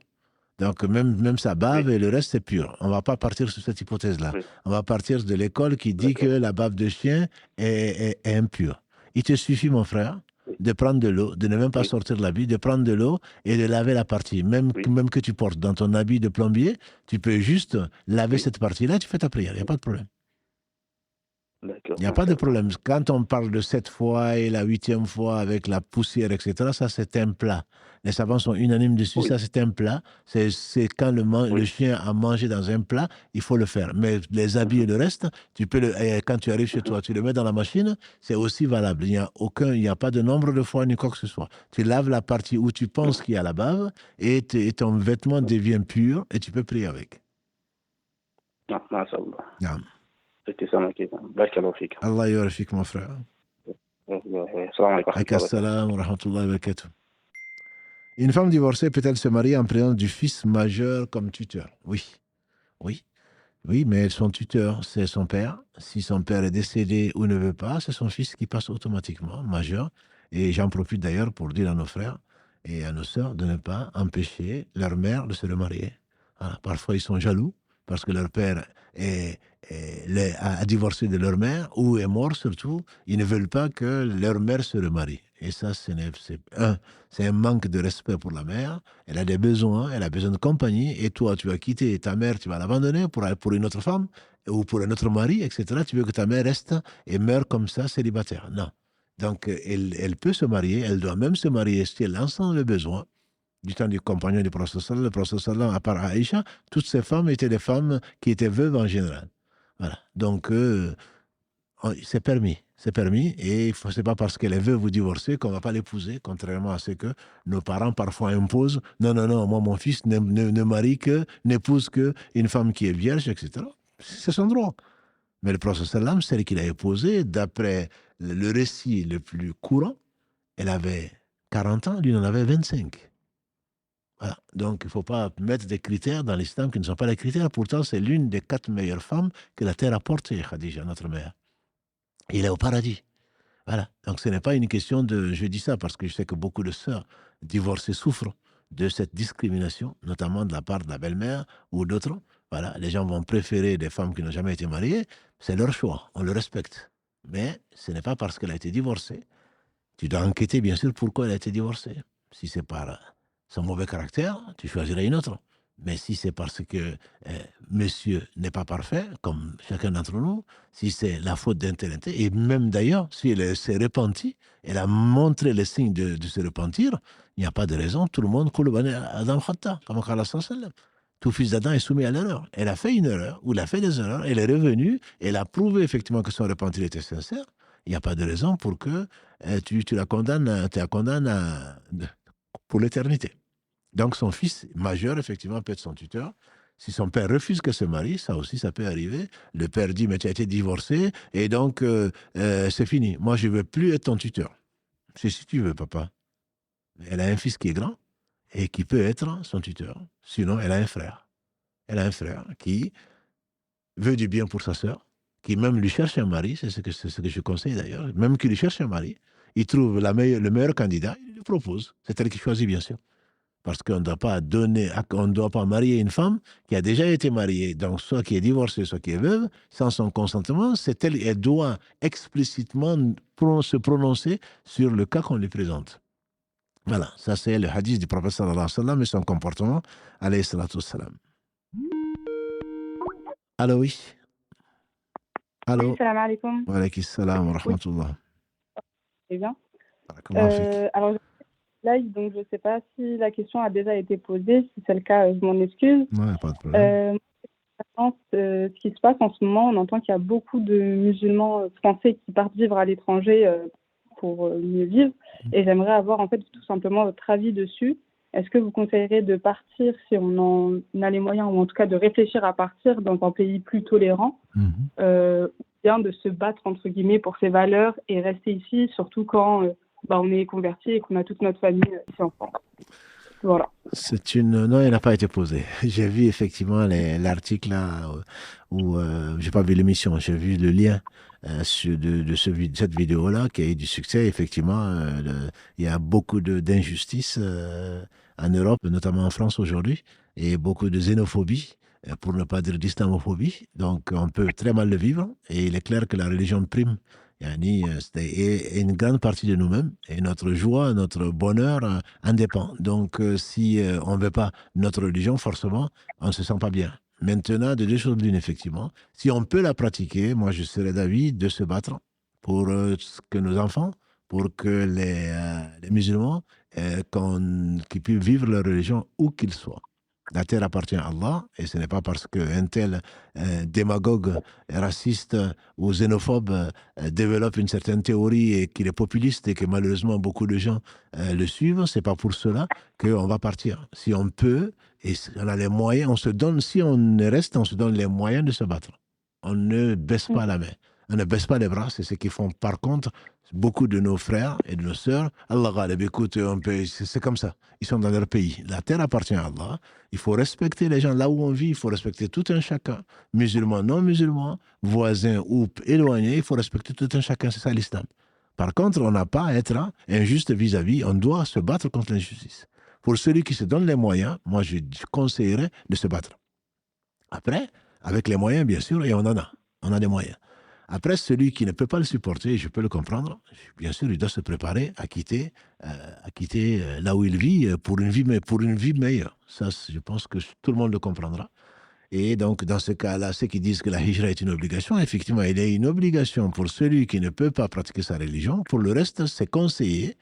Donc, même sa bave et le reste, c'est pur. On ne va pas partir sur cette hypothèse-là. Oui. On va partir de l'école qui dit que la bave de chien est impure. Il te suffit, mon frère, de prendre de l'eau, de ne même pas sortir l'habit, de prendre de l'eau et de laver la partie. Même que tu portes dans ton habit de plombier, tu peux juste laver cette partie-là, tu fais ta prière. Il n'y a pas de problème. D'accord. Il n'y a pas de problème. Quand on parle de 7 fois et la 8e fois avec la poussière, etc., ça c'est un plat. Les savants sont unanimes dessus, ça c'est un plat. C'est quand le chien a mangé dans un plat, il faut le faire. Mais les habits et le reste, tu peux quand tu arrives chez toi, tu le mets dans la machine, c'est aussi valable. Il n'y a pas de nombre de fois ni quoi que ce soit. Tu laves la partie où tu penses qu'il y a la bave et ton vêtement devient pur et tu peux prier avec. C'était ça ma question. Allah yarfik, mon frère. Assalam wa rahmatullahi wa barakatuh. Une femme divorcée peut-elle se marier en présence du fils majeur comme tuteur? Oui. Oui, mais son tuteur, c'est son père. Si son père est décédé ou ne veut pas, c'est son fils qui passe automatiquement majeur. Et j'en profite d'ailleurs pour dire à nos frères et à nos sœurs de ne pas empêcher leur mère de se remarier. Voilà. Parfois, ils sont jaloux parce que leur père a divorcé de leur mère ou est mort surtout. Ils ne veulent pas que leur mère se remarie. Et ça, c'est un manque de respect pour la mère. Elle a des besoins, elle a besoin de compagnie. Et toi, tu vas quitter ta mère, tu vas l'abandonner pour une autre femme ou pour un autre mari, etc. Tu veux que ta mère reste et meure comme ça, célibataire. Non. Donc, elle peut se marier, elle doit même se marier si elle en sent le besoin. Du temps du compagnon du prophète sallallahu, le prophète sallallahu, à part Aïcha, toutes ces femmes étaient des femmes qui étaient veuves en général. Voilà. Donc, c'est permis. C'est permis. Et ce n'est pas parce qu'elle est veuve ou divorcée qu'on ne va pas l'épouser, contrairement à ce que nos parents parfois imposent. Non, moi, mon fils n'épouse qu'une femme qui est vierge, etc. C'est son droit. Mais le prophète sallallahu, celle qu'il a épousée, d'après le récit le plus courant, elle avait 40 ans, lui en avait 25. Voilà. Donc, il ne faut pas mettre des critères dans l'islam qui ne sont pas les critères. Pourtant, c'est l'une des 4 meilleures femmes que la terre a portées, Khadija, notre mère. Il est au paradis. Voilà. Donc, ce n'est pas une question de... Je dis ça parce que je sais que beaucoup de sœurs divorcées souffrent de cette discrimination, notamment de la part de la belle-mère ou d'autres. Voilà. Les gens vont préférer des femmes qui n'ont jamais été mariées. C'est leur choix. On le respecte. Mais ce n'est pas parce qu'elle a été divorcée. Tu dois enquêter, bien sûr, pourquoi elle a été divorcée. Si c'est par son mauvais caractère, tu choisirais une autre. Mais si c'est parce que monsieur n'est pas parfait, comme chacun d'entre nous, si c'est la faute d'un tel, et même d'ailleurs, si elle s'est repentie, elle a montré les signes de se repentir, il n'y a pas de raison, tout le monde coule Adam Khatta, comme Allah sallallahu. Tout fils d'Adam est soumis à l'erreur. Elle a fait une erreur, ou elle a fait des erreurs, elle est revenue, elle a prouvé effectivement que son repentir était sincère. Il n'y a pas de raison pour que tu la condamnes, pour l'éternité. Donc son fils majeur, effectivement, peut être son tuteur. Si son père refuse qu'elle se marie, ça aussi, ça peut arriver. Le père dit, mais tu as été divorcé, et donc c'est fini. Moi, je ne veux plus être ton tuteur. C'est si tu veux, papa. Elle a un fils qui est grand et qui peut être son tuteur. Sinon, elle a un frère. Elle a un frère qui veut du bien pour sa sœur, qui même lui cherche un mari, c'est ce que je conseille d'ailleurs, même qu'il lui cherche un mari, il trouve le meilleur candidat, il lui propose. C'est elle qui choisit, bien sûr. Parce qu'on ne doit pas marier une femme qui a déjà été mariée, donc soit qui est divorcée, soit qui est veuve, sans son consentement, elle doit explicitement se prononcer sur le cas qu'on lui présente. Voilà, ça c'est le hadith du prophète sallallahu alayhi wa sallam et son comportement, alayhi salatu wa sallam. Allô, oui. Allô. Salam alaikum. Wa alaykum salam wa rahmatullah. C'est bien. Alors, là, donc, je ne sais pas si la question a déjà été posée. Si c'est le cas, je m'en excuse. Non, pas de problème. Ce qui se passe en ce moment, on entend qu'il y a beaucoup de musulmans français qui partent vivre à l'étranger pour mieux vivre. Et j'aimerais avoir, en fait, tout simplement votre avis dessus. Est-ce que vous conseillerez de partir si on en a les moyens, ou en tout cas de réfléchir à partir dans un pays plus tolérant, ou bien de se battre, entre guillemets, pour ses valeurs et rester ici, surtout quand on est converti et qu'on a toute notre famille ici en France. Voilà. Non, elle n'a pas été posée. J'ai vu effectivement l'article là, où j'ai pas vu l'émission, j'ai vu le lien de cette vidéo-là qui a eu du succès. Effectivement, il y a beaucoup d'injustices en Europe, notamment en France aujourd'hui, et beaucoup de xénophobie, pour ne pas dire d'islamophobie. Donc on peut très mal le vivre, et il est clair que la religion prime. Et une grande partie de nous-mêmes, et notre joie, notre bonheur en dépend. Donc si on ne veut pas notre religion, forcément, on ne se sent pas bien. Maintenant, de deux choses l'une, effectivement. Si on peut la pratiquer, moi, je serais d'avis de se battre pour que nos enfants, pour que les musulmans, qu'ils puissent vivre leur religion où qu'ils soient. La terre appartient à Allah, et ce n'est pas parce qu'un tel démagogue, raciste ou xénophobe développe une certaine théorie et qu'il est populiste et que malheureusement beaucoup de gens le suivent, c'est pas pour cela qu'on va partir. Si on peut, et si on a les moyens, on se donne, si on reste, on se donne les moyens de se battre. On ne baisse pas la main. On ne baisse pas les bras, c'est ce qu'ils font. Par contre, beaucoup de nos frères et de nos sœurs, Allah Ghalib, écoute, c'est comme ça. Ils sont dans leur pays. La terre appartient à Allah. Il faut respecter les gens là où on vit. Il faut respecter tout un chacun. Musulmans, non musulmans, voisins ou éloignés. Il faut respecter tout un chacun. C'est ça l'islam. Par contre, on n'a pas à être injuste vis-à-vis. On doit se battre contre l'injustice. Pour celui qui se donne les moyens, moi, je conseillerais de se battre. Après, avec les moyens, bien sûr, et on en a. On a des moyens. Après, celui qui ne peut pas le supporter, je peux le comprendre, bien sûr, il doit se préparer à quitter là où il vit pour une vie meilleure. Ça, je pense que tout le monde le comprendra. Et donc, dans ce cas-là, ceux qui disent que la hijra est une obligation, effectivement, il est une obligation pour celui qui ne peut pas pratiquer sa religion. Pour le reste, c'est conseillé.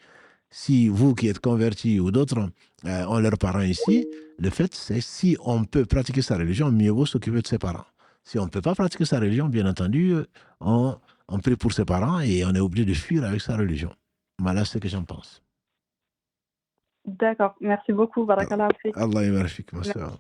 Si vous qui êtes convertis ou d'autres ont leurs parents ici, le fait, c'est si on peut pratiquer sa religion, mieux vaut s'occuper de ses parents. Si on ne peut pas pratiquer sa religion, bien entendu, on prie pour ses parents et on est obligé de fuir avec sa religion. Voilà ce que j'en pense. D'accord, merci beaucoup. Barakallah fik. Allah yabarak, ma soeur.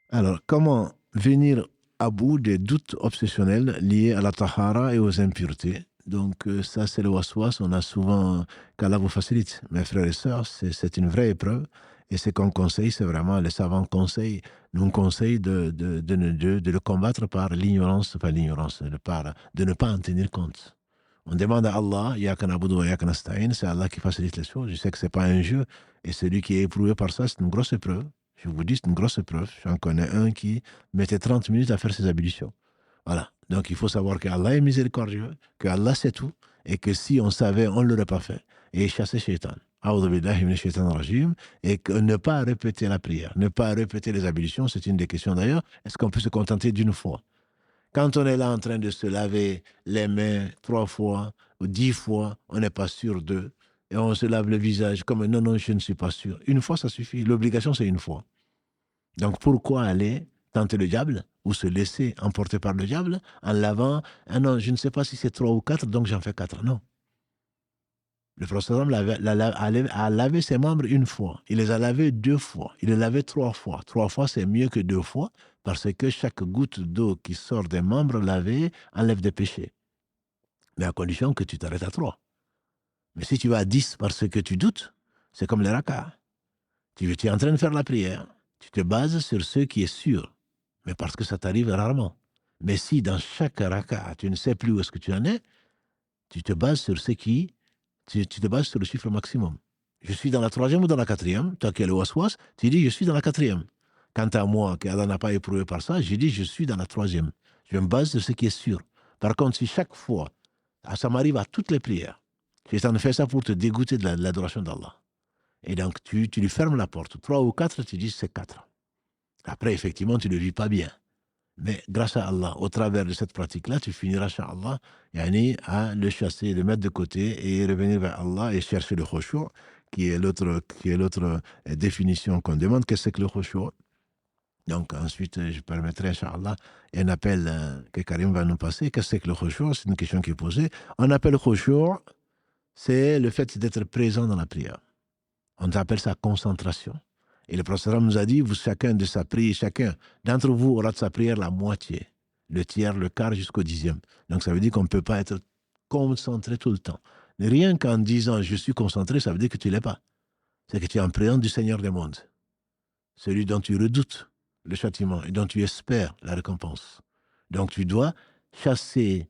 Alors, comment venir à bout des doutes obsessionnels liés à la tahara et aux impuretés? Donc, ça, c'est le waswas. On a souvent qu'Allah vous facilite. Mes frères et sœurs, c'est une vraie épreuve. Et ce qu'on conseille, c'est vraiment, les savants conseillent, nous conseillent de le combattre par l'ignorance, de ne pas en tenir compte. On demande à Allah, Yaka na'budu wa yaka nasta'in, c'est Allah qui facilite les choses. Je sais que ce n'est pas un jeu, et celui qui est éprouvé par ça, c'est une grosse épreuve. Je vous dis, c'est une grosse épreuve. J'en connais un qui mettait 30 minutes à faire ses ablutions. Voilà. Donc il faut savoir qu'Allah est miséricordieux, qu'Allah sait tout, et que si on savait, on ne l'aurait pas fait. Et chasser Shaitan. Et que ne pas répéter la prière, ne pas répéter les ablutions, c'est une des questions d'ailleurs. Est-ce qu'on peut se contenter d'une fois? Quand on est là en train de se laver les mains 3 fois ou 10 fois, on n'est pas sûr d'eux. Et on se lave le visage comme non, je ne suis pas sûr. Une fois, ça suffit. L'obligation, c'est une fois. Donc pourquoi aller tenter le diable ou se laisser emporter par le diable en lavant? Ah non, je ne sais pas si c'est 3 ou 4, donc j'en fais 4. Non. Le prophète a lavé ses membres une fois. Il les a lavés 2 fois. Il les a lavés 3 fois. 3 fois, c'est mieux que 2 fois parce que chaque goutte d'eau qui sort des membres lavés enlève des péchés. Mais à condition que tu t'arrêtes à 3. Mais si tu vas à 10 parce que tu doutes, c'est comme les rakas. Tu es en train de faire la prière. Tu te bases sur ce qui est sûr. Mais parce que ça t'arrive rarement. Mais si dans chaque raka, tu ne sais plus où est-ce que tu en es, tu te bases sur ce qui... Tu te bases sur le chiffre maximum. Je suis dans la 3e ou dans la 4e. Toi qui es le waswas, tu dis je suis dans la 4e. Quant à moi, qui Allah n'a pas éprouvé par ça, j'ai dit je suis dans la 3e. Je me base sur ce qui est sûr. Par contre, si chaque fois, ça m'arrive à toutes les prières, Shaitan fait ça pour te dégoûter de l'adoration d'Allah. Et donc, tu lui fermes la porte. 3 ou 4, tu dis c'est 4. Après, effectivement, tu ne vis pas bien. Mais grâce à Allah, au travers de cette pratique-là, tu finiras, Inch'Allah, à le chasser, le mettre de côté et revenir vers Allah et chercher le khushu', qui est l'autre définition qu'on demande. Qu'est-ce que le khushu'? Donc ensuite, je permettrai, Inch'Allah, un appel que Karim va nous passer. Qu'est-ce que le khushu'? C'est une question qui est posée. On appelle khushu', c'est le fait d'être présent dans la prière. On appelle ça concentration. Et le prophète nous a dit, chacun d'entre vous aura de sa prière la moitié, le tiers, le quart jusqu'au 10e. Donc ça veut dire qu'on ne peut pas être concentré tout le temps. Mais rien qu'en disant je suis concentré, ça veut dire que tu ne l'es pas. C'est que tu es en présence du Seigneur des mondes, celui dont tu redoutes le châtiment et dont tu espères la récompense. Donc tu dois chasser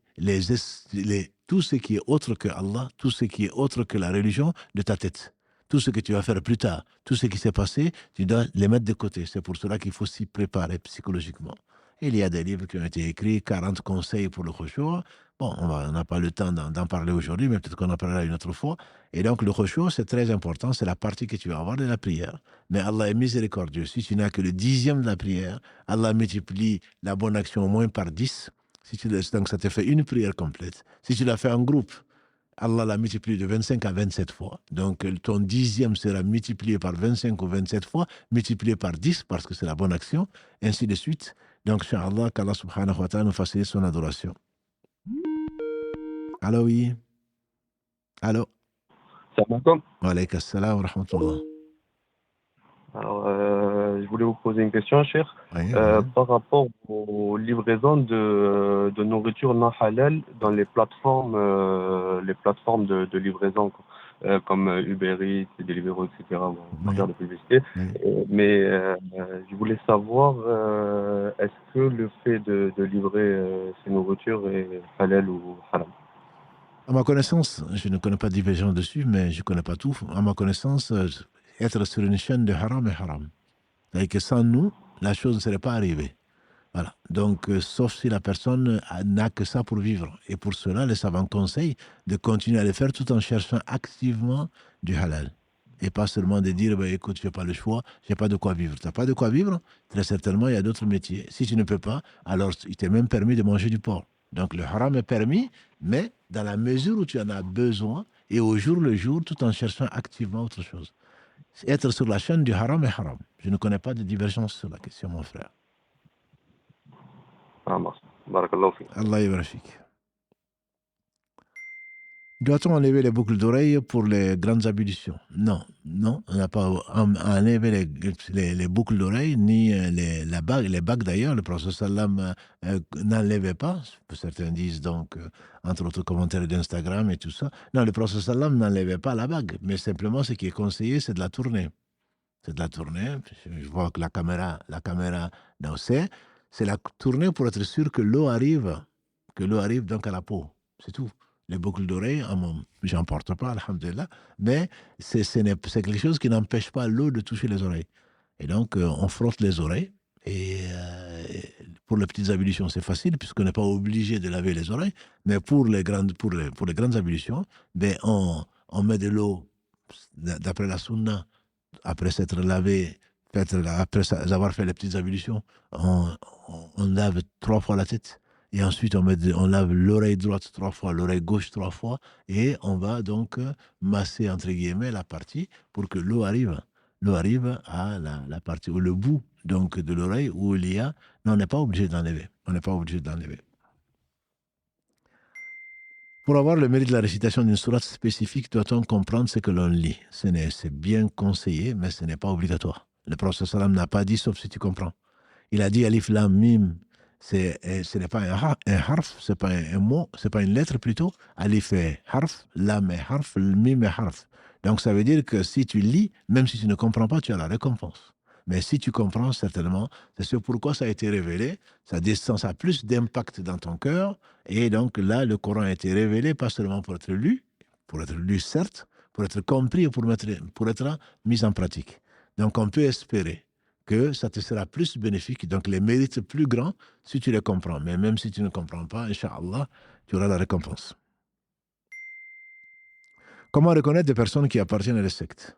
tout ce qui est autre que Allah, tout ce qui est autre que la religion de ta tête. Tout ce que tu vas faire plus tard, tout ce qui s'est passé, tu dois les mettre de côté. C'est pour cela qu'il faut s'y préparer psychologiquement. Il y a des livres qui ont été écrits, 40 conseils pour le khushu'. Bon, on n'a pas le temps d'en parler aujourd'hui, mais peut-être qu'on en parlera une autre fois. Et donc, le khushu', c'est très important, c'est la partie que tu vas avoir de la prière. Mais Allah est miséricordieux. Si tu n'as que le 10e de la prière, Allah multiplie la bonne action au moins par 10. Donc, ça te fait une prière complète. Si tu l'as fait en groupe, Allah l'a multiplié de 25 à 27 fois. Donc, ton 10e sera multiplié par 25 ou 27 fois, multiplié par 10 parce que c'est la bonne action, ainsi de suite. Donc, Inch'Allah, qu'Allah subhanahu wa ta'ala nous facilite son adoration. Allô, oui. Allô. Salam alaikum. Wa alaykum assalam wa rahmatullah. Alors, je voulais vous poser une question, cher. Oui, par rapport aux livraisons de nourriture non halal dans les plateformes de livraison, comme Uber Eats, Deliveroo, etc. Bon, on va faire de publicité. Mais je voulais savoir, est-ce que le fait de livrer ces nourritures est halal ou haram? À ma connaissance, je ne connais pas de divergence dessus, mais je ne connais pas tout. À ma connaissance, être sur une chaîne de haram est haram. C'est-à-dire que sans nous, la chose ne serait pas arrivée. Voilà. Donc, sauf si la personne n'a que ça pour vivre. Et pour cela, les savants conseillent de continuer à le faire tout en cherchant activement du halal. Et pas seulement de dire, bah, écoute, je n'ai pas le choix, je n'ai pas de quoi vivre. Tu n'as pas de quoi vivre? Très certainement, il y a d'autres métiers. Si tu ne peux pas, alors il t'est même permis de manger du porc. Donc, le haram est permis, mais dans la mesure où tu en as besoin et au jour le jour, tout en cherchant activement autre chose. Être sur la chaîne du haram est haram. Je ne connais pas de divergence sur la question, mon frère. Allah yabarafik. Doit-on enlever les boucles d'oreilles pour les grandes ablutions? Non, non, on n'a pas enlevé les boucles d'oreilles, ni les bagues d'ailleurs. Le prophète sallam n'enlevait pas. Certains disent donc, entre autres commentaires d'Instagram et tout ça. Non, le prophète sallam n'enlevait pas la bague, mais simplement ce qui est conseillé, c'est de la tourner. C'est de la tourner. Je vois que la caméra donc c'est la tourner pour être sûr que l'eau arrive donc à la peau. C'est tout. Les boucles d'oreilles, j'en porte pas, alhamdulillah, mais c'est quelque chose qui n'empêche pas l'eau de toucher les oreilles. Et donc, on frotte les oreilles. Et pour les petites ablutions, c'est facile, puisqu'on n'est pas obligé de laver les oreilles. Mais pour les grandes ablutions, ben on met de l'eau, d'après la sunna, après s'être lavé, après avoir fait les petites ablutions, on lave 3 fois la tête. Et ensuite, on lave l'oreille droite 3 fois, l'oreille gauche 3 fois, et on va donc masser, entre guillemets, la partie pour que l'eau arrive à la partie, ou le bout donc, de l'oreille où il y a... Non, on n'est pas obligé d'enlever. Pour avoir le mérite de la récitation d'une sourate spécifique, doit-on comprendre ce que l'on lit? C'est bien conseillé, mais ce n'est pas obligatoire. Le prophète sallam n'a pas dit, sauf si tu comprends. Il a dit alif lam mim. Ce n'est pas un harf, ce n'est pas un mot, ce n'est pas une lettre plutôt. Alif est harf, lam est harf, mim est harf. Donc ça veut dire que si tu lis, même si tu ne comprends pas, tu as la récompense. Mais si tu comprends, certainement, c'est ce pourquoi ça a été révélé. Ça a plus d'impact dans ton cœur. Et donc là, le Coran a été révélé, pas seulement pour être lu certes, pour être compris et pour être mis en pratique. Donc on peut espérer que ça te sera plus bénéfique, donc les mérites plus grands si tu les comprends. Mais même si tu ne comprends pas, Inch'Allah, tu auras la récompense. Comment reconnaître des personnes qui appartiennent à des sectes?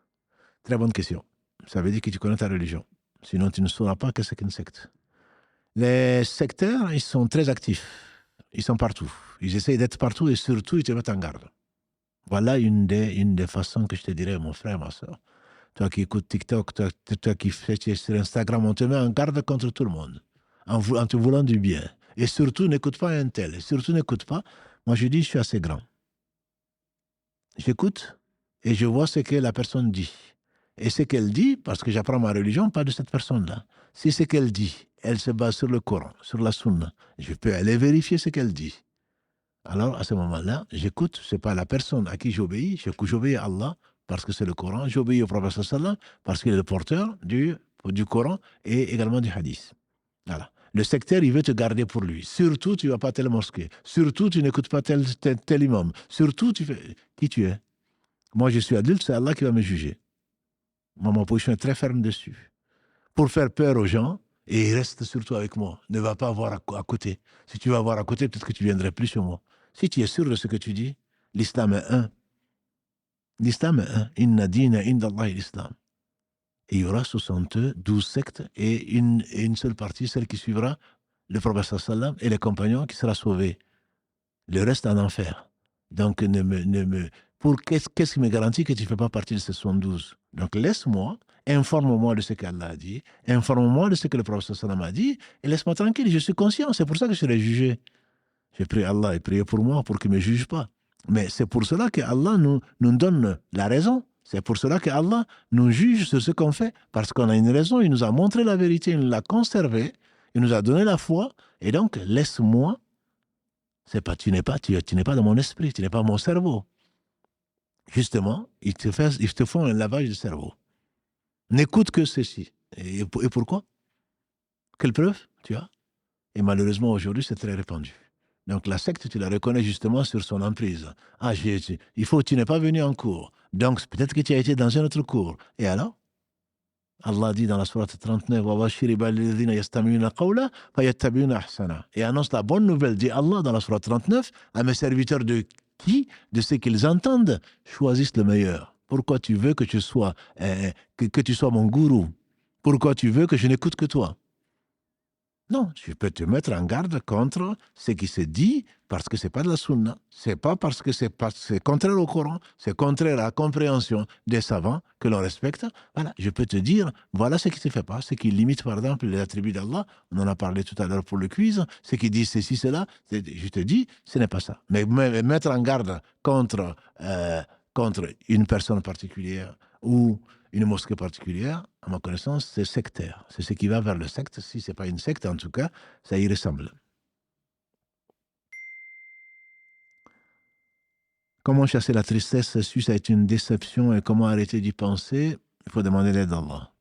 Très bonne question. Ça veut dire que tu connais ta religion. Sinon, tu ne sauras pas que c'est qu'une secte. Les sectaires, ils sont très actifs. Ils sont partout. Ils essayent d'être partout et surtout, ils te mettent en garde. Voilà une des façons que je te dirais, mon frère, ma soeur. Toi qui écoutes TikTok, toi qui fais sur Instagram, on te met en garde contre tout le monde, en te voulant du bien. Et surtout, n'écoute pas un tel. Et surtout, n'écoute pas. Moi, je dis, je suis assez grand. J'écoute et je vois ce que la personne dit. Et ce qu'elle dit, parce que j'apprends ma religion, pas de cette personne-là. Si ce qu'elle dit, elle se base sur le Coran, sur la Sunna, je peux aller vérifier ce qu'elle dit. Alors, à ce moment-là, j'écoute. Ce n'est pas la personne à qui j'obéis. J'obéis à Allah, parce que c'est le Coran. J'obéis au prophète sallam parce qu'il est le porteur du Coran et également du hadith. Voilà. Le sectaire, il veut te garder pour lui. Surtout, tu ne vas pas à telle mosquée. Surtout, tu n'écoutes pas tel imam. Surtout, tu fais... Qui tu es? Moi, je suis adulte, c'est Allah qui va me juger. Moi, ma position est très ferme dessus. Pour faire peur aux gens, Et reste surtout avec moi. Ne va pas voir à côté. Si tu vas voir à côté, peut-être que tu viendrais plus sur moi. Si tu es sûr de ce que tu dis, l'islam est un. L'islam est un. Inna dina inda Allah l'islam. Et il y aura 72 sectes et une seule partie, celle qui suivra le prophète sallam et les compagnons, qui sera sauvée. Le reste en enfer. Donc, qu'est-ce qui me garantit que tu ne fais pas partie de ces 72? Donc, laisse-moi, informe-moi de ce qu'Allah a dit, informe-moi de ce que le prophète sallam a dit, et laisse-moi tranquille, je suis conscient, c'est pour ça que je serai jugé. J'ai prié Allah et prié pour moi pour qu'il ne me juge pas. Mais c'est pour cela que Allah nous donne la raison. C'est pour cela que Allah nous juge sur ce qu'on fait, parce qu'on a une raison, il nous a montré la vérité, il nous l'a conservée, il nous a donné la foi, et donc laisse-moi. C'est pas, tu n'es pas dans mon esprit, tu n'es pas mon cerveau. Justement, ils te font un lavage de cerveau. N'écoute que ceci. Et pourquoi? Quelle preuve tu as? Et malheureusement, aujourd'hui, c'est très répandu. Donc la secte, tu la reconnais justement sur son emprise. Ah, tu n'es pas venu en cours. Donc peut-être que tu as été dans un autre cours. Et alors? Allah dit dans la sourate 39, et annonce la bonne nouvelle, dit Allah dans la sourate 39, à mes serviteurs de qui? De ceux qu'ils entendent, choisissent le meilleur. Pourquoi tu veux que tu sois, que tu sois mon gourou? Pourquoi tu veux que je n'écoute que toi? Non, je peux te mettre en garde contre ce qui se dit parce que ce n'est pas de la sunna. Ce n'est pas parce que c'est contraire au Coran, c'est contraire à la compréhension des savants que l'on respecte. Voilà, je peux te dire, voilà ce qui ne se fait pas, ce qui limite par exemple les attributs d'Allah. On en a parlé tout à l'heure pour le quiz. Ce qui dit ceci, cela, je te dis, ce n'est pas ça. Mais mettre en garde contre une personne particulière ou une mosquée particulière, à ma connaissance, c'est sectaire. C'est ce qui va vers le secte. Si ce n'est pas une secte, en tout cas, ça y ressemble. Comment chasser la tristesse si ça est une déception et comment arrêter d'y penser? Il faut demander l'aide d'Allah.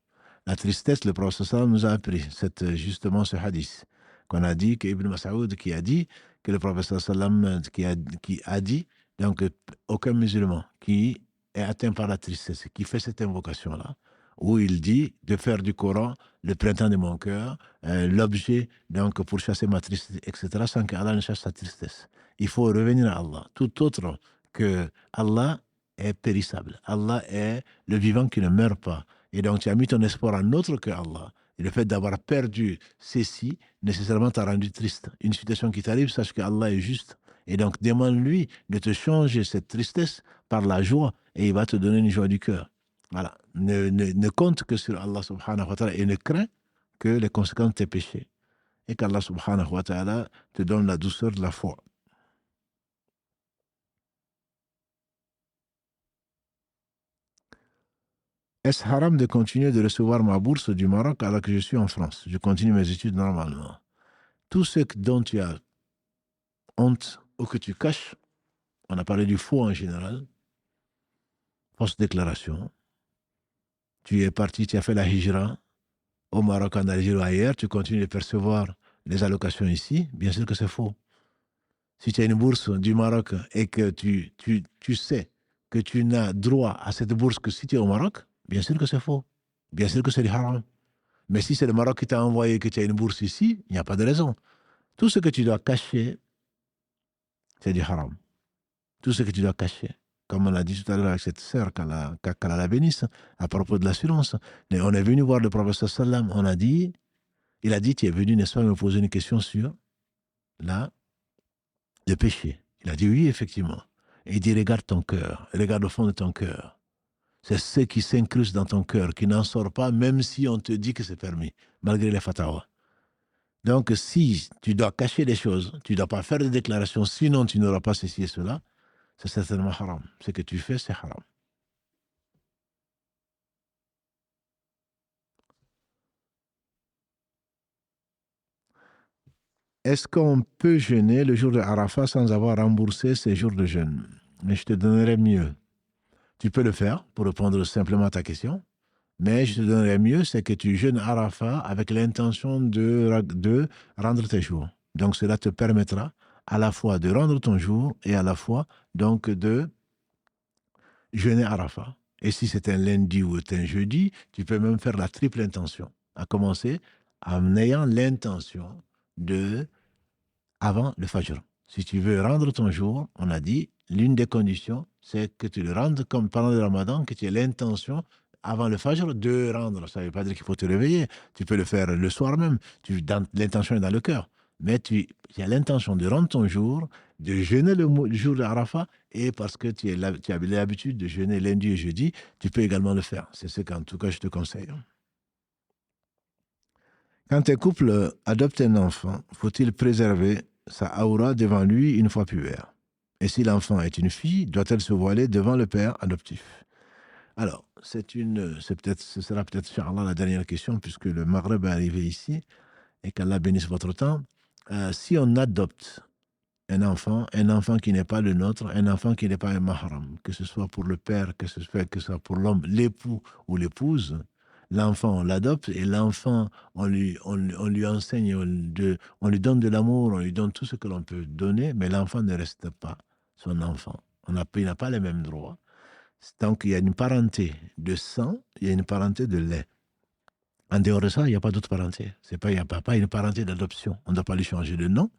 La tristesse, le prophète sallam nous a appris, c'est justement ce hadith qu'on a dit, qu'Ibn Mas'ud qui a dit, que le prophète sallam qui a dit, donc aucun musulman qui est atteint par la tristesse, qui fait cette invocation-là, où il dit de faire du Coran le printemps de mon cœur, l'objet donc pour chasser ma tristesse, etc., sans qu'Allah ne chasse sa tristesse. Il faut revenir à Allah. Tout autre que Allah est périssable. Allah est le vivant qui ne meurt pas. Et donc tu as mis ton espoir en autre que Allah. Et le fait d'avoir perdu ceci, nécessairement t'a rendu triste. Une situation qui t'arrive, sache que Allah est juste. Et donc demande-lui de te changer cette tristesse par la joie et il va te donner une joie du cœur. Voilà. Ne compte que sur Allah subhanahu wa ta'ala et ne crains que les conséquences de tes péchés. Et qu'Allah subhanahu wa ta'ala te donne la douceur de la foi. Est-ce haram de continuer de recevoir ma bourse du Maroc alors que je suis en France? Je continue mes études normalement. Tout ce dont tu as honte ou que tu caches, on a parlé du faux en général, fausse déclaration. Tu es parti, tu as fait la hijra au Maroc, en Algérie ou ailleurs, tu continues de percevoir les allocations ici, bien sûr que c'est faux. Si tu as une bourse du Maroc et que tu sais que tu n'as droit à cette bourse que si tu es au Maroc, bien sûr que c'est faux. Bien sûr que c'est du haram. Mais si c'est le Maroc qui t'a envoyé que tu as une bourse ici, il n'y a pas de raison. Tout ce que tu dois cacher, c'est du haram. Tout ce que tu dois cacher. Comme on l'a dit tout à l'heure avec cette sœur, qu'Allah la bénisse, à propos de l'assurance. Mais on est venu voir le prophète sallam, il a dit, tu es venu, n'est-ce pas, me poser une question sur le péché. Il a dit oui, effectivement. Et il dit, regarde ton cœur, regarde au fond de ton cœur. C'est ce qui s'incruste dans ton cœur, qui n'en sort pas, même si on te dit que c'est permis, malgré les fatawas. Donc, si tu dois cacher les choses, tu ne dois pas faire de déclarations, sinon tu n'auras pas ceci et cela, c'est certainement haram. Ce que tu fais, c'est haram. Est-ce qu'on peut jeûner le jour de Arafat sans avoir remboursé ses jours de jeûne? Mais je te donnerai mieux. Tu peux le faire pour répondre simplement à ta question, mais je te donnerai mieux, c'est que tu jeûnes Arafat avec l'intention de rendre tes jours. Donc cela te permettra à la fois de rendre ton jour et à la fois donc de jeûner Arafat. Et si c'est un lundi ou un jeudi, tu peux même faire la triple intention. À commencer en ayant l'intention avant le Fajr. Si tu veux rendre ton jour, on a dit, l'une des conditions, c'est que tu le rendes comme pendant le Ramadan, que tu aies l'intention avant le Fajr de rendre. Ça ne veut pas dire qu'il faut te réveiller. Tu peux le faire le soir même. L'intention est dans le cœur. Mais tu as l'intention de rendre ton jour, de jeûner le jour de Arafat, et parce que tu as l'habitude de jeûner lundi et jeudi, tu peux également le faire. C'est ce qu'en tout cas je te conseille. Quand un couple adopte un enfant, faut-il préserver sa aura devant lui une fois pubère? Et si l'enfant est une fille, doit-elle se voiler devant le père adoptif? Alors, ce sera peut-être, Inch'Allah, la dernière question, puisque le Maghreb est arrivé ici, et qu'Allah bénisse votre temps. Si on adopte un enfant qui n'est pas le nôtre, un enfant qui n'est pas un mahram, que ce soit pour le père, que ce soit pour l'homme, l'époux ou l'épouse, l'enfant, on l'adopte, et l'enfant, on lui enseigne, on lui donne de l'amour, on lui donne tout ce que l'on peut donner, mais l'enfant ne reste pas son enfant. Il n'a pas les mêmes droits. Donc, il y a une parenté de sang, il y a une parenté de lait. En dehors de ça, il n'y a pas d'autre parenté. Il n'y a pas une parenté d'adoption. On ne doit pas lui changer de nom.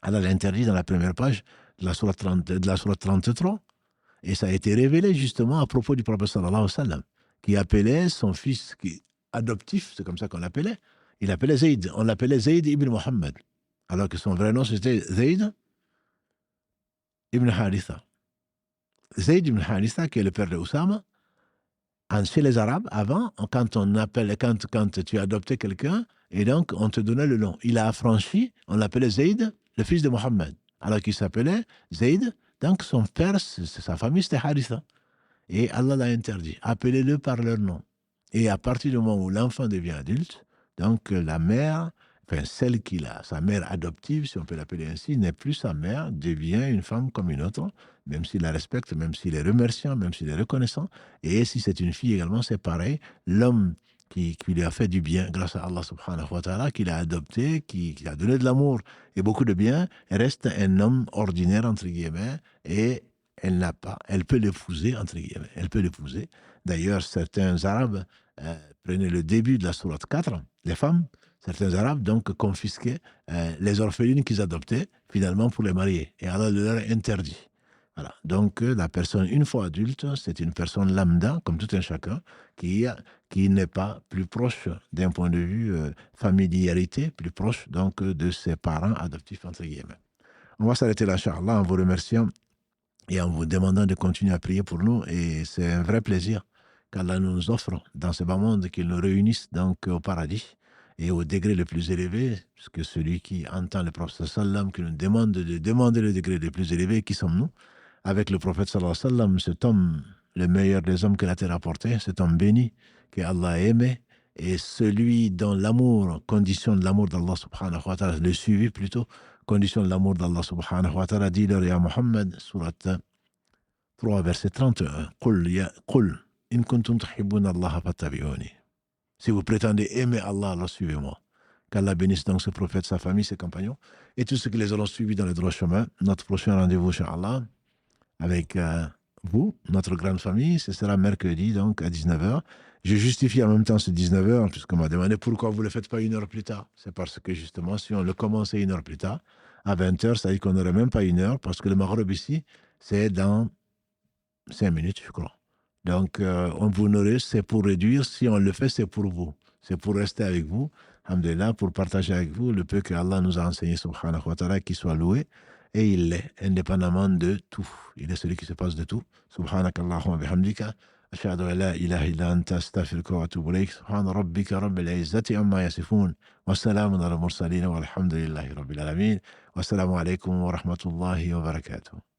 Allah l'interdit dans la première page de la sourate 33. Et ça a été révélé justement à propos du prophète sallallahu alayhi wa sallam, qui appelait son fils adoptif, c'est comme ça qu'on l'appelait. Il l'appelait Zayd. On l'appelait Zayd ibn Muhammad. Alors que son vrai nom, c'était Zayd ibn Haritha. Zayd ibn Haritha, qui est le père de Oussama. Chez les Arabes, avant, quand tu adoptais quelqu'un, et donc on te donnait le nom. Il a affranchi, on l'appelait Zayd, le fils de Mohammed. Alors qu'il s'appelait Zayd, donc son père, sa famille, c'était Haritha. Et Allah l'a interdit. Appelez-le par leur nom. Et à partir du moment où l'enfant devient adulte, donc la mère, celle sa mère adoptive, si on peut l'appeler ainsi, n'est plus sa mère, devient une femme comme une autre, même s'il la respecte, même s'il est remerciant, même s'il est reconnaissant. Et si c'est une fille également, c'est pareil. L'homme qui lui a fait du bien grâce à Allah subhanahu wa ta'ala, qui l'a adopté, qui a donné de l'amour et beaucoup de bien, reste un homme ordinaire, entre guillemets, et elle peut l'épouser, entre guillemets. Elle peut l'épouser. D'ailleurs, certains Arabes prenaient le début de la sourate 4, les femmes, certains Arabes donc confisquaient les orphelines qu'ils adoptaient finalement pour les marier. Et Allah leur a interdit. Voilà. Donc la personne, une fois adulte, c'est une personne lambda, comme tout un chacun, qui n'est pas plus proche d'un point de vue familiarité, plus proche donc de ses parents adoptifs, entre guillemets. On va s'arrêter là, Inch'Allah, en vous remerciant et en vous demandant de continuer à prier pour nous. Et c'est un vrai plaisir qu'Allah nous offre dans ce bas monde, qu'il nous réunisse donc au paradis et au degré le plus élevé, puisque celui qui entend le prophète sallam, qui nous demande de demander le degré le plus élevé, qui sommes-nous? Avec le prophète sallallahu alayhi wa sallam, cet homme, le meilleur des hommes que la terre a porté, cet homme béni, que Allah a aimé, et celui dont l'amour, condition de l'amour d'Allah subhanahu wa ta'ala, le suivi plutôt, condition de l'amour d'Allah subhanahu wa ta'ala, dit-leur, ya Muhammad, surat 3, verset 31, Qul, in kuntum tuhibbuna Allah fattabi'uni. Si vous prétendez aimer Allah, alors suivez-moi. Qu'Allah bénisse donc ce prophète, sa famille, ses compagnons, et tous ceux qui les auront suivis dans le droit chemin. Notre prochain rendez-vous, Inch'Allah, avec vous, notre grande famille, ce sera mercredi, donc à 19h. Je justifie en même temps ce 19h, puisqu'on m'a demandé pourquoi vous ne le faites pas une heure plus tard. C'est parce que justement, si on le commençait une heure plus tard, à 20h, ça veut dire qu'on n'aurait même pas une heure, parce que le Maghreb ici, c'est dans 5 minutes, je crois. Donc, on vous nourrit, c'est pour réduire. Si on le fait, c'est pour vous. C'est pour rester avec vous, alhamdulillah, pour partager avec vous le peu que Allah nous a enseigné, subhanahu wa ta'ala, qu'il soit loué. Et il l'est, indépendamment de tout. Il est celui qui se passe de tout. Subhanakallahumma bihamdika. Ashhadu an la ilaha illa anta astaghfiruka wa atubu ilayk. Subhana rabbika rabbil izzati amma yasifun. Wa salamun ala mursalin walhamdulillahi rabbil alamin. Wassalamu alaykum wa rahmatullahi wa barakatuh.